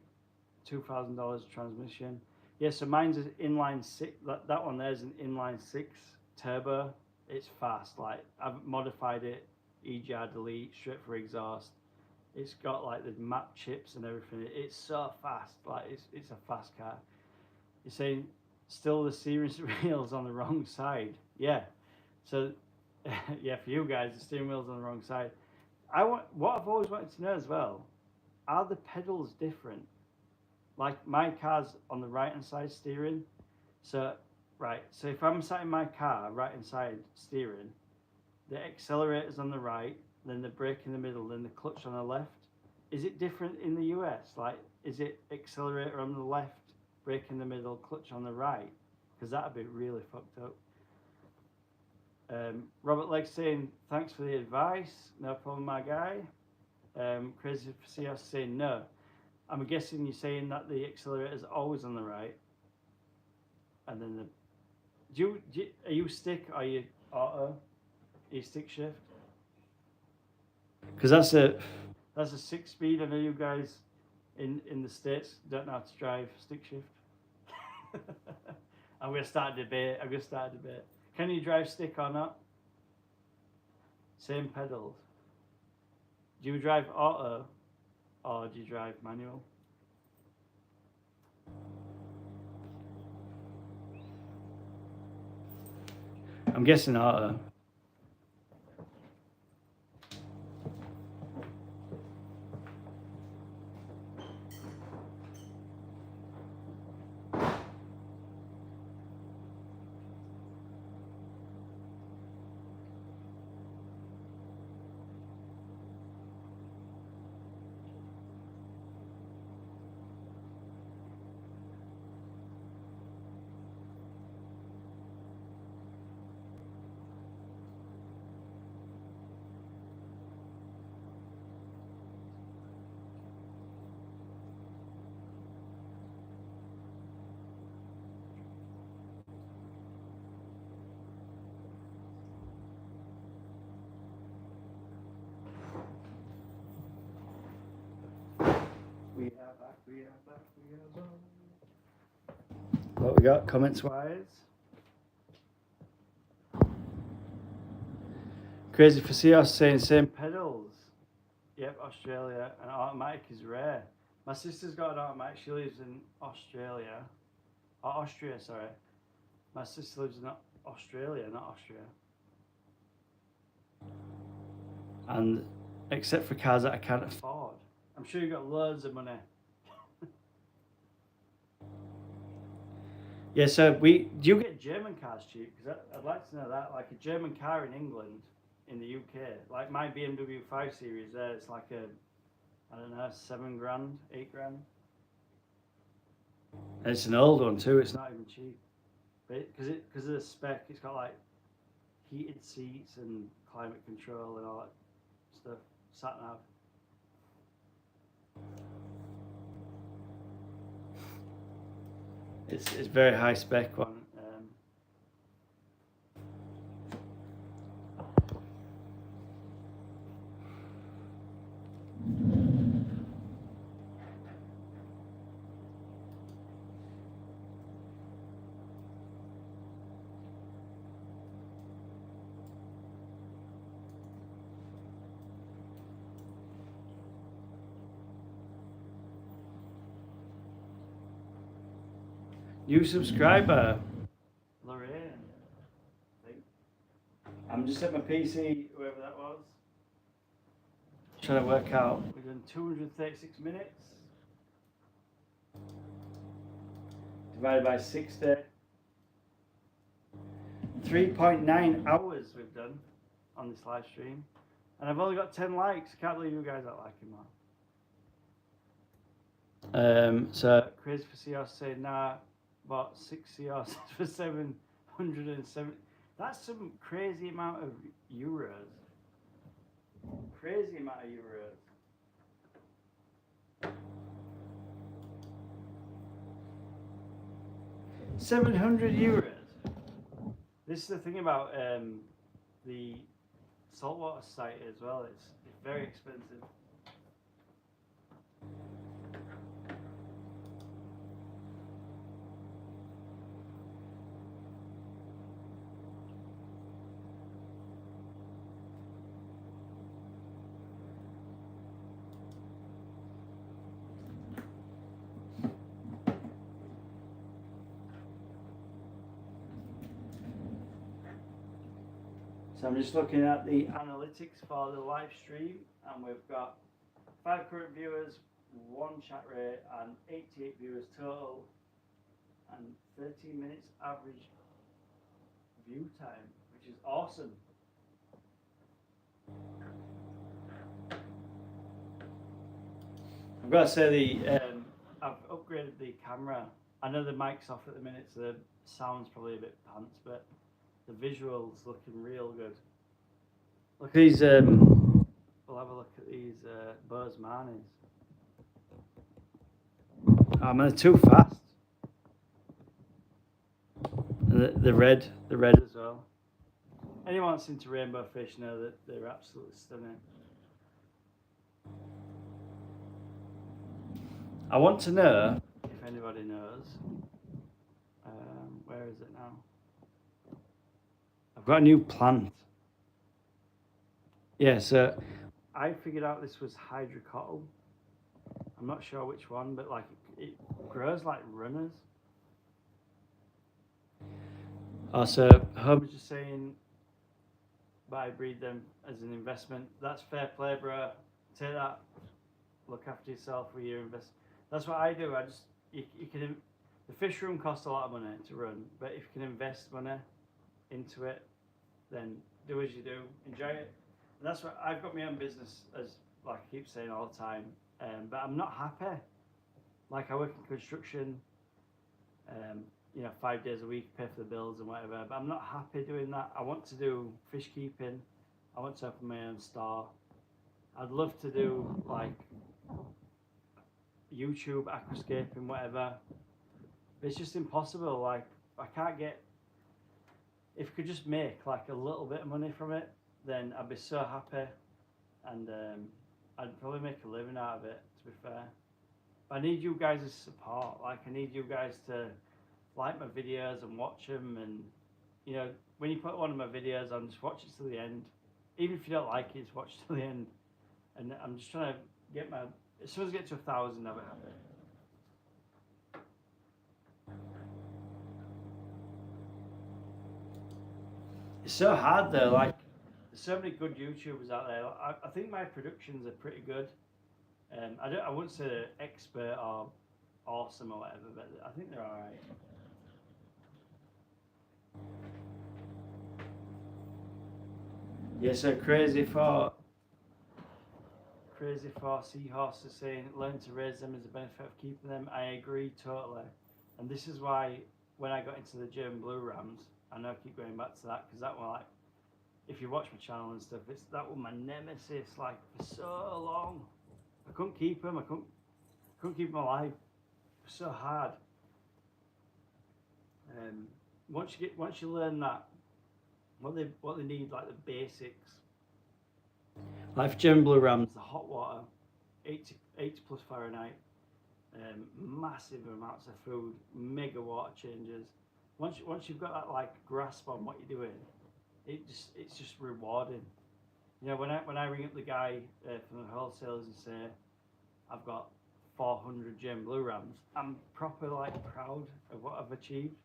$2,000 transmission. Yeah, so mine's an inline six. That one there's an inline 6 turbo. It's fast. Like I've modified it, EGR delete, straight for exhaust. It's got like the map chips and everything. It's so fast. Like it's a fast car. You're saying still the steering wheel's on the wrong side. Yeah. So yeah, for you guys, the steering wheel's on the wrong side. What I've always wanted to know as well, are the pedals different? Like my car's on the right hand side steering. So if I'm sat in my car, right hand side steering, the accelerator's on the right then the brake in the middle, then the clutch on the left. Is it different in the US? Like, is it accelerator on the left, brake in the middle, clutch on the right? Because that'd be really fucked up. Robert Legg saying, thanks for the advice. No problem, my guy. Crazy for Seahorse saying, no. I'm guessing you're saying that the accelerator's always on the right. And then are you stick or are you auto? Are you stick shift? Because that's a 6-speed. I know you guys in the States don't know how to drive stick shift. I'm going to start a debate. Can you drive stick or not? Same pedals. Do you drive auto or do you drive manual? I'm guessing auto. We are back. What we got comments wise? Crazy for Seahorse saying same pedals. Yep, Australia. And automatic is rare. My sister's got an automatic. She lives in Australia. Austria, sorry. My sister lives in Australia, not Austria. And except for cars that I can't afford. I'm sure you've got loads of money. Yeah, so do you get German cars cheap? Because I'd like to know that. Like a German car in England, in the UK, like my BMW 5 Series there, it's like I don't know, 7 grand, 8 grand. And it's an old one too, it's not even cheap. But because of the spec, it's got like heated seats and climate control and all that stuff. Sat nav. It's very high spec one. New subscriber, Lorraine. I'm just at my PC, whoever that was. Trying to work out. We've done 236 minutes. Divided by 60. 3.9 hours we've done on this live stream. And I've only got 10 likes. I can't believe you guys are liking that. So Crazy for Seahorse saying, nah, bought 6 Seahorses for 770. That's some crazy amount of euros. Crazy amount of euros. €700. This is the thing about the saltwater site as well. It's very expensive. So I'm just looking at the analytics for the live stream, and we've got 5 current viewers, 1 chat rate, and 88 viewers total, and 13 minutes average view time, which is awesome. got to say I've upgraded the camera. I know the mic's off at the minute, so the sound's probably a bit pants, but the visuals looking real good. Look at these. We'll have a look at these Bose Marnies. Oh man, they're too fast. And the red as well. Anyone that's into rainbow fish know that they're absolutely stunning. I want to know if anybody knows. Where is it now? I've got a new plant. Yeah, so I figured out this was hydrocotyle. I'm not sure which one, but like it grows like runners. Also, Home was just saying, but I breed them as an investment. That's fair play, bro. Take that. Look after yourself with your invest. That's what I do. You can. The fish room costs a lot of money to run, but if you can invest money into it, then do as you do. Enjoy it. And that's what I've got my own business, as like I keep saying all the time. But I'm not happy. Like I work in construction. 5 days a week, pay for the bills and whatever. But I'm not happy doing that. I want to do fish keeping. I want to open my own store. I'd love to do like YouTube, aquascaping, whatever. But it's just impossible. Like I can't get. If I could just make like a little bit of money from it, then I'd be so happy, and I'd probably make a living out of it. To be fair, but I need you guys' support. Like I need you guys to like my videos and watch them, and when you put one of my videos on, just watch it to the end. Even if you don't like it, just watch it to the end. And I'm just trying to get as soon as I get to 1,000, I'll be happy. It's so hard though. Like there's so many good YouTubers out there. I think my productions are pretty good. I wouldn't say they're expert or awesome or whatever, but I think they're all right. Yeah, so crazy for seahorses saying learn to raise them is the benefit of keeping them. I agree totally, and this is why when I got into the German blue rams, I know I keep going back to that because that one, like, if you watch my channel and stuff, that was my nemesis like for so long. I couldn't keep them. I couldn't keep them alive. It was so hard. Once you learn that. What they need, like the basics. Like for German blue rams, the hot water, 80 plus Fahrenheit, massive amounts of food, mega water changes. Once you've got that like grasp on what you're doing, it's just rewarding. When I ring up the guy from the wholesalers and say I've got 400 German blue rams, I'm proper like proud of what I've achieved.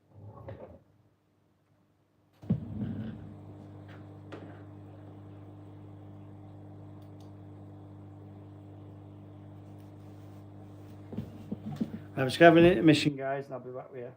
I'm just having an intermission, guys, and I'll be back with you.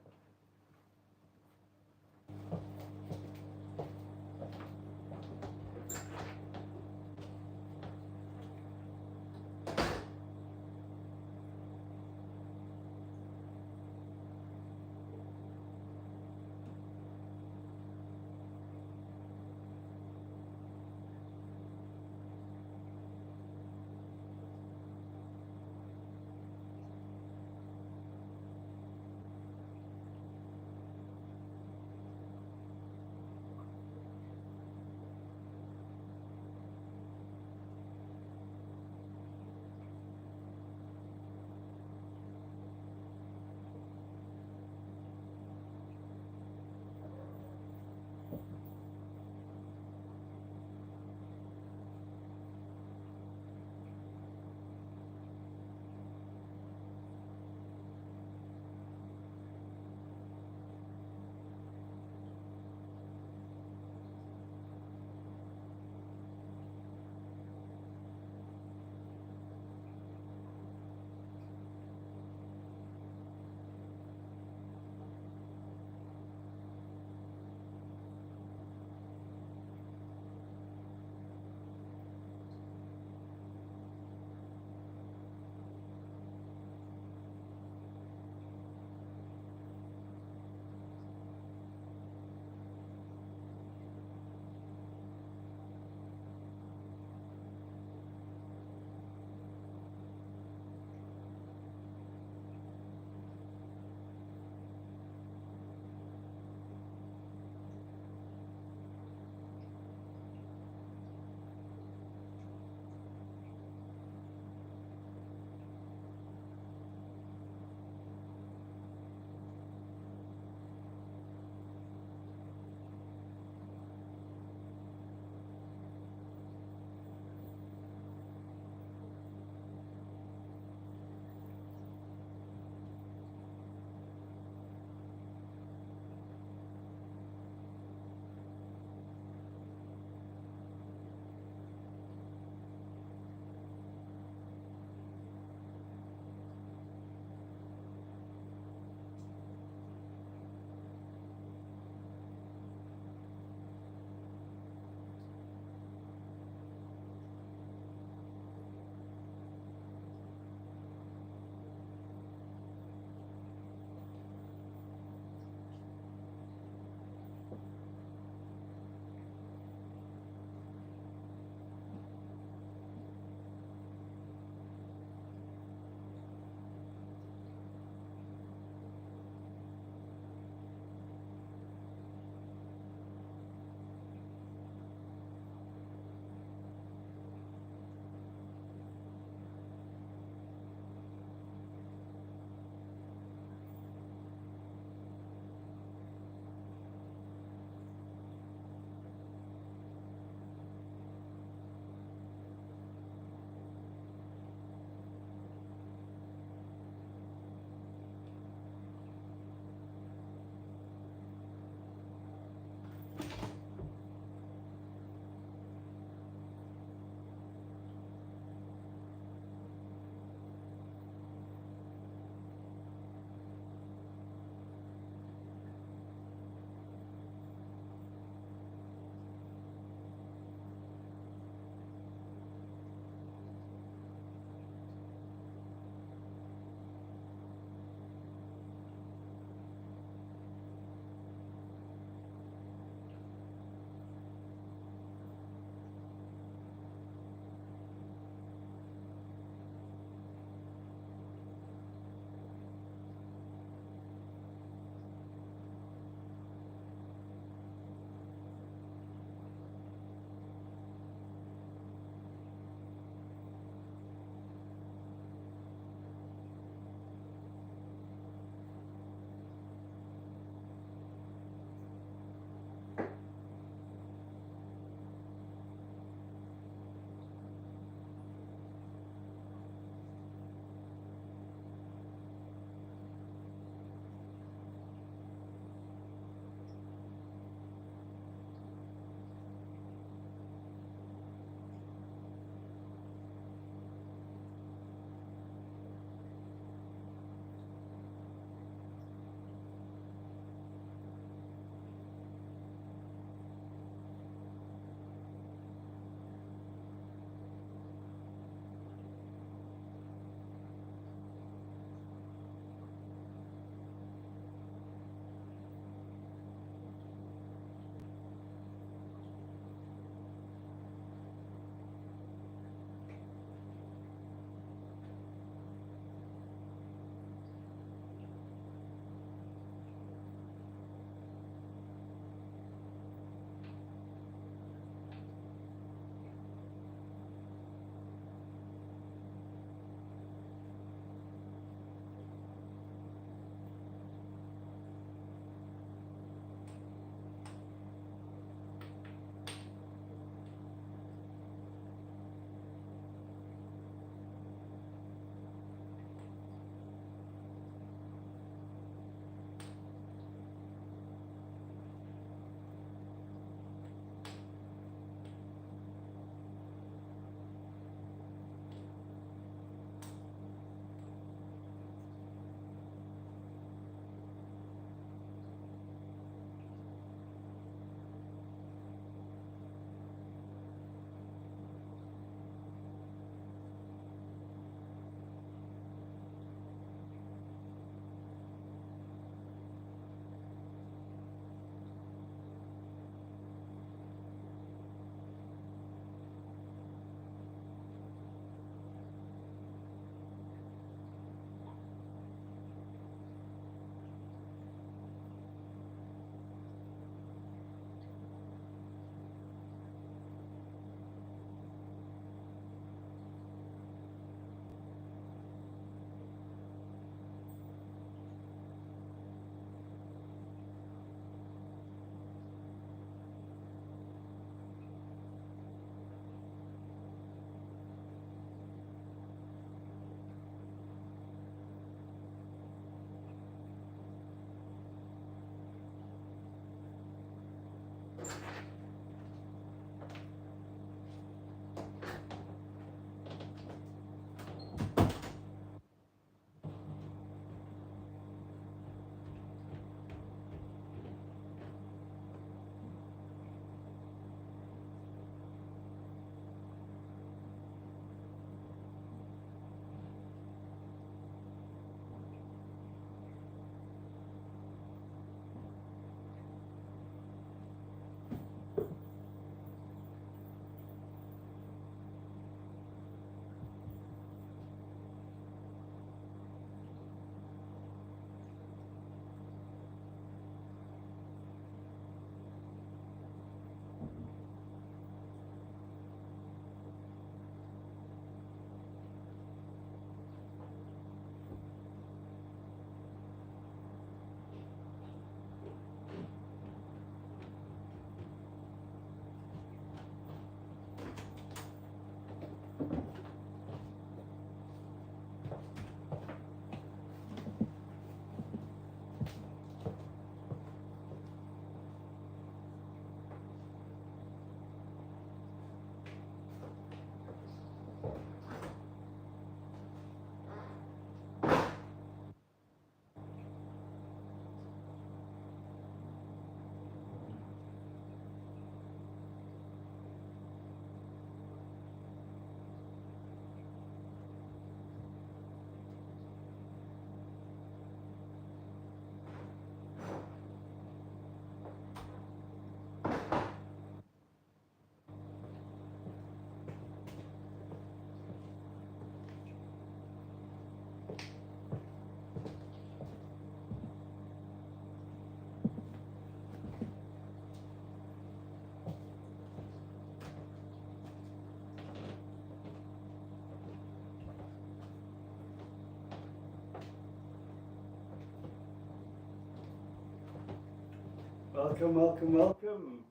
Welcome, welcome, welcome.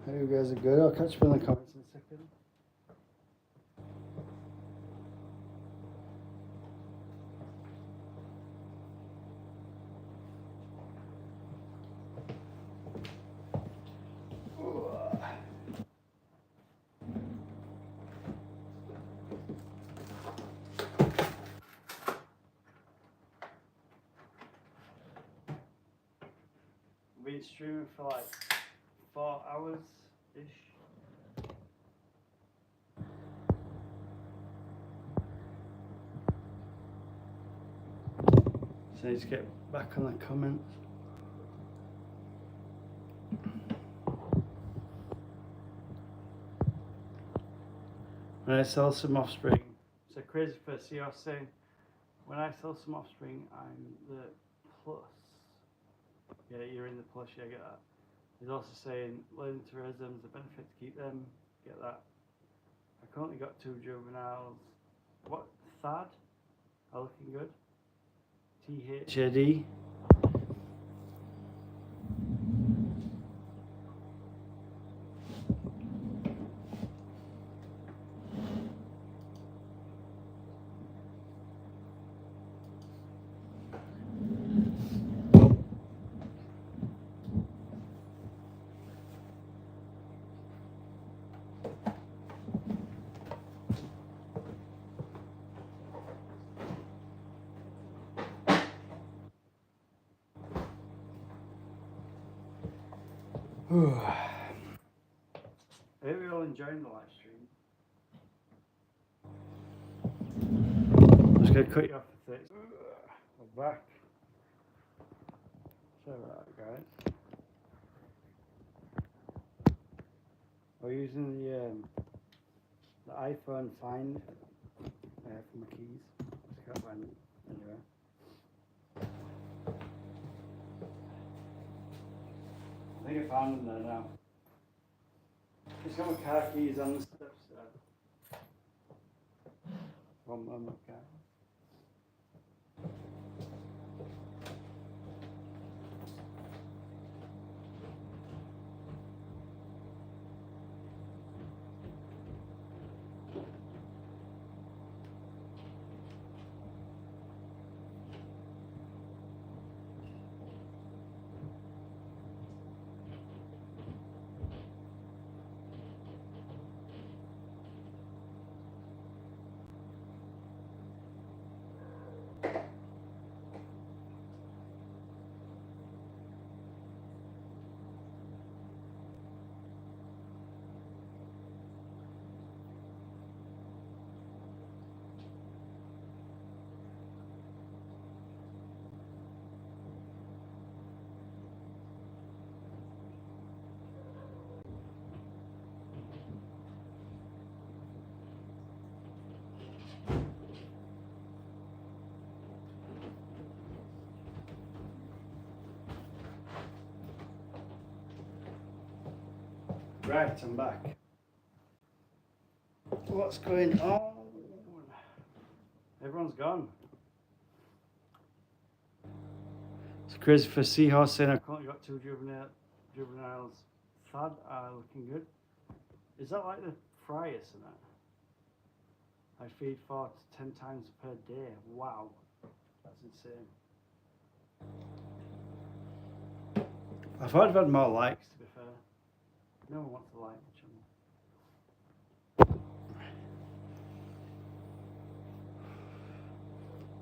Hope you guys are good. I'll catch you in the comments in a second. Been streaming for like 4 hours ish. So I need to get back on the comments. When I sell some offspring, so crazy for you're saying, when I sell some offspring, I'm the plus. Yeah, you're in the plus, yeah, I get that. He's also saying, learning to raise them is a benefit to keep them, get that. I currently got 2 juveniles. What, Thad? Are looking good. THAD. I hope you're all enjoying the live stream. I'm just going to cut you off for 30 seconds. We're back. Sorry about that, guys. We're using the iPhone Find for my keys. Just can't find it anywhere. I think I found them there now. Just got my car keys on the steps there. One moment, guys. Right, I'm back. What's going on? Everyone's gone. It's crazy for Seahorse saying I've currently got 2 juveniles. Thad are looking good. Is that like the Frias and that? I feed 4 to 10 times per day. Wow, that's insane. I thought I'd had more likes, to be fair. No one wants to like the channel.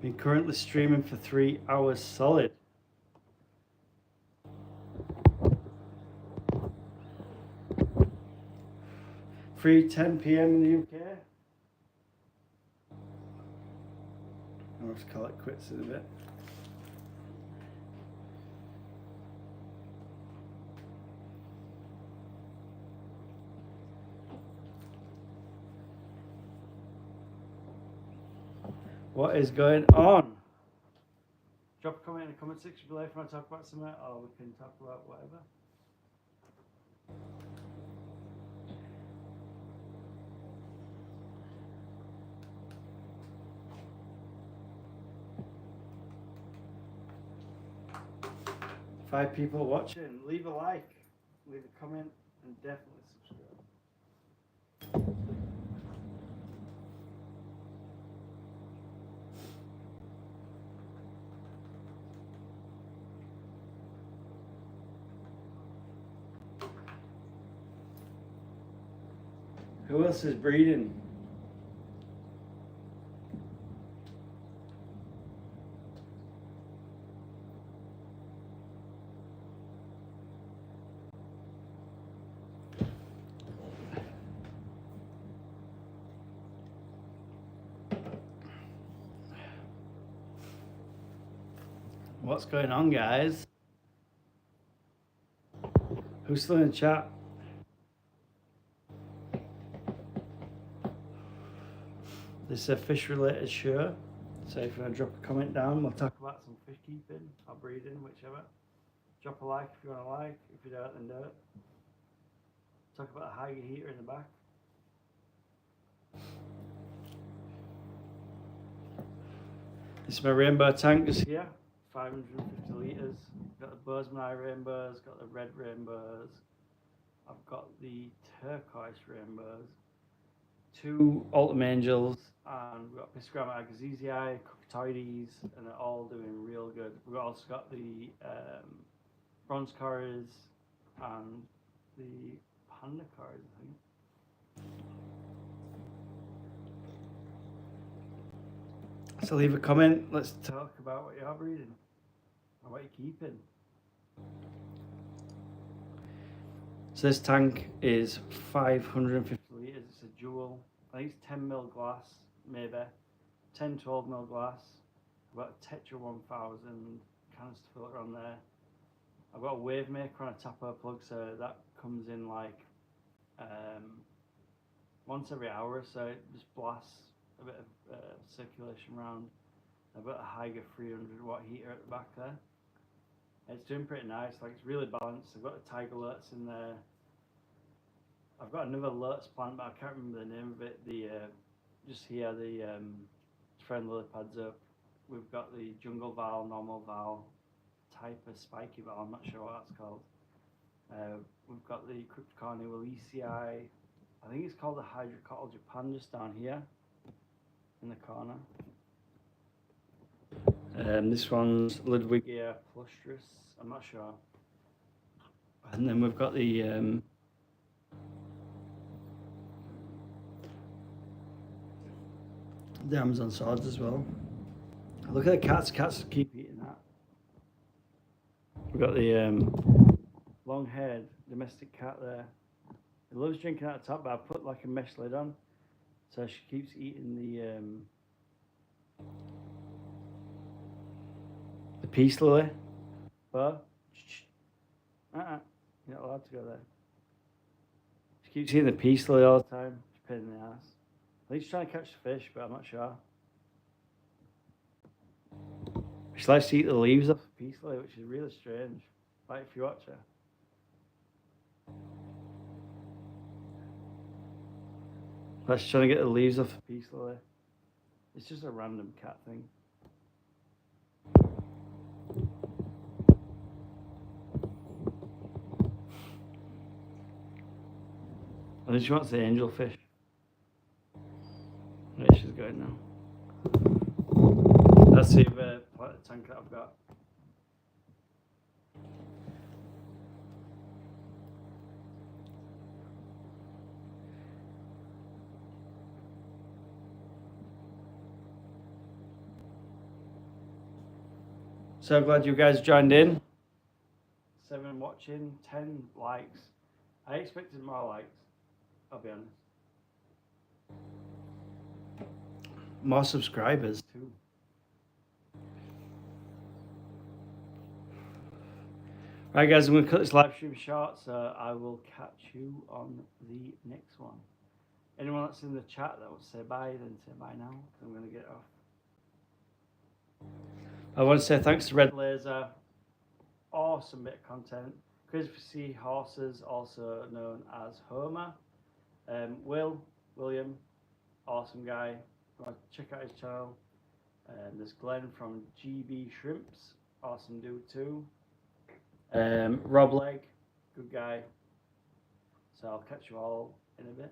Been currently streaming for 3 hours solid. Free 10 PM in the UK. I'll just call it quits in a bit. What is going on? Drop a comment in the comment section below if you want to talk about something, or we can talk about whatever. 5 people watching. Leave a like, leave a comment, and definitely subscribe. Who else is breeding? What's going on, guys? Who's still in the chat? This is a fish related show. So if you want to drop a comment down, we'll talk about some fish keeping or breeding, whichever. Drop a like if you want to like. If you don't, then don't. Talk about a Haiger heater in the back. This is my rainbow tank just here. 550 litres. Got the Bozeman Eye rainbows, got the red rainbows. I've got the turquoise rainbows. 2 Ultim Angels, and we've got Piscogramma agassizii, Cockatoides, and they're all doing real good. We've also got the bronze cories and the panda cories, I think. So leave a comment. Let's talk about what you're breeding and what you're keeping. So this tank is 550 litres. It's a dual. I think it's 10mm glass, maybe 10-12mm glass. I've got a Tetra 1000 canister filter on there. I've got a wave maker on a tapo plug, so that comes in like once every hour, so it just blasts a bit of circulation around. I've got a Haiger 300-watt heater at the back there. It's doing pretty nice, like it's really balanced. I've got the Tiger Lurts in there. I've got another Lurts plant, but I can't remember the name of it. The just here, the friend lily pads up. We've got the Jungle Val, Normal Val, type of Spiky Val, I'm not sure what that's called. We've got the Cryptocornea willisii. I think it's called the Hydrocotyle Japan, just down here in the corner. This one's Ludwigia plustris, I'm not sure. And then we've got the Amazon swords as well. Look at the cats. Cats keep eating that. We've got the long-haired domestic cat there. It loves drinking out the top, but I put like a mesh lid on, so she keeps eating the peace lily. But you're not allowed to go there. She keeps eating the peace lily all the time. She's a pain in the ass. I think she's trying to catch the fish, but I'm not sure. She likes to eat the leaves off the peace lily, which is really strange. Like if you watch her. Like she's trying to get the leaves off the peace lily. It's just a random cat thing. And then she wants the angelfish. There she's going now. That's the tank that I've got. So glad you guys joined in. 7 watching, 10 likes. I expected more likes, I'll be honest. More subscribers too. Right guys, I'm going to cut this live stream short, so I will catch you on the next one. Anyone that's in the chat that wants to say bye, then say bye now, because I'm going to get off. I want to say thanks to Red Laser. Awesome bit of content. Christopher C. Horses, also known as Homer. William, awesome guy. Check out his channel. There's Glenn from GB Shrimps, awesome dude too. Rob Legg, good guy. So I'll catch you all in a bit.